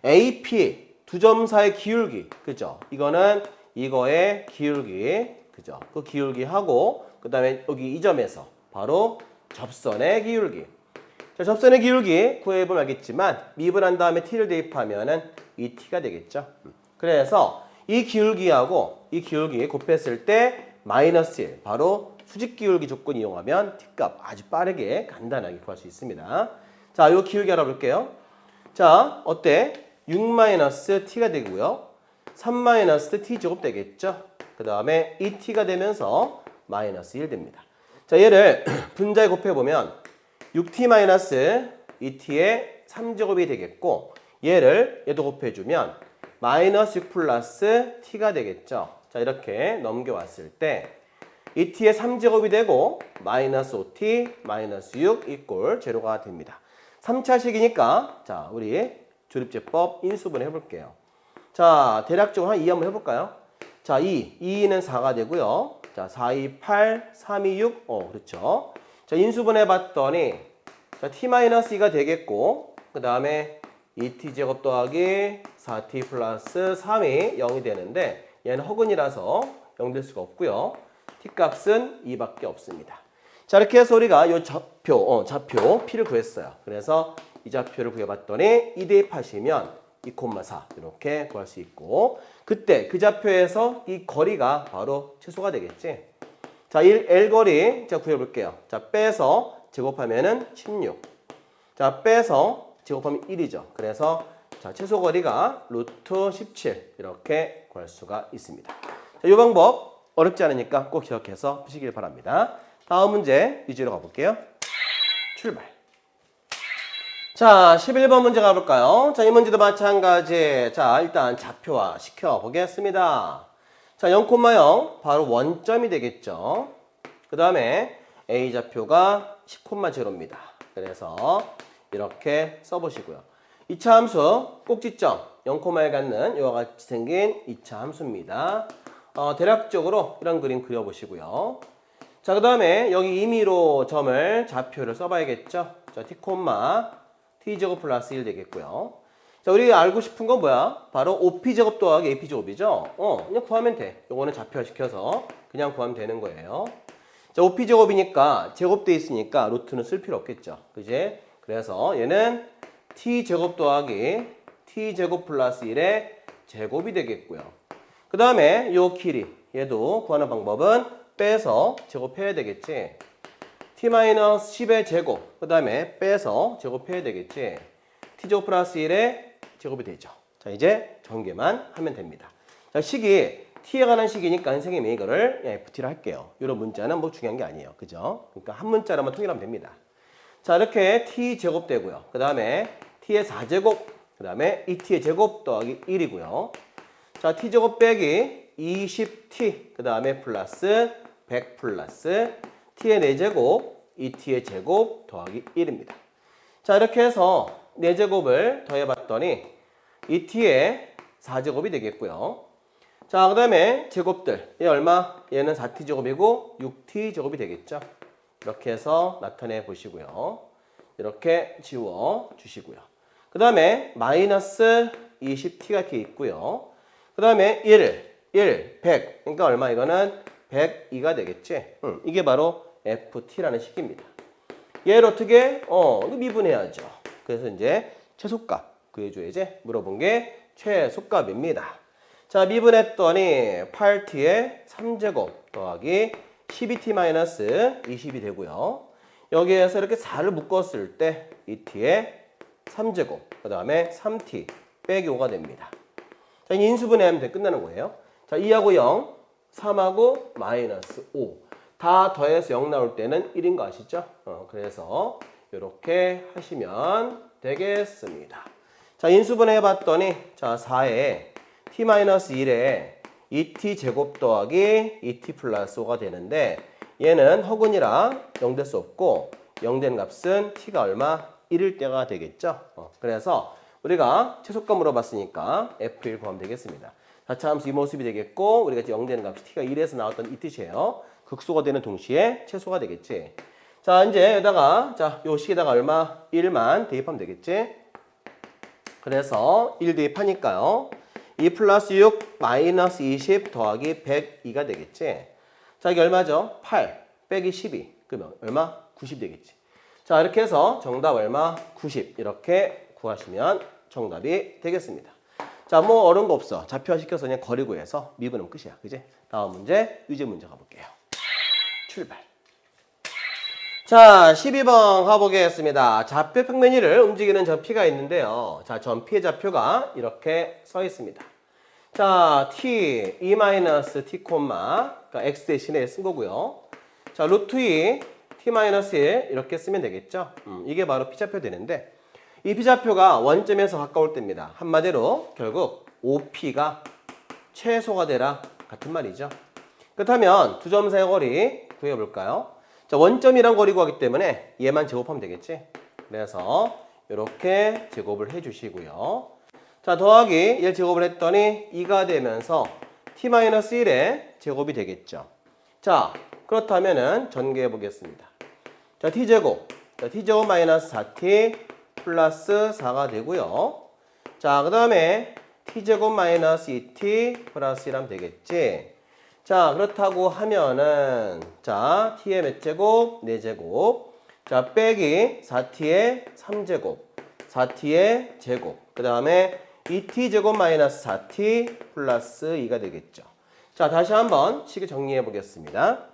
AP 두 점 사이의 기울기, 그죠? 이거는 이거의 기울기, 그죠? 그 기울기하고 그다음에 여기 이 점에서 바로 접선의 기울기. 자, 접선의 기울기 구해보면 알겠지만 미분 한 다음에 t를 대입하면은 이 t가 되겠죠. 그래서 이 기울기하고 이 기울기 곱했을 때 마이너스 1, 바로 수직 기울기 조건 이용하면 t값 아주 빠르게 간단하게 구할 수 있습니다. 자, 요 기울기 알아볼게요. 자, 어때? 6-t가 되고요. 3-t 제곱 되겠죠. 그 다음에 이 t가 되면서 마이너스 1 됩니다. 자, 얘를 분자에 곱해보면 6t-2t의 3제곱이 되겠고 얘도 곱해주면 마이너스 6 플러스 t가 되겠죠. 자, 이렇게 넘겨왔을 때 2t의 3제곱이 되고 마이너스 5t 마이너스 6 이꼴 제로가 됩니다. 3차식이니까 자, 우리 조립제법 인수분 해볼게요. 자, 대략적으로 한 2 한번 해볼까요? 자, 2는 4가 되고요. 자, 4, 2, 8, 3, 2, 6. 그렇죠. 자, 인수분 해봤더니 자, t-2가 되겠고 그 다음에 2t 제곱 더하기 4t 플러스 3이 0이 되는데 얘는 허근이라서 0 될 수가 없고요. t 값은 2밖에 없습니다. 자, 이렇게 해서 우리가 이 좌표 P를 구했어요. 그래서 이 좌표를 구해봤더니 2 대입하시면 2,4 이렇게 구할 수 있고 그때 그 좌표에서 이 거리가 바로 최소가 되겠지. 자, L 거리 제가 구해볼게요. 자, 빼서 제곱하면은 16. 자, 빼서 제곱하면 1이죠. 그래서 자, 최소 거리가 루트 17 이렇게 구할 수가 있습니다. 자, 이 방법 어렵지 않으니까 꼭 기억해서 푸시길 바랍니다. 다음 문제 위주로 가볼게요. 출발. 자, 11번 문제 가볼까요? 자, 이 문제도 마찬가지. 자, 일단 좌표화 시켜 보겠습니다. 자, 0,0 바로 원점이 되겠죠. 그 다음에 A 좌표가 10,0입니다. 그래서 이렇게 써보시고요. 2차 함수 꼭지점 0,1 갖는 이와 같이 생긴 2차 함수입니다. 대략적으로 이런 그림 그려보시고요. 자, 그 다음에 여기 임의로 점을 좌표를 써봐야겠죠. 자, t제곱 플러스 1 되겠고요. 자, 우리가 알고 싶은 건 뭐야? 바로 5p제곱 더하기 ap제곱이죠. 그냥 구하면 돼. 요거는 좌표화시켜서 그냥 구하면 되는 거예요. 자, 5p제곱이니까 제곱돼 있으니까 루트는 쓸 필요 없겠죠. 그지? 그래서 얘는 t제곱 더하기 t제곱 플러스 1의 제곱이 되겠고요. 그 다음에 요 길이 얘도 구하는 방법은 빼서 제곱해야 되겠지. t-10의 제곱 그 다음에 빼서 제곱해야 되겠지. t제곱 플러스 1의 제곱이 되죠. 자, 이제 전개만 하면 됩니다. 자, 식이 t에 관한 식이니까 선생님이 이거를 ft로 할게요. 이런 문자는 뭐 중요한 게 아니에요. 그죠? 그러니까 한 문자로만 통일하면 됩니다. 자, 이렇게 t제곱 되고요. 그 다음에 t의 4제곱, 그 다음에 2t의 제곱 더하기 1이고요. 자, t제곱 빼기 20t, 그 다음에 플러스 100 플러스 t의 4제곱, 2t의 제곱 더하기 1입니다. 자, 이렇게 해서 4제곱을 더해봤더니 2t의 4제곱이 되겠고요. 자, 그 다음에 제곱들. 얘 얼마? 얘는 4t제곱이고 6t제곱이 되겠죠. 이렇게 해서 나타내 보시고요. 이렇게 지워 주시고요. 그 다음에 마이너스 20t가 이렇게 있고요. 그 다음에 1, 100. 그러니까 얼마? 이거는 102가 되겠지. 이게 바로 ft라는 식입니다. 얘를 어떻게? 미분해야죠. 그래서 이제 최소값 구해줘야지. 물어본 게 최소값입니다. 자, 미분했더니 8t의 3제곱 더하기 12t-20이 되고요. 여기에서 이렇게 4를 묶었을 때 2t의 3제곱, 그 다음에 3t 빼기 5가 됩니다. 자, 인수분해하면 끝나는 거예요. 자, 2하고 0, 3하고 마이너스 5. 다 더해서 0 나올 때는 1인 거 아시죠? 그래서 이렇게 하시면 되겠습니다. 자, 인수분해 해봤더니 자, 4에 t-1에 2t 제곱 더하기 2t 플러스 5가 되는데 얘는 허근이라 0 될 수 없고 0 된 값은 t가 얼마? 1일 때가 되겠죠. 그래서 우리가 최소값 물어봤으니까 f1 구하면 되겠습니다. 자차함수 이 모습이 되겠고 우리가 0 되는 값이 t가 1에서 나왔던 이 뜻이에요. 극소가 되는 동시에 최소가 되겠지. 자, 이제 여기다가 자, 요 식에다가 얼마? 1만 대입하면 되겠지. 그래서 1 대입하니까요. 2 플러스 6 마이너스 20 더하기 102가 되겠지. 자, 이게 얼마죠? 8 빼기 12. 그러면 얼마? 90 되겠지. 자, 이렇게 해서 정답 얼마? 90. 이렇게 구하시면 정답이 되겠습니다. 자, 뭐 어려운 거 없어. 좌표화 시켜서 그냥 거리 구해서 미분하면 끝이야. 그지? 다음 문제, 유제 문제 가볼게요. 출발. 자, 12번 가보겠습니다. 좌표 평면이를 움직이는 전피가 있는데요. 자, 전피의 좌표가 이렇게 써 있습니다. 자, t, e-t, 그러니까 x 대신에 쓴 거고요. 자, 루트 2, t-1 이렇게 쓰면 되겠죠. 이게 바로 p좌표 되는데 이 p좌표가 원점에서 가까울 때입니다. 한마디로 결국 OP가 최소가 되라 같은 말이죠. 그렇다면 두 점 사이의 거리 구해볼까요? 자, 원점이란 거리 구하기 때문에 얘만 제곱하면 되겠지. 그래서 이렇게 제곱을 해주시고요. 자, 더하기 1 제곱을 했더니 2가 되면서 t-1의 제곱이 되겠죠. 자, 그렇다면은 전개해 보겠습니다. 자, t제곱. 자, t제곱 마이너스 4t 플러스 4가 되고요. 자, 그 다음에 t제곱 마이너스 2t 플러스 1하면 되겠지. 자, 그렇다고 하면은 자, t의 몇 제곱? 4제곱. 자, 빼기 4t의 3제곱. 4t의 제곱. 그 다음에 2t제곱 마이너스 4t 플러스 2가 되겠죠. 자, 다시 한번 식을 정리해 보겠습니다.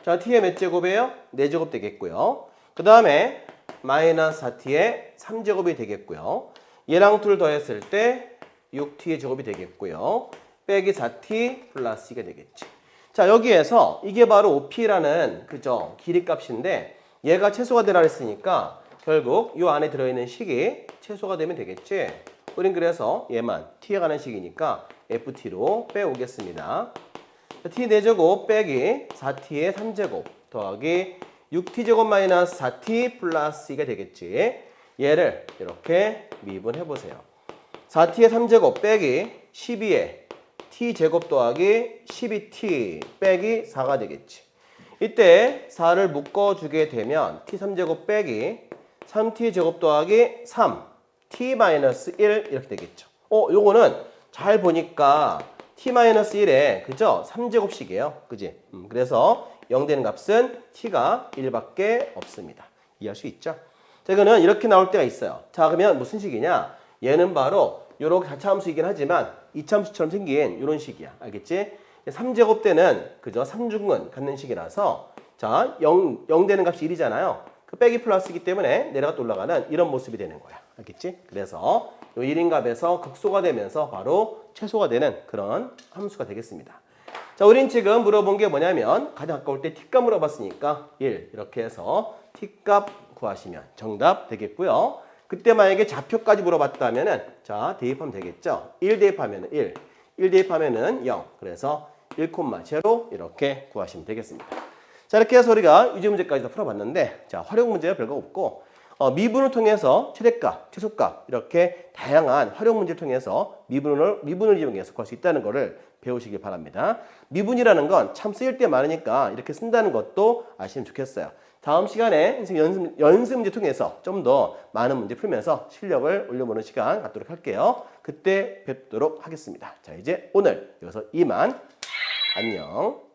자, t의 몇 제곱이에요? 4제곱 되겠고요. 그 다음에 마이너스 4t의 3제곱이 되겠고요. 얘랑 둘 더했을 때 6t의 제곱이 되겠고요. 빼기 4t 플러스 2가 되겠지. 자, 여기에서 이게 바로 OP라는 그죠? 길이값인데 얘가 최소가 되라 했으니까 결국 이 안에 들어있는 식이 최소가 되면 되겠지. 우린 그래서 얘만 t에 관한 식이니까 ft로 빼오겠습니다. t 4제곱 빼기 4t의 3제곱 더하기 6t제곱 마이너스 4t 플러스 2가 되겠지. 얘를 이렇게 미분해보세요. 4t의 3제곱 빼기 12의 t제곱 더하기 12t 빼기 4가 되겠지. 이때 4를 묶어주게 되면 t3제곱 빼기 3t 제곱 더하기 3t-1 이렇게 되겠죠. 요거는 잘 보니까 t-1에 그죠? 3제곱씩이에요. 그지? 그래서 0 되는 값은 t가 1밖에 없습니다. 이해할 수 있죠? 자, 이거는 이렇게 나올 때가 있어요. 자, 그러면 무슨 식이냐? 얘는 바로 요렇게 자차함수이긴 하지만 이차함수처럼 생긴 이런 식이야. 알겠지? 3제곱 때는 그죠? 3중근 갖는 식이라서 자, 0 되는 값이 1이잖아요. 그 빼기 플러스이기 때문에 내려갔다 올라가는 이런 모습이 되는 거야. 알겠지? 그래서 요 1인 값에서 극소가 되면서 바로 최소가 되는 그런 함수가 되겠습니다. 자, 우린 지금 물어본 게 뭐냐면 가장 가까울 때 t값 물어봤으니까 1 이렇게 해서 t값 구하시면 정답 되겠고요. 그때 만약에 좌표까지 물어봤다면은 자, 대입하면 되겠죠. 1 대입하면은 1 대입하면은 0. 그래서 1,0 이렇게 구하시면 되겠습니다. 자, 이렇게 해서 우리가 유제 문제까지 다 풀어봤는데 자, 활용 문제가 별거 없고 미분을 통해서 최대값, 최소값 이렇게 다양한 활용 문제를 통해서 미분을 이용해서 구할 수 있다는 것을 배우시길 바랍니다. 미분이라는 건 참 쓰일 때 많으니까 이렇게 쓴다는 것도 아시면 좋겠어요. 다음 시간에 연습 문제 통해서 좀 더 많은 문제 풀면서 실력을 올려보는 시간 갖도록 할게요. 그때 뵙도록 하겠습니다. 자, 이제 오늘 여기서 이만. 안녕.